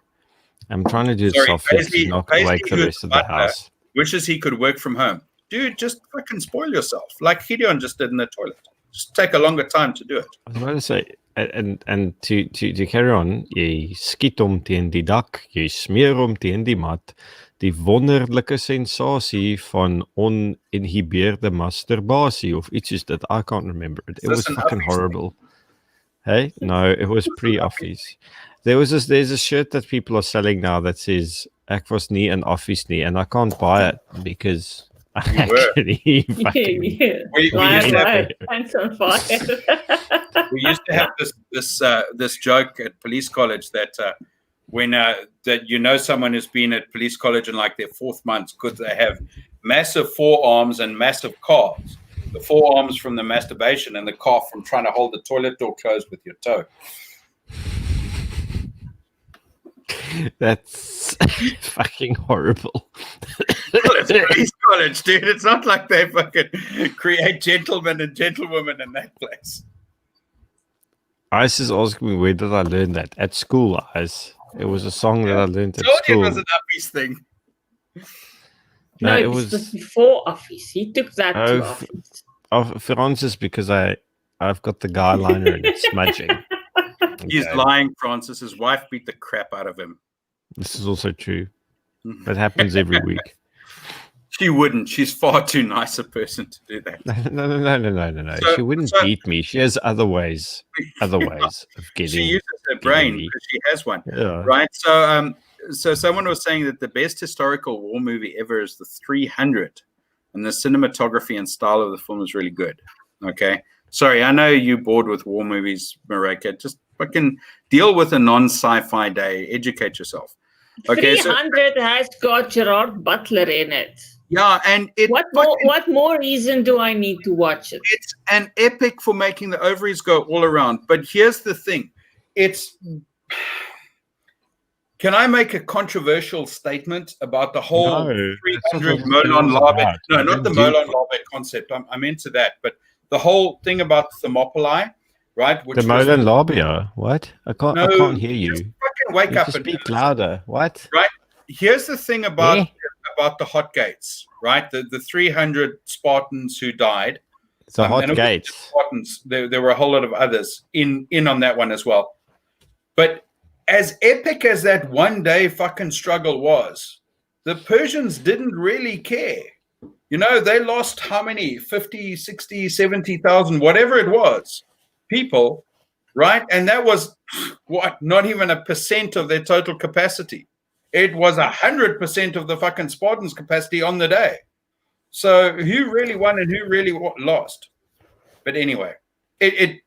I'm trying to do it softly to not wake the rest of the house. Wishes he could work from home. Dude, just fucking spoil yourself. Like Gideon just did in the toilet. Just take a longer time to do it. I was going to say, and to carry on, jy skiet hom teen die dak, jy smeer hom teen die mat, die wonderlike sensasie van oninhibeerde masturbasie of iets soos dit. I can't remember it. It was fucking horrible. Hey, no, it was pre-office. There's a shirt that people are selling now that says "Ek was nie in office nie," and I can't buy it because I actually fucking. We used to have this joke at police college that when that someone who's been at police college in like their 4th month because they have massive forearms and massive calves. The forearms from the masturbation and the calf from trying to hold the toilet door closed with your toe. That's fucking horrible. It's police college, dude. It's not like they fucking create gentlemen and gentlewomen in that place. Ice is asking me, where did I learn that? At school, Ice. It was a song that I learned at school. It was an Uppies thing. No, it was before Office. He took that to Office. Francis, because I've got the guyliner and it's smudging. Okay. He's lying, Francis. His wife beat the crap out of him. This is also true. That happens every week. She wouldn't. She's far too nice a person to do that. No. She wouldn't beat me. She has other ways of getting. She uses her brain because she has one, right? So someone was saying that the best historical war movie ever is The 300, and the cinematography and style of the film is really good. Okay, sorry, I know you're bored with war movies, Mareka. Just fucking deal with a non-sci-fi day. Educate yourself. Okay, 300 has got Gerard Butler in it. Yeah, and what more reason do I need to watch it? It's an epic for making the ovaries go all around. But here's the thing. Can I make a controversial statement about the whole 300 Merlin Labe? No, not the Merlin Labe concept. I'm into that. But the whole thing about Thermopylae, right? Which the Merlin Labe? What? I can't hear you. Just fucking wake up and speak louder. What? Right? Here's the thing about the hot gates, right? The 300 Spartans who died. The hot gates. Spartans, there were a whole lot of others in on that one as well. But as epic as that one-day fucking struggle was, the Persians didn't really care. They lost how many? 50, 60, 70,000, whatever it was, people, right? And that was, not even 1% of their total capacity. It was 100% of the fucking Spartans' capacity on the day. So who really won and who really lost? But anyway, I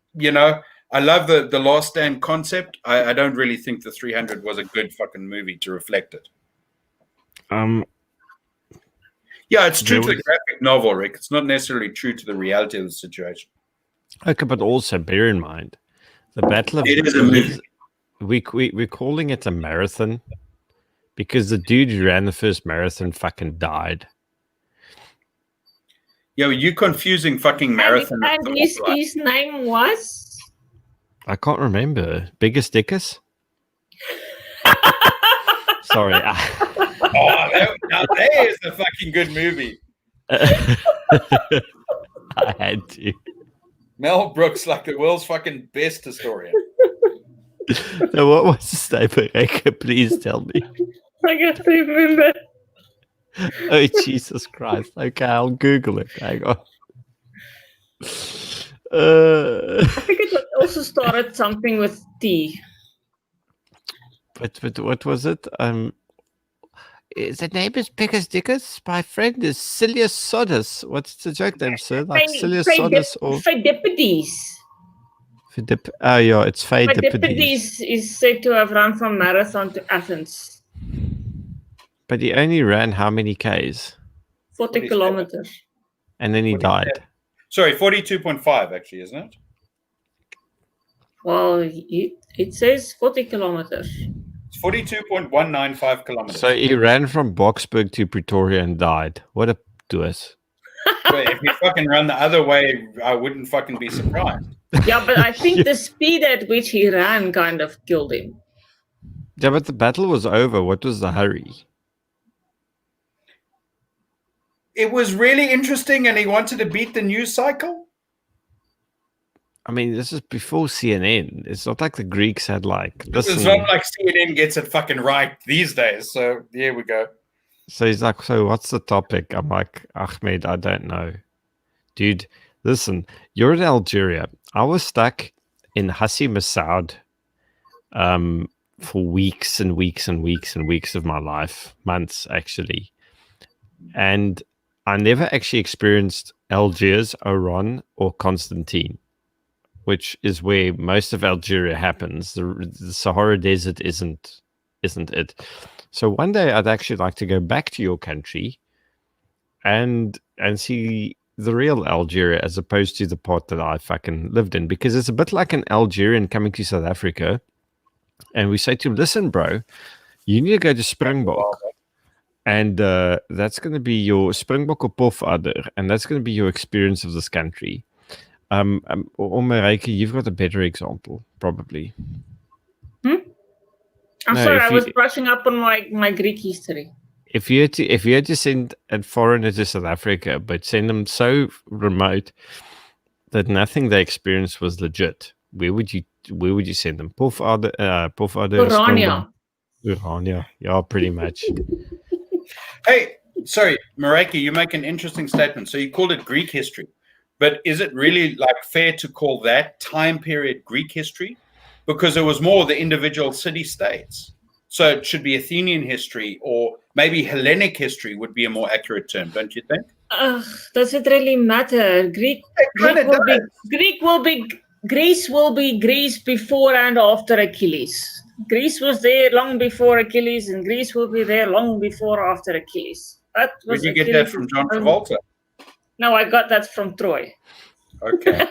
love the Last Stand concept. I don't really think the 300 was a good fucking movie to reflect it. Yeah, it's true to the graphic novel, Rick. It's not necessarily true to the reality of the situation. Okay, but also bear in mind, the Battle of... It is a movie. We're calling it a marathon because the dude who ran the first marathon fucking died. Yo, you confusing fucking marathon. And his name was? I can't remember. Biggest Dickus? Sorry. Now there's a fucking good movie. I had to. Mel Brooks, like the world's fucking best historian. So what was the name, Mareka? Please tell me. I can't remember. Oh, Jesus Christ. Okay, I'll Google it. Hang on. I think it also started something with T. But what was it? The name is Biggest Dickus. My friend is Silius Sodus. What's the joke name, sir? Like Silius Sodus or Pheidippides. Oh yeah, it's Pheidippides. Pheidippides is said to have run from Marathon to Athens. But he only ran how many Ks? 40 kilometers. And then he died. Sorry, 42.5 actually, isn't it? Well, it says 40 kilometers. It's 42.195 kilometers. So he ran from Boksburg to Pretoria and died. What a doers. Wait, if he fucking ran the other way, I wouldn't fucking be surprised. Yeah, but I think the speed at which he ran kind of killed him. Yeah, but the battle was over. What was the hurry? It was really interesting and he wanted to beat the news cycle. I mean, this is before CNN. It's not like the Greeks had It's not like CNN gets it fucking right these days. So here we go. So he's like, so what's the topic? I'm like, Ahmed, I don't know. Dude, listen, you're in Algeria. I was stuck in Hassi Massoud for weeks and weeks and weeks and weeks of my life. Months, actually. And I never actually experienced Algiers, Oran, or Constantine, which is where most of Algeria happens. The Sahara Desert isn't isn't it? So one day I'd actually like to go back to your country and see the real Algeria as opposed to the part that I fucking lived in, because it's a bit like an Algerian coming to South Africa and we say to him, listen, bro, you need to go to Springbok. And that's going to be your Springbok or Pofadder, and that's going to be your experience of this country. Mareike, you've got a better example, probably. I'm sorry, I was brushing up on my Greek history. If you had to send a foreigner to South Africa, but send them so remote that nothing they experienced was legit, where would you send them? Pofadder, Urania, yeah, pretty much. Hey, sorry, Mareike, you make an interesting statement. So you called it Greek history, but is it really like fair to call that time period Greek history? Because it was more the individual city-states. So it should be Athenian history, or maybe Hellenic history would be a more accurate term, don't you think? Does it really matter? Greece will be Greece before and after Achilles. Greece was there long before Achilles, and Greece will be there long before after Achilles. Did you get that from John Travolta? No, I got that from Troy. Okay.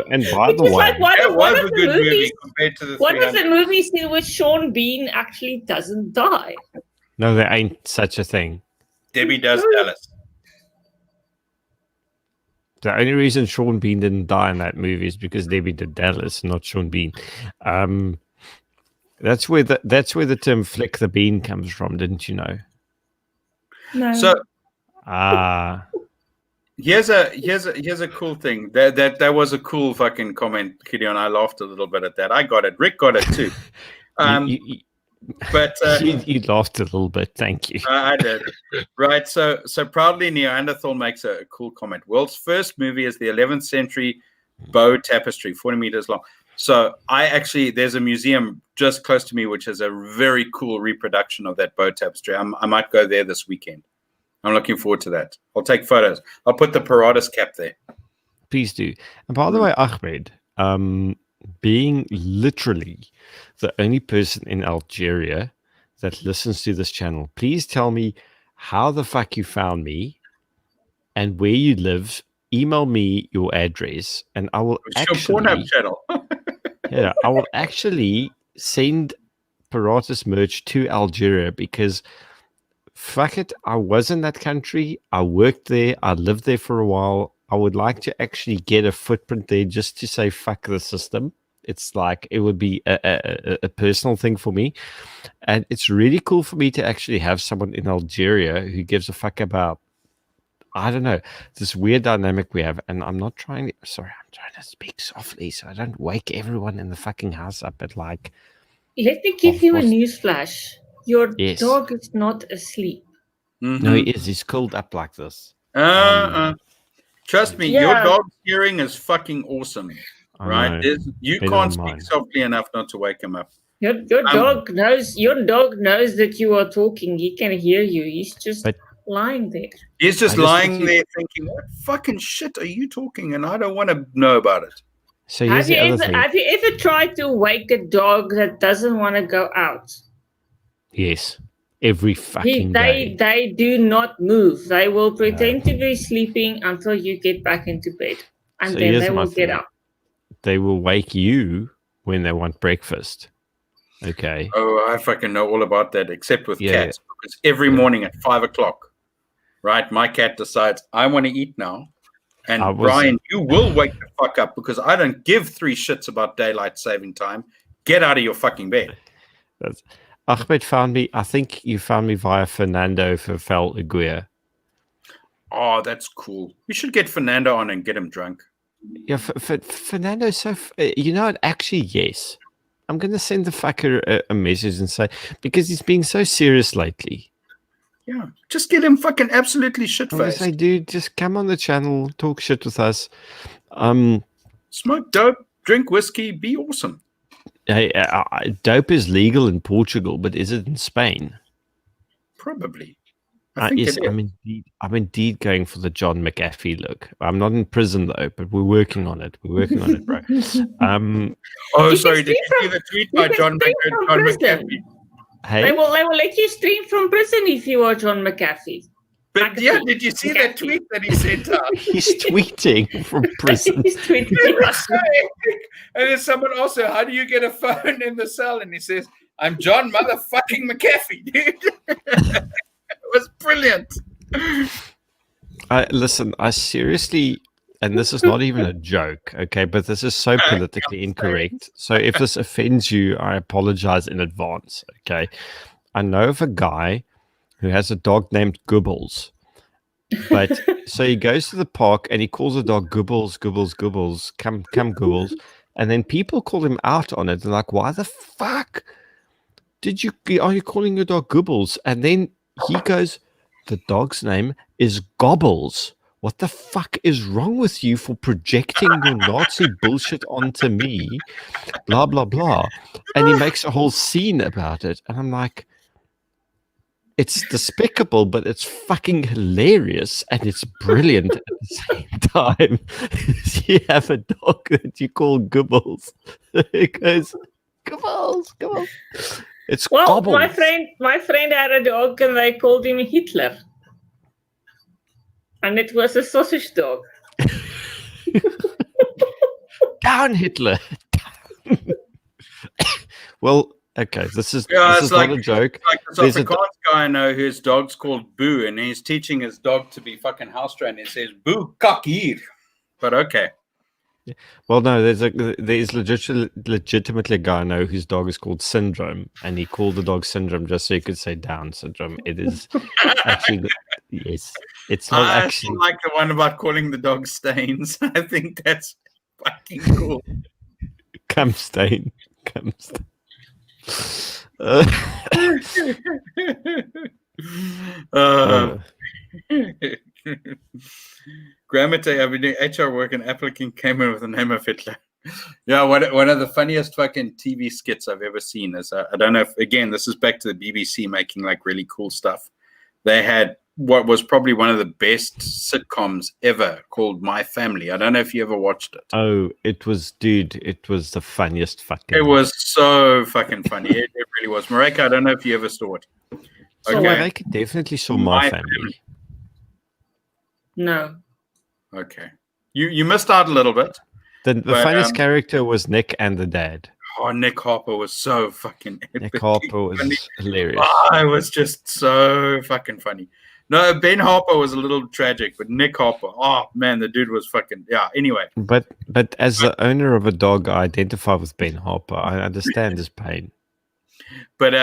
And by the way, that was a good movie compared to the one of the movies in which Sean Bean actually doesn't die. No, there ain't such a thing. Debbie Does Dallas. The only reason Sean Bean didn't die in that movie is because Debbie did Dallas, not Sean Bean. That's where the term "flick the bean" comes from. Didn't you know? No. So, here's a cool thing. That was a cool fucking comment, Gideon. I laughed a little bit at that. I got it. Rick got it too. But you laughed a little bit. Thank you. I did. Right. So proudly Neanderthal makes a cool comment. World's first movie is the 11th century bow tapestry, 40 meters long. So there's a museum just close to me which has a very cool reproduction of that bow tapestry. I might go there this weekend. I'm looking forward to that. I'll take photos. I'll put the Paratus cap there. Please do. And by the way, Ahmed, being literally the only person in Algeria that listens to this channel, please tell me how the fuck you found me and where you live. Email me your address, and I will your Pornhub channel. Yeah, I will actually send Paratus merch to Algeria, because fuck it, I was in that country. I worked there. I lived there for a while. I would like to actually get a footprint there just to say fuck the system. It's like it would be a personal thing for me. And it's really cool for me to actually have someone in Algeria who gives a fuck about, I don't know, this weird dynamic we have. And I'm trying to speak softly so I don't wake everyone in the fucking house up at like. Let me give you a newsflash. Your dog is not asleep. Mm-hmm. No, he is. He's curled up like this. Trust me, your dog's hearing is fucking awesome. Right? You can't speak softly enough not to wake him up. Your dog knows. Your dog knows that you are talking. He can hear you. He's just lying there. He's just lying there thinking, "What fucking shit are you talking?" And I don't want to know about it. So have you ever tried to wake a dog that doesn't want to go out? Yes, every fucking day. They do not move. They will pretend to be sleeping until you get back into bed, and then they will get up. They will wake you when they want breakfast. Okay. Oh, I fucking know all about that, except with cats. Because every morning at 5:00, right, my cat decides I want to eat now. And Brian, you will wake the fuck up because I don't give 3 shits about daylight saving time. Get out of your fucking bed. Ahmed found me. I think you found me via Fernando for Fel Aguirre. Oh, that's cool. We should get Fernando on and get him drunk. Yeah, Fernando. So actually, yes. I'm gonna send the fucker a message and say, because he's being so serious lately. Yeah, just get him fucking absolutely shit-faced. I say, dude, just come on the channel, talk shit with us. Smoke dope, drink whiskey, be awesome. Hey, dope is legal in Portugal, but is it in Spain? Probably. Yes, I'm indeed going for the John McAfee look. I'm not in prison though, but we're working on it. We're working on it, bro. Sorry, did you see the tweet by John McAfee? Hey, they will let you stream from prison if you are John McAfee. But did you see that tweet that he sent out? He's tweeting from prison. He's tweeting. And then someone also, how do you get a phone in the cell? And he says, I'm John motherfucking McAfee, dude. It was brilliant. Listen, I seriously, and this is not even a joke, okay, but this is so politically incorrect. So if this offends you, I apologize in advance, okay? I know of a guy who has a dog named Gubbles. But so he goes to the park and he calls the dog Gubbles, Gubbles, Gubbles, come Gubbles. And then people call him out on it. They're like, why the fuck are you calling your dog Gubbles? And then he goes, the dog's name is Gobbles. What the fuck is wrong with you for projecting your Nazi bullshit onto me? Blah, blah, blah. And he makes a whole scene about it. And I'm like, it's despicable, but it's fucking hilarious and it's brilliant at the same time. You have a dog that you call Gubbles. It goes, Gubbles, Gubbles. It's Gobbles. My friend had a dog and they called him Hitler. And it was a sausage dog. Down, Hitler. Well, okay, this is not a joke. Like this Afrikaans guy I know whose dog's called Boo, and he's teaching his dog to be fucking house trained. He says, Boo, kak hier. But okay. Well, no, there's legitimately a guy I know whose dog is called Syndrome, and he called the dog Syndrome just so he could say Down syndrome. It is actually yes. It's not actually like the one about calling the dog Stains. I think that's fucking cool. Cum stain. Grammatic, I've been doing HR work, and applicant came in with the name of Hitler. Yeah, one of the funniest fucking TV skits I've ever seen is, I don't know if, again, this is back to the BBC making like really cool stuff. They had what was probably one of the best sitcoms ever called My Family. I don't know if you ever watched it. Oh, it was the funniest fucking. It was so fucking funny. It really was. Marika, I don't know if you ever saw it. So Marika definitely saw My Family. No. Okay. You missed out a little bit. The funniest character was Nick and the dad. Oh, Nick Harper was so fucking epic. Nick Harper was hilarious. Oh, it was just so fucking funny. No, Ben Harper was a little tragic, but Nick Harper, oh man, the dude was fucking, yeah, anyway. But as the owner of a dog, I identify with Ben Harper. I understand his pain. But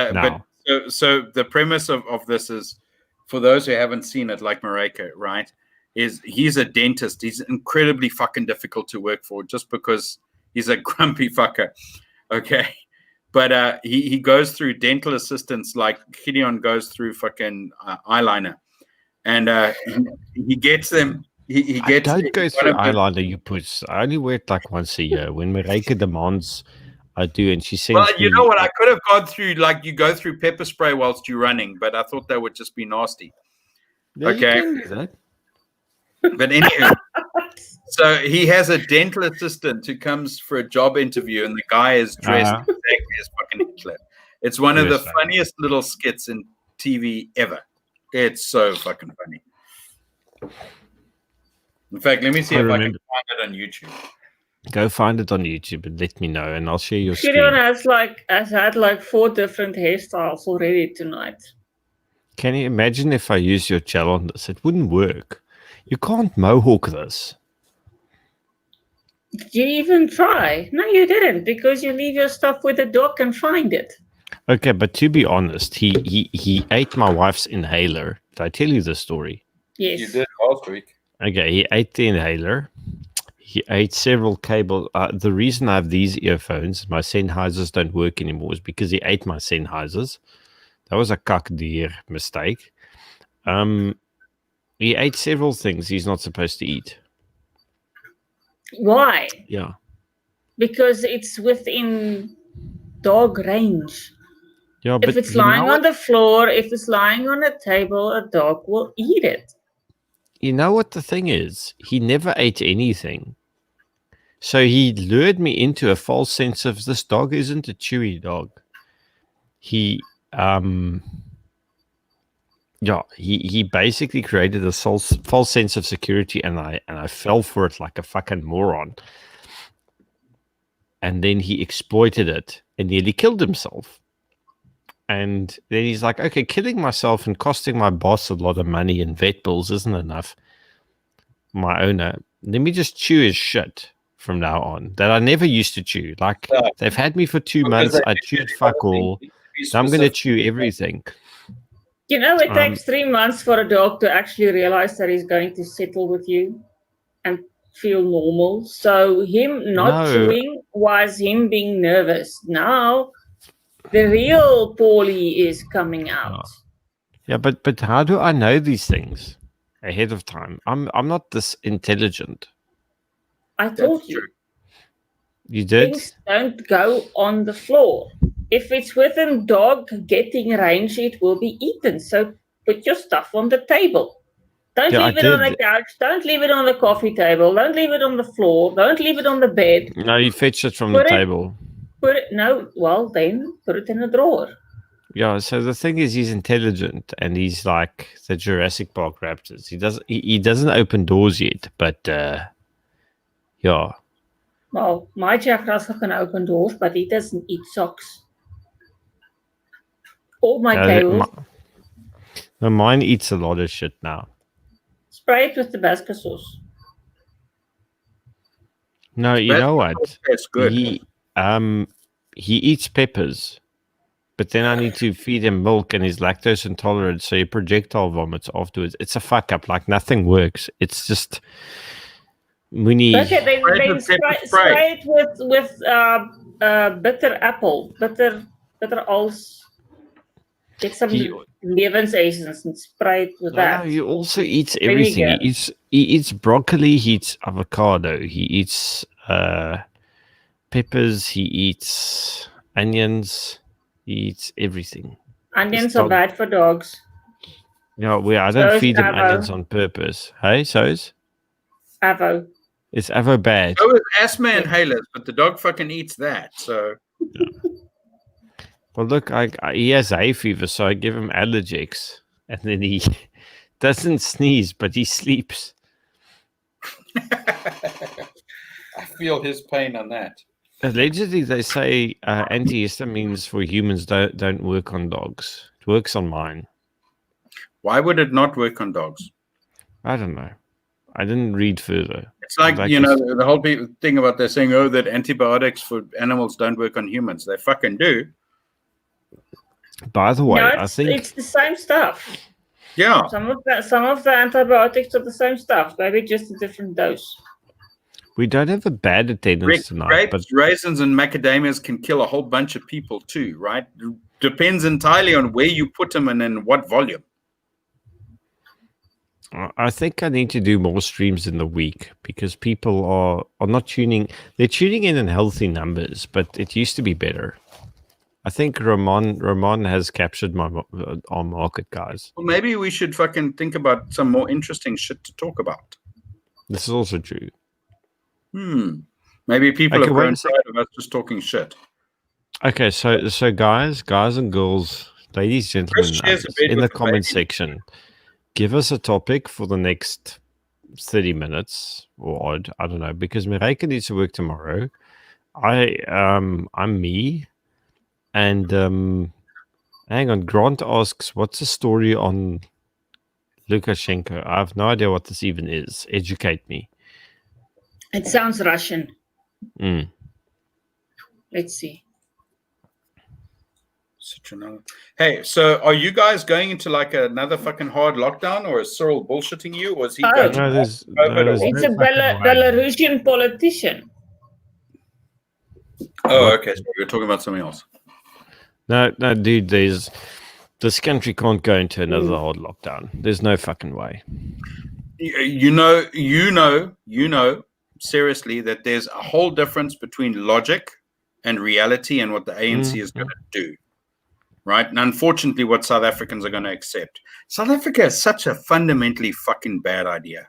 so the premise of this is, for those who haven't seen it, like Marika, right, is he's a dentist. He's incredibly fucking difficult to work for just because he's a grumpy fucker. Okay. But he goes through dental assistants like Gideon goes through fucking eyeliner. And he gets them. He gets. I don't go through eyeliner, you push. I only wear it like once a year. When Marika demands, I do, and she sends. Well, you know what? I could have gone through, like, you go through pepper spray whilst you're running, but I thought that would just be nasty. Yeah, okay. You can do that. But anyway, so he has a dental assistant who comes for a job interview, and the guy is dressed exactly as fucking Hitler. It's one of the funniest little skits in TV ever. It's so fucking funny. In fact, let me see if I can find it on YouTube. Go find it on YouTube and let me know, and I'll share your screen. Gideon has had like 4 different hairstyles already tonight. Can you imagine if I use your gel on this? It wouldn't work. You can't mohawk this. Did you even try? No, you didn't, because you leave your stuff with the dog and find it. Okay, but to be honest, he ate my wife's inhaler. Did I tell you the story? Yes. You did last week. Okay, he ate the inhaler. He ate several cables. The reason I have these earphones, my Sennheisers don't work anymore, is because he ate my Sennheisers. That was a kakdier mistake. He ate several things he's not supposed to eat. Why? Yeah. Because it's within dog range. Yeah, If it's lying on the floor, if it's lying on a table, a dog will eat it. You know what the thing is? He never ate anything. So he lured me into a false sense of this dog isn't a chewy dog. He basically created a false sense of security, and I fell for it like a fucking moron. And then he exploited it and nearly killed himself. And then he's like, okay, killing myself and costing my boss a lot of money and vet bills isn't enough. My owner, let me just chew his shit from now on that I never used to chew. Like, they've had me for 2 months. I chewed fuck all. So I'm going to chew everything. You know, it takes 3 months for a dog to actually realize that he's going to settle with you and feel normal. So him not chewing was him being nervous. Now the real Paulie is coming out. Yeah, but how do I know these things ahead of time? I'm not this intelligent. I told you. You did? Things don't go on the floor. If it's within dog getting range, it will be eaten. So put your stuff on the table. Don't leave it on the couch. Don't leave it on the coffee table. Don't leave it on the floor. Don't leave it on the bed. No, you fetch it from the table. Then put it in a drawer. Yeah, so the thing is, he's intelligent, and he's like the Jurassic Park raptors. He doesn't open doors yet, but yeah. Well, my Jack Russell can open doors, but he doesn't eat socks. All my cables. Mine eats a lot of shit now. Spray it with Tabasco sauce. No, you know what? That's good. He eats peppers, but then I need to feed him milk, and he's lactose intolerant, so he projectile vomits afterwards. It's a fuck up. Like, nothing works. It's just when he spray it with bitter apple, bitter alls. Get some levensessence and spray it with that. No, he also eats everything. He eats broccoli. He eats avocado. He eats peppers. He eats onions. He eats everything. Onions are bad for dogs. No, I don't feed them onions on purpose. Hey, so's avo. Is avo bad? So is asthma inhalers, but the dog fucking eats that. So. Yeah. Well, look, he has hay fever, so I give him Allergex, and then he doesn't sneeze, but he sleeps. I feel his pain on that. Allegedly, they say antihistamines for humans don't work on dogs. It works on mine. Why would it not work on dogs? I don't know. I didn't read further. It's like the whole thing about they're saying, that antibiotics for animals don't work on humans. They fucking do. By the way, I think it's the same stuff. Yeah. Some of the antibiotics are the same stuff, maybe just a different dose. We don't have a bad attendance tonight. Grapes, raisins, and macadamias can kill a whole bunch of people too, right? Depends entirely on where you put them and in what volume. I think I need to do more streams in the week because people are not tuning. They're tuning in healthy numbers, but it used to be better. I think Ramon has captured our market, guys. Well, maybe we should fucking think about some more interesting shit to talk about. This is also true. Maybe people have grown tired of us just talking shit. Okay, so guys and girls, ladies, gentlemen, in the comment section, give us a topic for the next 30 minutes or odd. I don't know, because Mireille needs to work tomorrow. I'm me. And hang on, Grant asks, what's the story on Lukashenko? I have no idea what this even is. Educate me. It sounds Russian. Let's see. Hey, so are you guys going into like another fucking hard lockdown, or is Cyril bullshitting you, or is he going to it's a Belarusian politician. Oh, okay. So you're talking about something else. No, dude, this country can't go into another hard lockdown. There's no fucking way. You know, seriously, that there's a whole difference between logic and reality and what the ANC is going to do. right? And unfortunately, what South Africans are going to accept. South Africa is such a fundamentally fucking bad idea.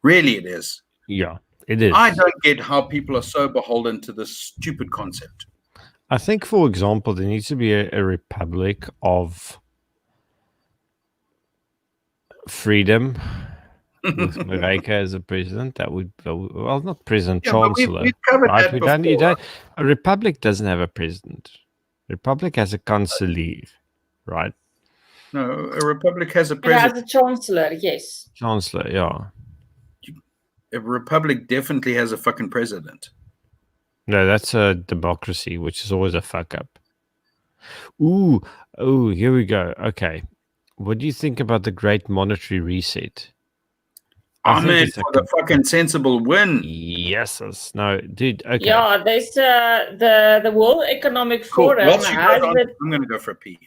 Really, it is. Yeah, it is. I don't get how people are so beholden to this stupid concept. I think, for example, there needs to be a republic of freedom with Mareike as a president. That would, well, not president, chancellor. We've covered right? that before. You don't, a republic doesn't have a president. A republic has a chancellor, right? No, a republic has a It president. has a chancellor, yes. Chancellor, yeah. A republic definitely has a fucking president. No, that's a democracy, which is always a fuck up. Ooh, oh, here we go. Okay. What do you think about the Great Monetary Reset? I'm in for the fucking sensible win. Yes. No, dude, okay. Yeah, there's the World Economic Forum Cool. has it. I'm going to go for a pee.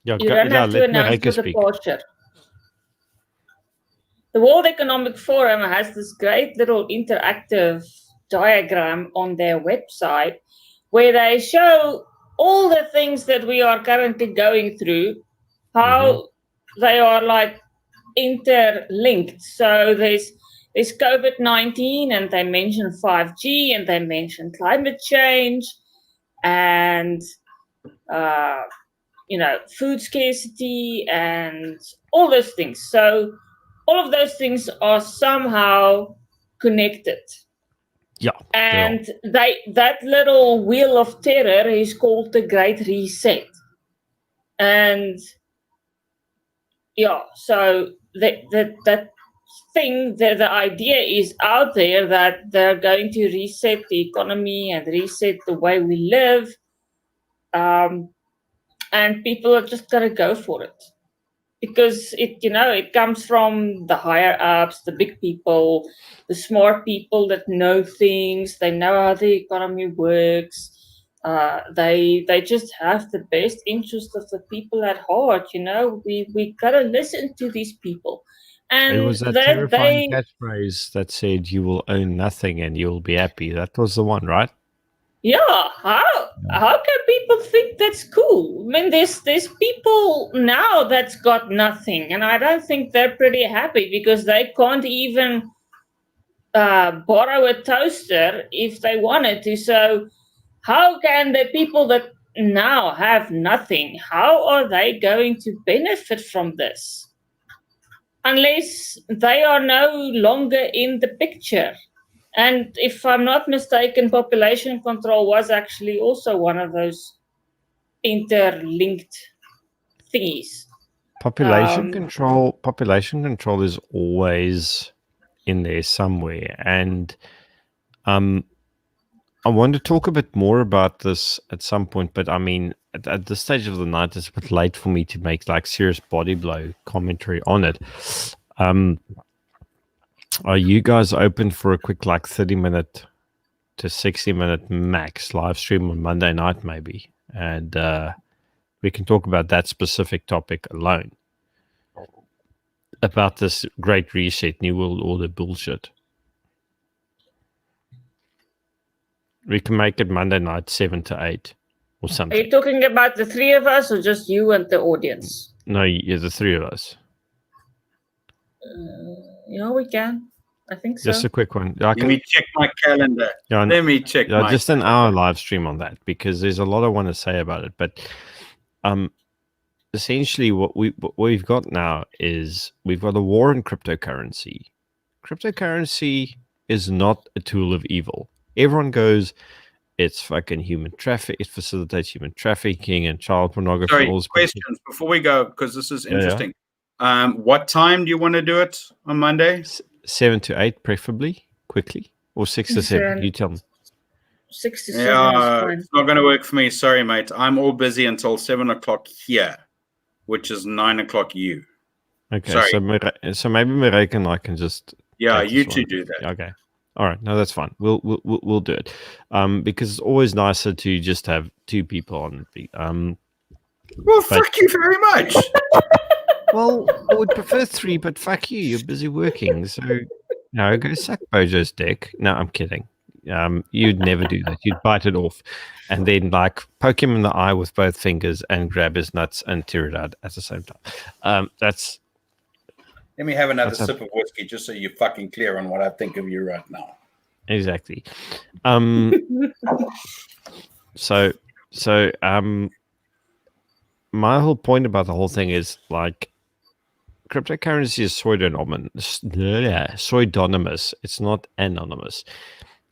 You don't have to announce the departure. The World Economic Forum has this great little interactive diagram on their website where they show all the things that we are currently going through, how they are like interlinked. So there's COVID-19, and they mention 5G, and they mention climate change, and food scarcity, and all those things. So all of those things are somehow connected. Yeah. And that little wheel of terror is called the Great Reset. And yeah, so that thing, the idea is out there that they're going to reset the economy and reset the way we live. And people are just going to go for it. Because it comes from the higher ups, the big people, the smart people that know things. They know how the economy works. They just have the best interest of the people at heart. We gotta listen to these people. And it was that terrifying catchphrase that said, "You will own nothing and you will be happy." That was the one, right? Yeah, how can people think that's cool? I mean, there's people now that's got nothing, and I don't think they're pretty happy because they can't even borrow a toaster if they wanted to. So how can the people that now have nothing, how are they going to benefit from this? Unless they are no longer in the picture. And if I'm not mistaken, population control was actually also one of those interlinked thingies. Population control is always in there somewhere. And I want to talk a bit more about this at some point, but I mean, at this stage of the night, it's a bit late for me to make like serious body blow commentary on it. Are you guys open for a quick 30-minute to 60-minute max live stream on Monday night maybe? And we can talk about that specific topic alone. About this great reset, New World Order bullshit. We can make it Monday night, 7 to 8 or something. Are you talking about the three of us or just you and the audience? No, yeah, the three of us. We can. I think so. Just a quick one. Let me check my calendar. Yeah, Let me check just an hour live stream on that because there's a lot I want to say about it. But essentially what we've got now is we've got a war in cryptocurrency. Cryptocurrency is not a tool of evil. Everyone goes, it's fucking human traffic. It facilitates human trafficking and child pornography. Sorry, questions before we go, because this is interesting. Yeah. What time do you want to do it on Monday? 7 to 8, preferably, quickly. Or 6 to 7, you tell me. 6 to 7 Yeah, it's not going to work for me. Sorry, mate. I'm all busy until 7 o'clock here, which is 9 o'clock you. Okay, sorry. So maybe Mareike and I can just... Yeah, you two do that. Okay. All right. No, that's fine. We'll do it. Because it's always nicer to just have two people on. Fuck you very much. Well, I would prefer 3, but fuck you. You're busy working. So, no, go suck Bojo's dick. No, I'm kidding. You'd never do that. You'd bite it off and then like poke him in the eye with both fingers and grab his nuts and tear it out at the same time. Let me have another sip of whiskey just so you're fucking clear on what I think of you right now. Exactly. My whole point about the whole thing is like cryptocurrency is pseudonymous. It's not anonymous.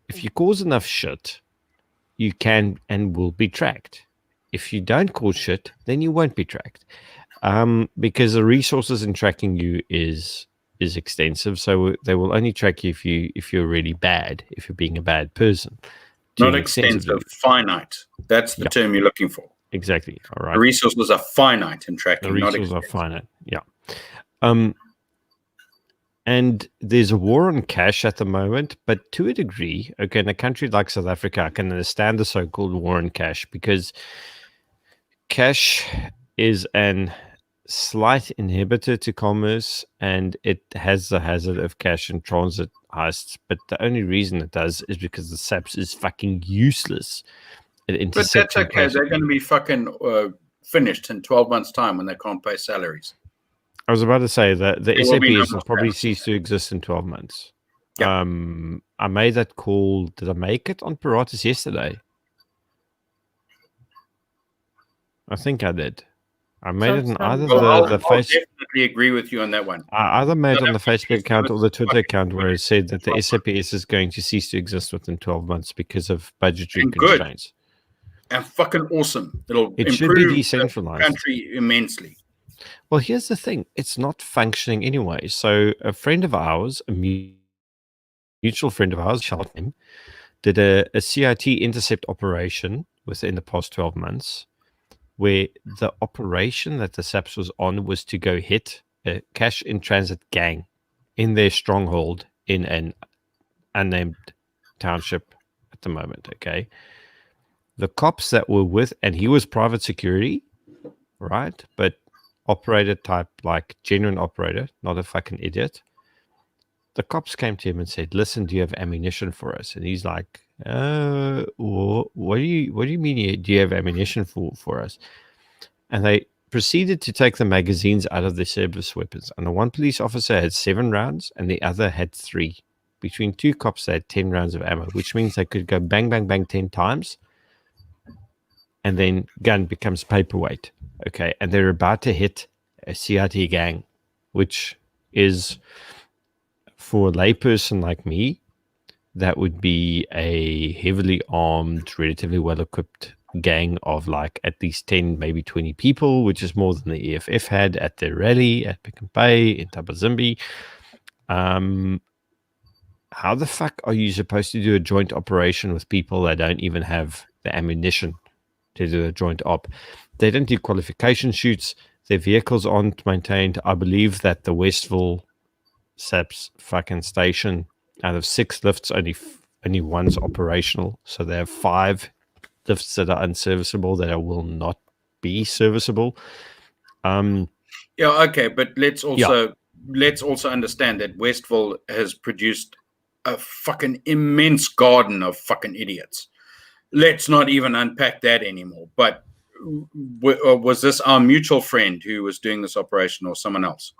If you cause enough shit, you can and will be tracked. If you don't cause shit, then you won't be tracked. Because the resources in tracking you is extensive. So they will only track you if you're really bad, if you're being a bad person. Not extensive, finite. That's the term you're looking for. Exactly. All right. The resources are finite in tracking. The resources are finite. Yeah. And there's a war on cash at the moment, but to a degree, okay, in a country like South Africa, I can understand the so-called war on cash because cash is an slight inhibitor to commerce and it has the hazard of cash and transit heists, but the only reason it does is because the SAPS is fucking useless. But that's okay. They're going to be fucking finished in 12 months' time when they can't pay salaries. I was about to say that the SAPs will probably cease to exist in 12 months. Yeah. I made that call. Did I make it on Piratas yesterday? I think I did. I made it on either I'll definitely agree with you on that one. I either made it on the Facebook account or the Twitter account where it said that the SAPS is going to cease to exist within 12 months because of budgetary constraints. And fucking awesome. It should be decentralized. The country immensely. Well, here's the thing. It's not functioning anyway. So a friend of ours, a mutual friend of ours, shout him, did a CIT intercept operation within the past 12 months where the operation that the SAPS was on was to go hit a cash in transit gang in their stronghold in an unnamed township at the moment, okay? The cops that were with, and he was private security, right? But operator type, like genuine operator, not a fucking idiot. The cops came to him and said, listen, do you have ammunition for us? And he's like, what do you mean do you have ammunition for us? And they proceeded to take the magazines out of their service weapons. And the one police officer had 7 rounds and the other had 3. Between 2 cops, they had 10 rounds of ammo, which means they could go bang, bang, bang 10 times. And then gun becomes paperweight. Okay. And they're about to hit a CIT gang, which is, for a layperson like me, that would be a heavily armed, relatively well-equipped gang of like at least 10, maybe 20 people, which is more than the EFF had at their rally at Pick n Pay in Tabazimbi. How the fuck are you supposed to do a joint operation with people that don't even have the ammunition to do a joint op? They don't do qualification shoots. Their vehicles aren't maintained. I believe that the Westville SAPS fucking station, out of 6 lifts, only one's operational. So they have 5 lifts that are unserviceable that will not be serviceable. Yeah, okay, but let's also understand that Westville has produced a fucking immense garden of fucking idiots. Let's not even unpack that anymore. But was this our mutual friend who was doing this operation or someone else?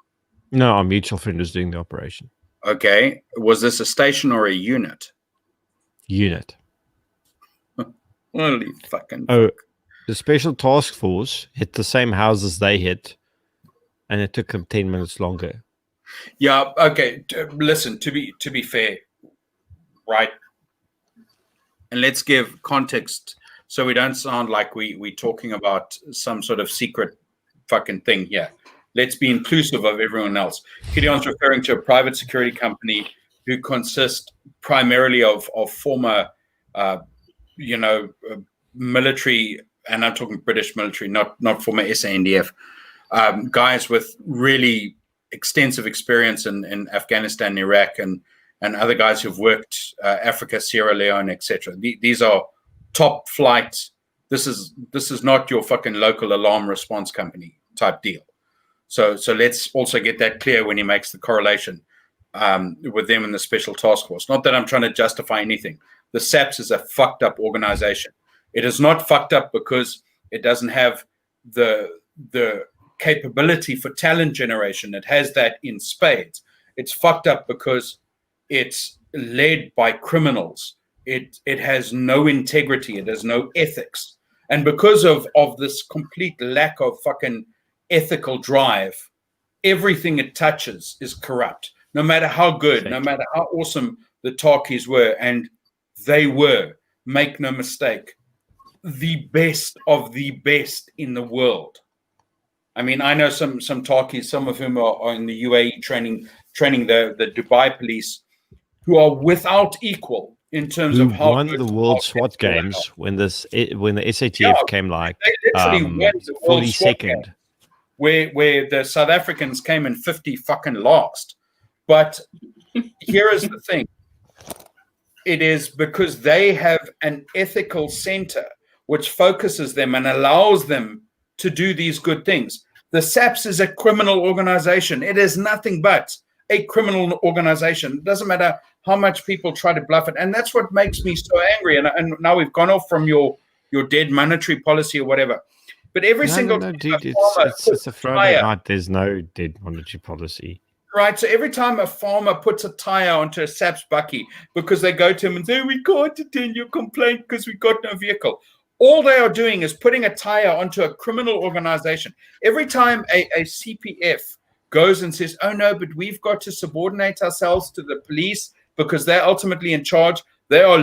No, our mutual friend was doing the operation. Okay. Was this a station or a unit? Unit. Holy fucking fuck. The special task force hit the same houses they hit, and it took them 10 minutes longer. Yeah, okay. Listen, to be fair, right? And let's give context so we don't sound like we're talking about some sort of secret fucking thing here. Let's be inclusive of everyone else. Gideon's referring to a private security company who consist primarily of former, military, and I'm talking British military, not former SANDF, guys with really extensive experience in Afghanistan, Iraq, and other guys who've worked Africa, Sierra Leone, etc. These are top flight. This is not your fucking local alarm response company type deal. So let's also get that clear when he makes the correlation with them in the special task force. Not that I'm trying to justify anything. the SAPS is a fucked up organization. It is not fucked up because it doesn't have the capability for talent generation. It has that in spades. It's fucked up because it's led by criminals. It has no integrity. It has no ethics. And because of this complete lack of fucking ethical drive, everything it touches is corrupt. No matter how good, no matter how awesome the talkies were, and they were, make no mistake, the best of the best in the world. I mean, I know some talkies, some of whom are in the UAE training the Dubai police, who are without equal in terms of how won the World SWAT games when the SATF came like 42nd, where the South Africans came in 50 fucking last. But here is the thing: it is because they have an ethical center which focuses them and allows them to do these good things. The SAPS is a criminal organization. It is nothing but a criminal organization. It doesn't matter how much people try to bluff it. And that's what makes me so angry. And now we've gone off from your dead monetary policy or whatever. But No, dude, it's a Friday night. There's no dead monetary policy. Right, so every time a farmer puts a tire onto a SAPS bucky because they go to him and say, we can't attend your complaint because we got no vehicle. All they are doing is putting a tire onto a criminal organization. Every time a CPF goes and says, oh no, but we've got to subordinate ourselves to the police because they're ultimately in charge, they are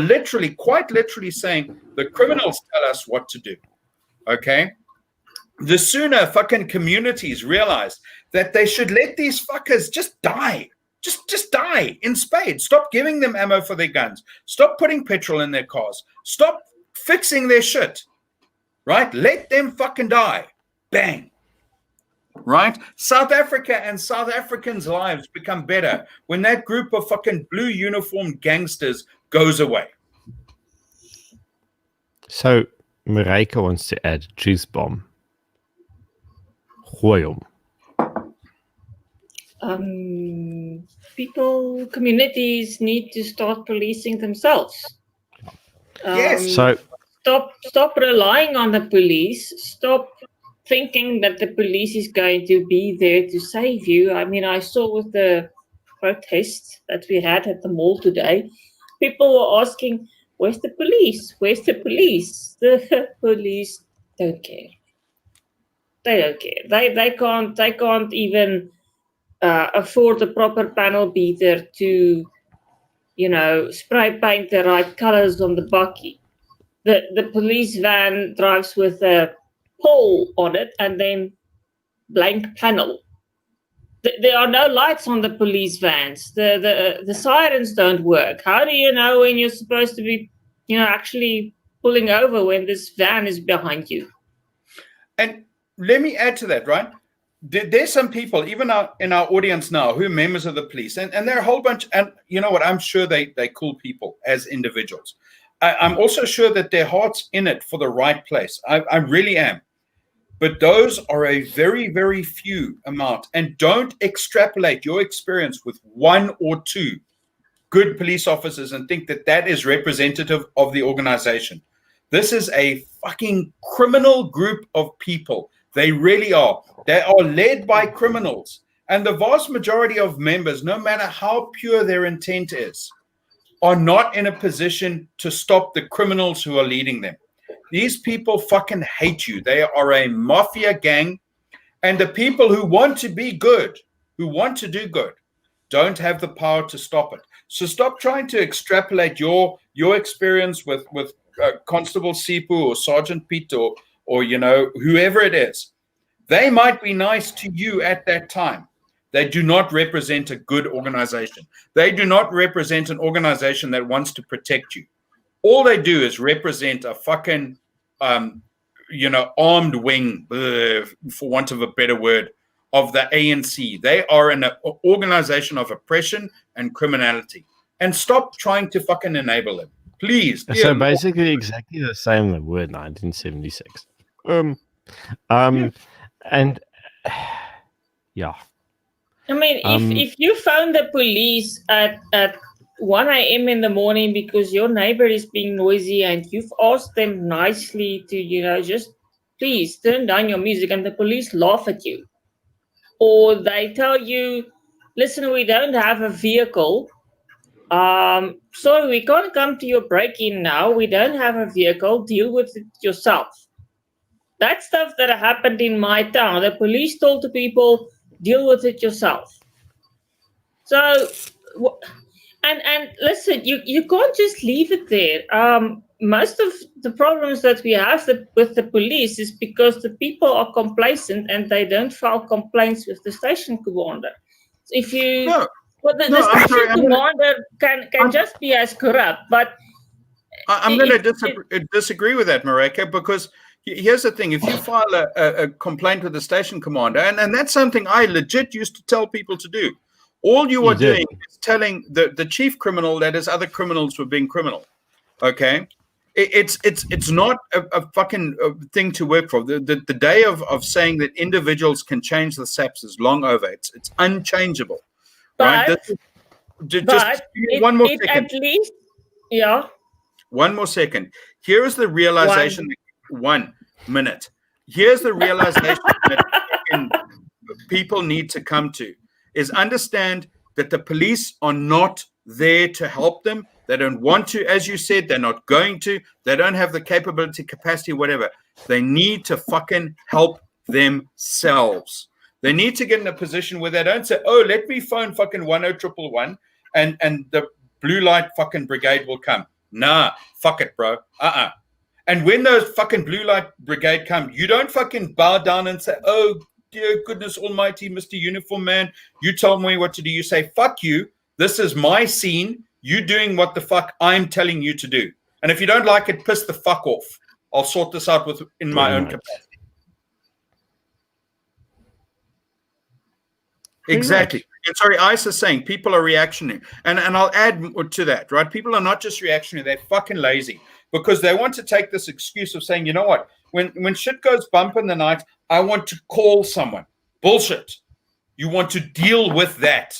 quite literally saying the criminals tell us what to do. Okay? The sooner fucking communities realize that they should let these fuckers just die. Just die in spades. Stop giving them ammo for their guns. Stop putting petrol in their cars. Stop fixing their shit. Right? Let them fucking die. Bang. Right? South Africa and South Africans' lives become better when that group of fucking blue uniformed gangsters goes away. So, Mareike wants to add juice bomb. Communities need to start policing themselves. Yes. So stop relying on the police. Stop thinking that the police is going to be there to save you. I mean, I saw with the protest that we had at the mall today, people were asking, where's the police? Where's the police? The police don't care. They don't care. They can't even afford a proper panel beater to, spray paint the right colors on the bucky. The police van drives with a pole on it and then blank panel. There are no lights on the police vans. The sirens don't work. How do you know when you're supposed to be, actually pulling over when this van is behind you? And let me add to that, right? There's some people, even in our audience now, who are members of the police, and there are a whole bunch, and you know what? I'm sure they're cool people as individuals. I'm also sure that their heart's in it for the right place. I really am. But those are a very, very few amount. And don't extrapolate your experience with one or two good police officers and think that that is representative of the organization. This is a fucking criminal group of people. They really are. They are led by criminals. And the vast majority of members, no matter how pure their intent is, are not in a position to stop the criminals who are leading them. These people fucking hate you. They are a mafia gang. And the people who want to be good, who want to do good, don't have the power to stop it. So stop trying to extrapolate your experience with Constable Sipu or Sergeant Pete or whoever it is. They might be nice to you at that time. They do not represent a good organization. They do not represent an organization that wants to protect you. All they do is represent a fucking, armed wing, for want of a better word, of the ANC. They are an organization of oppression and criminality. And stop trying to fucking enable them. Please. So basically exactly the same word, 1976. And yeah. I mean, if you found the police at 1 a.m. in the morning because your neighbor is being noisy and you've asked them nicely to, just please turn down your music, and the police laugh at you. Or they tell you, listen, we don't have a vehicle. Sorry, we can't come to your break-in now. We don't have a vehicle. Deal with it yourself. That stuff that happened in my town, the police told the people, deal with it yourself. So, and listen, you can't just leave it there. Most of the problems that we have with the police is because the people are complacent and they don't file complaints with the station commander. So if you, the station commander can just be as corrupt, but I'm going to disagree with that, Mareka, because here's the thing: if you file a complaint with the station commander, and that's something I legit used to tell people to do. All you are doing is telling the chief criminal that his other criminals were being criminal. Okay, it's not a fucking thing to work for. The day of saying that individuals can change the SAPs is long over. It's unchangeable. But, right? Just one more second. At least, yeah. One more second. Here is the realization. 1 minute. Here's the realization that people need to come to. Is understand that the police are not there to help them. They don't want to, as you said, they're not going to. They don't have the capability, capacity, whatever. They need to fucking help themselves. They need to get in a position where they don't say, oh, let me phone fucking 10111 and the blue light fucking brigade will come. Nah, fuck it, bro. And when those fucking blue light brigade come, you don't fucking bow down and say, oh, dear goodness almighty, Mr. Uniform Man, you told me what to do. You say, fuck you. This is my scene. You doing what the fuck I'm telling you to do. And if you don't like it, piss the fuck off. I'll sort this out in my own capacity. Exactly. And sorry, Ice is saying people are reactionary. And I'll add to that, right? People are not just reactionary. They're fucking lazy because they want to take this excuse of saying, you know what? When shit goes bump in the night, I want to call someone. Bullshit. You want to deal with that.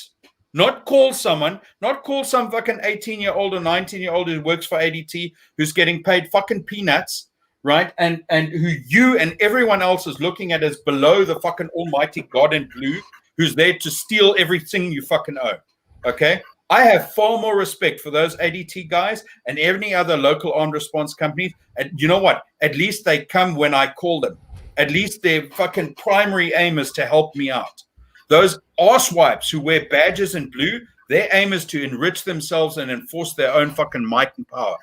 Not call someone, not call some fucking 18-year-old or 19-year-old who works for ADT who's getting paid fucking peanuts, right? And who you and everyone else is looking at as below the fucking almighty God in blue who's there to steal everything you fucking own, okay? I have far more respect for those ADT guys and any other local armed response companies. And you know what? At least they come when I call them. At least their fucking primary aim is to help me out. Those arsewipes who wear badges in blue, their aim is to enrich themselves and enforce their own fucking might and power,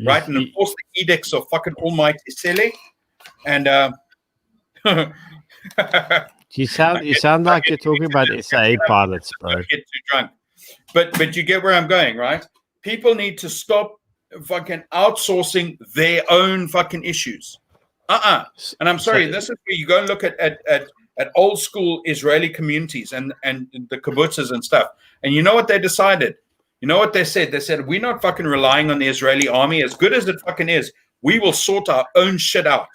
right? And enforce the edicts of fucking almighty Sele. And you sound like you're talking about SA pilots, bro. Don't get too drunk. But you get where I'm going, right? People need to stop fucking outsourcing their own fucking issues. And I'm sorry, this is where you go and look at old school Israeli communities and the kibbutzes and stuff. And you know what they decided? You know what they said? They said, we're not fucking relying on the Israeli army. As good as it fucking is, we will sort our own shit out.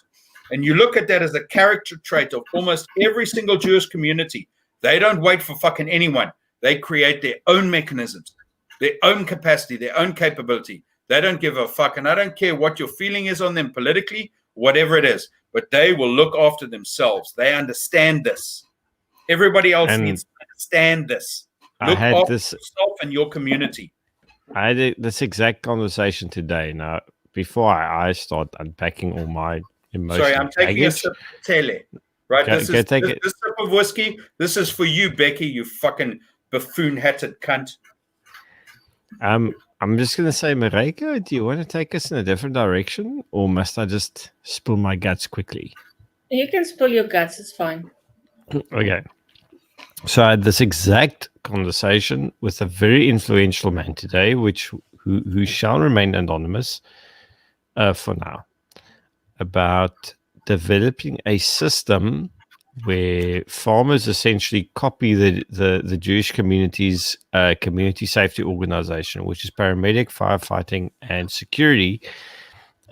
And you look at that as a character trait of almost every single Jewish community. They don't wait for fucking anyone. They create their own mechanisms, their own capacity, their own capability. They don't give a fuck. And I don't care what your feeling is on them politically, whatever it is, but they will look after themselves. They understand this. Everybody else needs to understand this. Look after yourself and your community. I had this exact conversation today. Now, before I start unpacking all my emotions. Sorry, I'm taking a sip of tele. Right? This sip of whiskey, this is for you, Becky, you fucking buffoon-hatted cunt. I'm just going to say, Mareka, do you want to take us in a different direction, or must I just spill my guts quickly? You can spill your guts, it's fine. Okay. So I had this exact conversation with a very influential man today, who shall remain anonymous for now, about developing a system where farmers essentially copy the Jewish community's community safety organization, which is paramedic, firefighting, and security,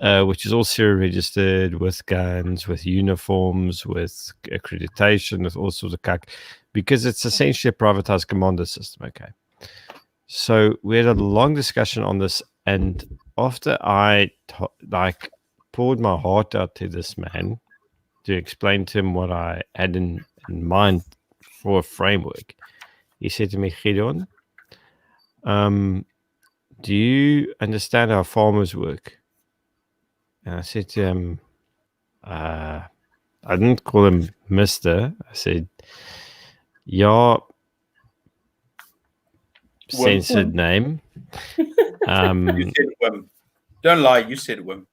which is all serial registered with guns, with uniforms, with accreditation, with all sorts of cuck, because it's essentially a privatized commando system. Okay. So we had a long discussion on this, and after I poured my heart out to this man to explain to him what I had in mind for a framework, he said to me, Gideon, do you understand how farmers work? And I said to him, I didn't call him Mister. I said, your censored name. You said Wim. Don't lie, you said Wim.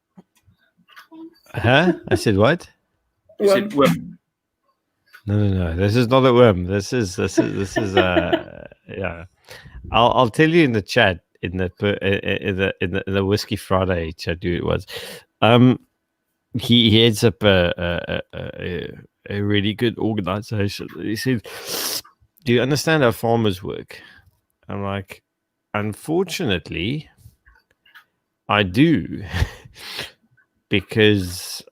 Huh? I said what? You said Wim. No. This is not a worm. This is yeah. I'll tell you in the chat in the Whisky Friday chat who it was. He heads up a really good organization. He said, "Do you understand how farmers work?" I'm like, "Unfortunately, I do." Because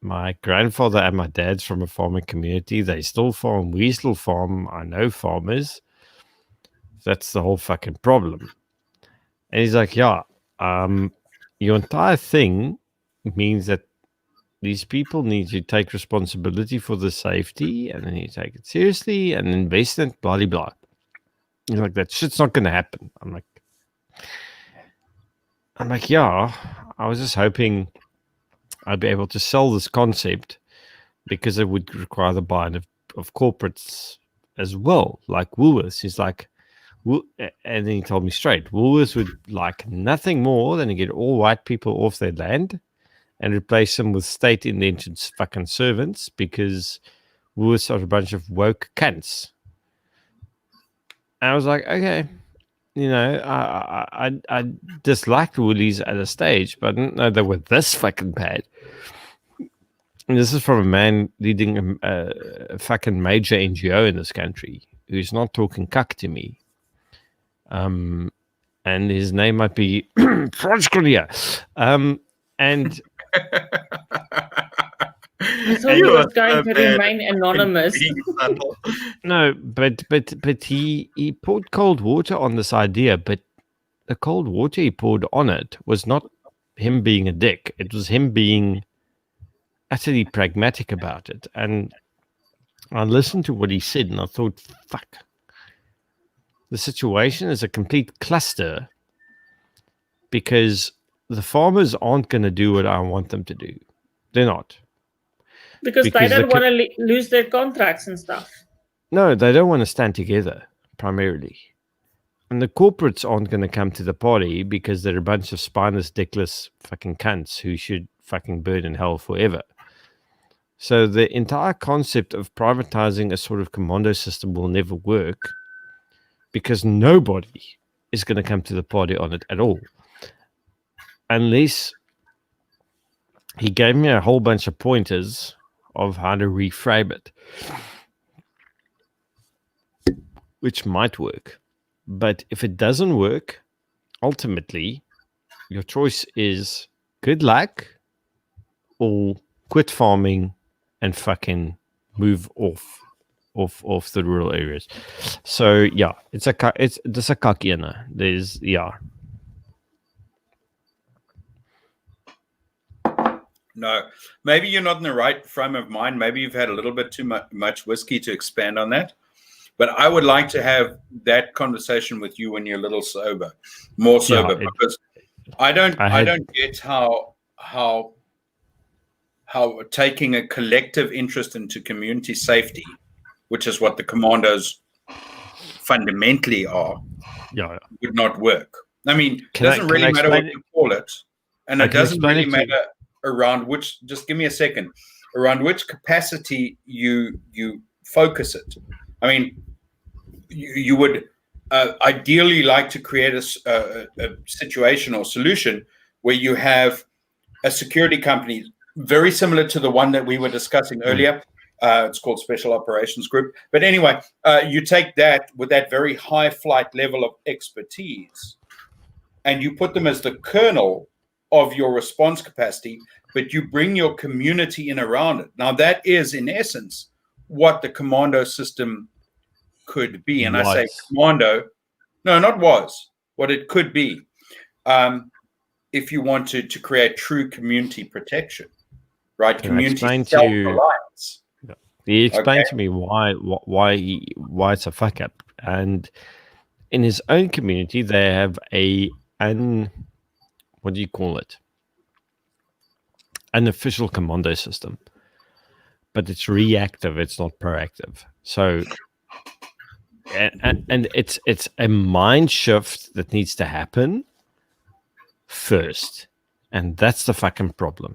my grandfather and my dad's from a farming community. They still farm. We still farm. I know farmers. That's the whole fucking problem. And he's like, yeah, your entire thing means that these people need to take responsibility for the safety, and then you take it seriously and invest in it, blah, blah, blah. He's like, that shit's not going to happen. I'm like, yeah, I was just hoping I'd be able to sell this concept because it would require the buy-in of corporates as well, like Woolworths. He's like, and then he told me straight, Woolworths would like nothing more than to get all white people off their land and replace them with state indentured fucking servants because Woolworths are a bunch of woke cunts. And I was like, okay. You know, I disliked Woolies at a stage, but I didn't know they were this fucking bad. And this is from a man leading a fucking major NGO in this country who's not talking cuck to me. And his name might be Franskolia. And So he was going to remain anonymous. No, but he poured cold water on this idea, but the cold water he poured on it was not him being a dick. It was him being utterly pragmatic about it. And I listened to what he said and I thought, fuck. The situation is a complete cluster because the farmers aren't going to do what I want them to do. They're not. Because they don't want to lose their contracts and stuff. No, they don't want to stand together, primarily. And the corporates aren't going to come to the party because they're a bunch of spineless, dickless fucking cunts who should fucking burn in hell forever. So the entire concept of privatizing a sort of commando system will never work because nobody is going to come to the party on it at all. Unless he gave me a whole bunch of pointers of how to reframe it, which might work. But if it doesn't work, ultimately, your choice is good luck or quit farming and fucking move off the rural areas. So yeah, it's a kakiana. There's No, maybe you're not in the right frame of mind. Maybe you've had a little bit too much whiskey to expand on that. But I would like to have that conversation with you when you're a little sober, more sober, because I don't get how taking a collective interest into community safety, which is what the commandos fundamentally are, would not work. I mean, it doesn't really matter what you call it, and it doesn't really matter around which. Just give me a second. Around which capacity you focus it. I mean, you would ideally like to create a situation or solution where you have a security company very similar to the one that we were discussing earlier. It's called Special Operations Group. But anyway, you take that with that very high flight level of expertise and you put them as the kernel of your response capacity, but you bring your community in around it. Now, that is, in essence, what the commando system could be. And I say commando. No, not was. What it could be, if you wanted to create true community protection, right? Community self-reliance. He explained to me why it's a fuck up, and in his own community they have what do you call it? An official commando system, but it's reactive. It's not proactive. So. And it's a mind shift that needs to happen first, and that's the fucking problem.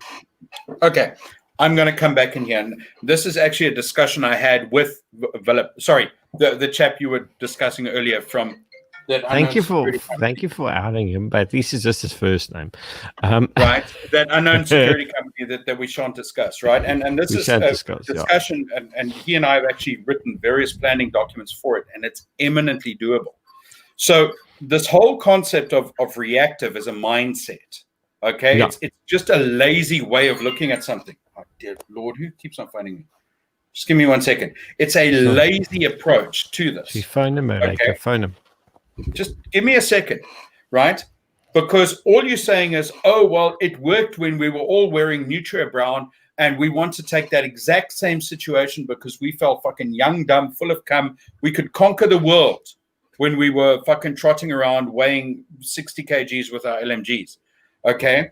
Okay, I'm going to come back in here, and this is actually a discussion I had with the chap you were discussing earlier from. Thank you for outing him, but at least it's just his first name, right? That unknown security company that we shan't discuss, right? And this is a discussion, and he and I have actually written various planning documents for it, and it's eminently doable. So this whole concept of reactive is a mindset. Okay, it's just a lazy way of looking at something. Oh dear Lord, who keeps on phoning me? Just give me 1 second. It's a lazy approach to this. You phone him, okay? Phone him. Just give me a second, right? Because all you're saying is, oh, well, it worked when we were all wearing Nutria Brown, and we want to take that exact same situation because we felt fucking young, dumb, full of cum. We could conquer the world when we were fucking trotting around weighing 60 kgs with our LMGs, okay?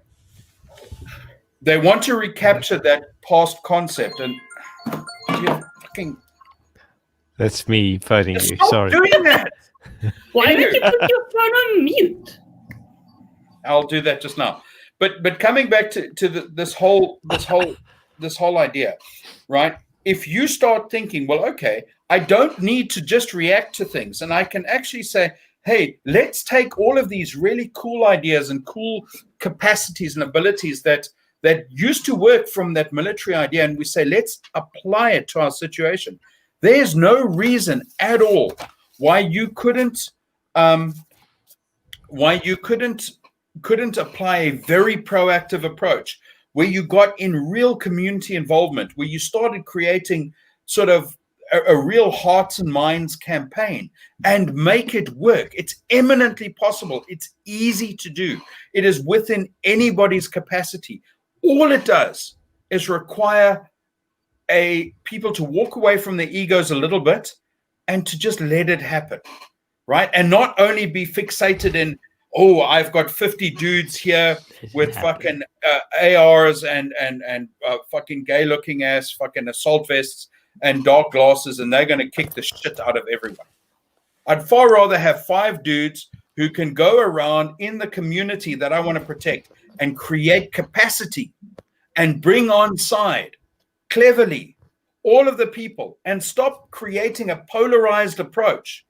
They want to recapture that past concept, and fucking... That's me phoning you, stop sorry. Doing that! Why did you put your phone on mute? I'll do that just now. But coming back to this whole idea, right? If you start thinking, well, okay, I don't need to just react to things, and I can actually say, hey, let's take all of these really cool ideas and cool capacities and abilities that used to work from that military idea, and we say, let's apply it to our situation. There's no reason at all why you couldn't apply a very proactive approach where you got in real community involvement, where you started creating sort of a real hearts and minds campaign and make it work. It's eminently possible. It's easy to do. It is within anybody's capacity. All it does is require people to walk away from their egos a little bit and to just let it happen, right? And not only be fixated in, oh, I've got 50 dudes here with fucking ARs and fucking gay-looking ass fucking assault vests and dark glasses, and they're going to kick the shit out of everyone. I'd far rather have 5 dudes who can go around in the community that I want to protect and create capacity and bring on side cleverly all of the people, and stop creating a polarized approach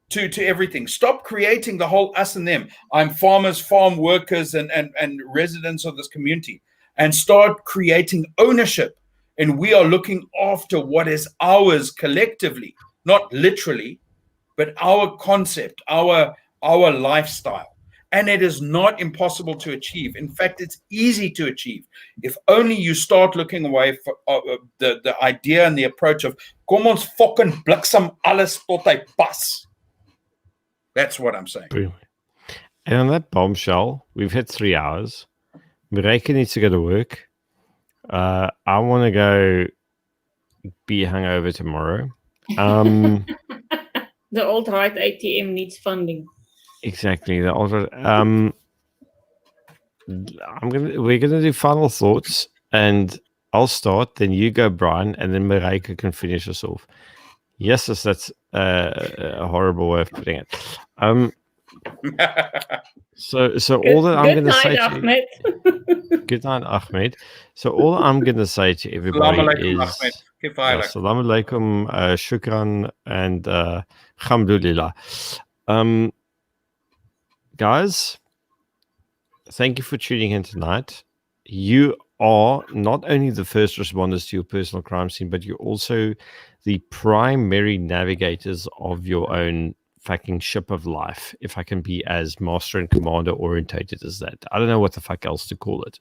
to everything. Stop creating the whole us and them. I'm farmers, farm workers, and residents of this community, and start creating ownership. And we are looking after what is ours collectively, not literally, but our concept, our lifestyle. And it is not impossible to achieve. In fact, it's easy to achieve if only you start looking away from the idea and the approach of kom ons fucking bliksem alles tot hy pas. That's what I'm saying. And on that bombshell, we've hit 3 hours. Marika needs to go to work. I want to go be hungover tomorrow. The alt-right ATM needs funding. Exactly. The alt-right. We're gonna do final thoughts, and I'll start. Then you go, Brian, and then Marika can finish us off. Yes, that's a horrible way of putting it. So all that I'm going to say to you, good night, Ahmed. So all I'm going to say to everybody is Assalamu alaikum, shukran, and alhamdulillah. Guys, thank you for tuning in tonight. You are not only the first responders to your personal crime scene, but you're also the primary navigators of your own fucking ship of life, if I can be as master and commander orientated as that. I don't know what the fuck else to call it.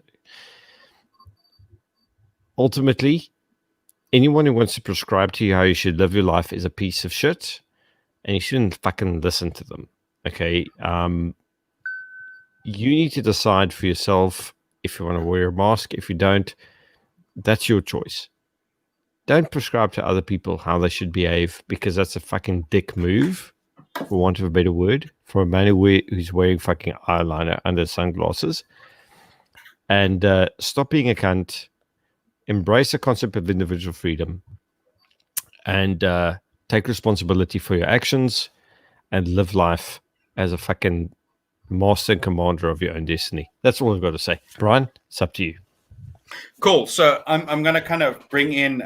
Ultimately, anyone who wants to prescribe to you how you should live your life is a piece of shit, and you shouldn't fucking listen to them. Okay. You need to decide for yourself if you want to wear a mask. If you don't, that's your choice. Don't prescribe to other people how they should behave, because that's a fucking dick move, for want of a better word, for a man who's wearing fucking eyeliner under sunglasses. And stop being a cunt. Embrace the concept of individual freedom. And take responsibility for your actions and live life as a fucking master and commander of your own destiny. That's all I've got to say. Brian, it's up to you. Cool. So I'm going to kind of bring in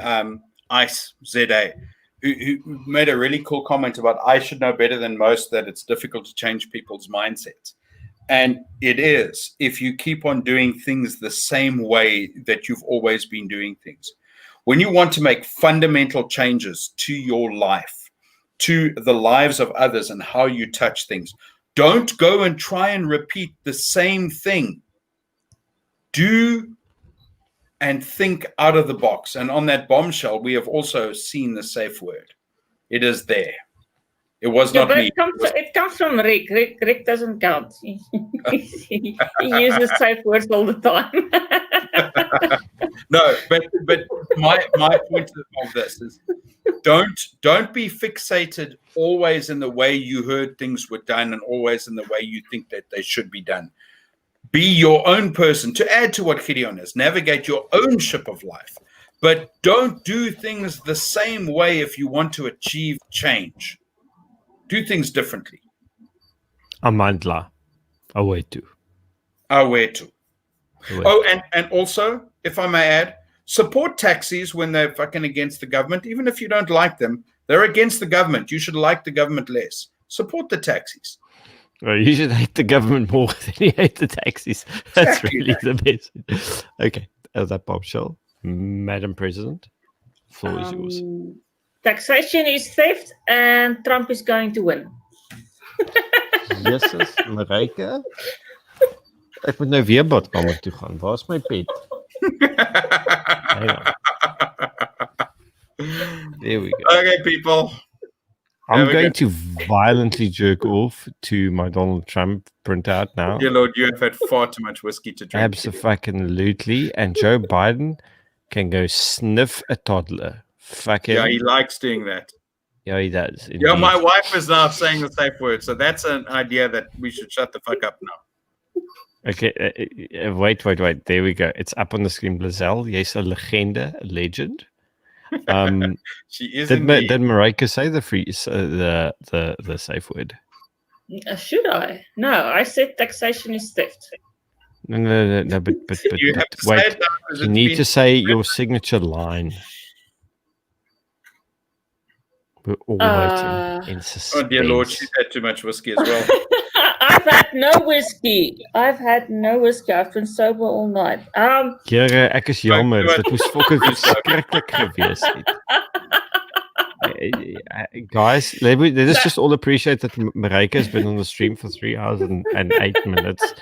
Ice ZA, who made a really cool comment about I should know better than most that it's difficult to change people's mindsets. And it is, if you keep on doing things the same way that you've always been doing things. When you want to make fundamental changes to your life, to the lives of others and how you touch things, don't go and try and repeat the same thing. Do and think out of the box. And on that bombshell, we have also seen the safe word. It is there. It was not me. It comes from Rick. Rick doesn't count. He uses safe words all the time. No, but my point of this is don't be fixated always in the way you heard things were done and always in the way you think that they should be done. Be your own person. To add to what Gideon is, navigate your own ship of life. But don't do things the same way if you want to achieve change. Do things differently. Amandla. Away to. Oh, and also, if I may add, support taxis when they're fucking against the government. Even if you don't like them, they're against the government. You should like the government less. Support the taxis. Well, you should hate the government more than you hate the taxis. That's exactly really the best. Okay, that bombshell. Madam President, the floor is yours. Taxation is theft and Trump is going to win. Jesus, Marijke. Ek moet nou weer badkamer toe gaan. Waar's my pet? There we go. Okay, people. I'm going to violently jerk off to my Donald Trump printout now. Dear Lord, you have had far too much whiskey to drink. Absolutely. And Joe Biden can go sniff a toddler. Fucking. Yeah, he likes doing that. Yeah, he does. Indeed. Yeah, my wife is now saying the safe word. So that's an idea that we should shut the fuck up now. Okay, wait. There we go. It's up on the screen. Liddell, jy's 'n legende, a legend. She is. Did Marijke say the safe word? Should I? No, I said taxation is theft. No. But you have to wait. say it now, you need to say your signature line. We're all waiting in suspense. Oh dear Lord, she's had too much whiskey as well. I've had no whiskey. I've been sober all night. Here, ek is jammer. Dit moes fucking verskriklik gewees het. Guys, let us just all appreciate that Marijke has been on the stream for 3 hours and 8 minutes,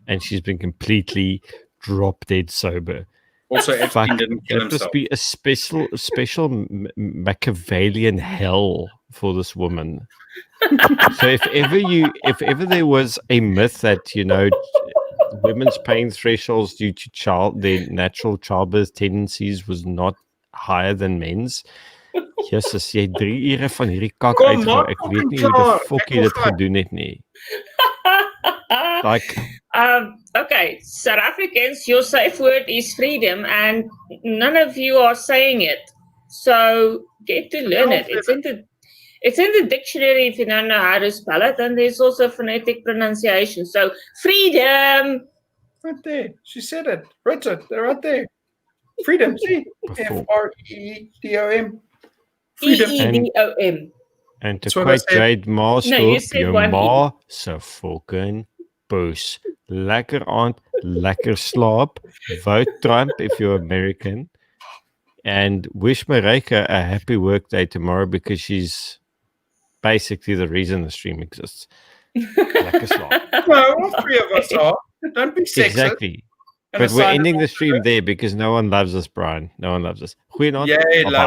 and she's been completely drop dead sober. Also, Epstein didn't kill himself. It must be a special Machiavellian hell for this woman. So if ever there was a myth that, women's pain thresholds due to their natural childbirth tendencies was not higher than men's, Jesus, jy 3 ure van hierdie kak uitgehou. Ek weet nie hoe die fuck jy dit gedoen het nie. Like, okay, South Africans, your safe word is freedom, and none of you are saying it. So get to learn it. It's in the dictionary if you don't know how to spell it, and there's also phonetic pronunciation. So freedom. Right there. She said it. Richard, they're right there. Freedom. See? Freedom. EEDOM. And to quote Jade Marscoop, jou ma se fucking poes. Lekker aand, lekker slaap. Vote Trump if you're American. And wish Marijke a happy work day tomorrow because she's basically the reason the stream exists. Lekker slaap. No, all 3 of us are. Don't be sexist. Exactly. But we're ending the stream there because no one loves us, Brian. No one loves us. Goeienaand. Yay, love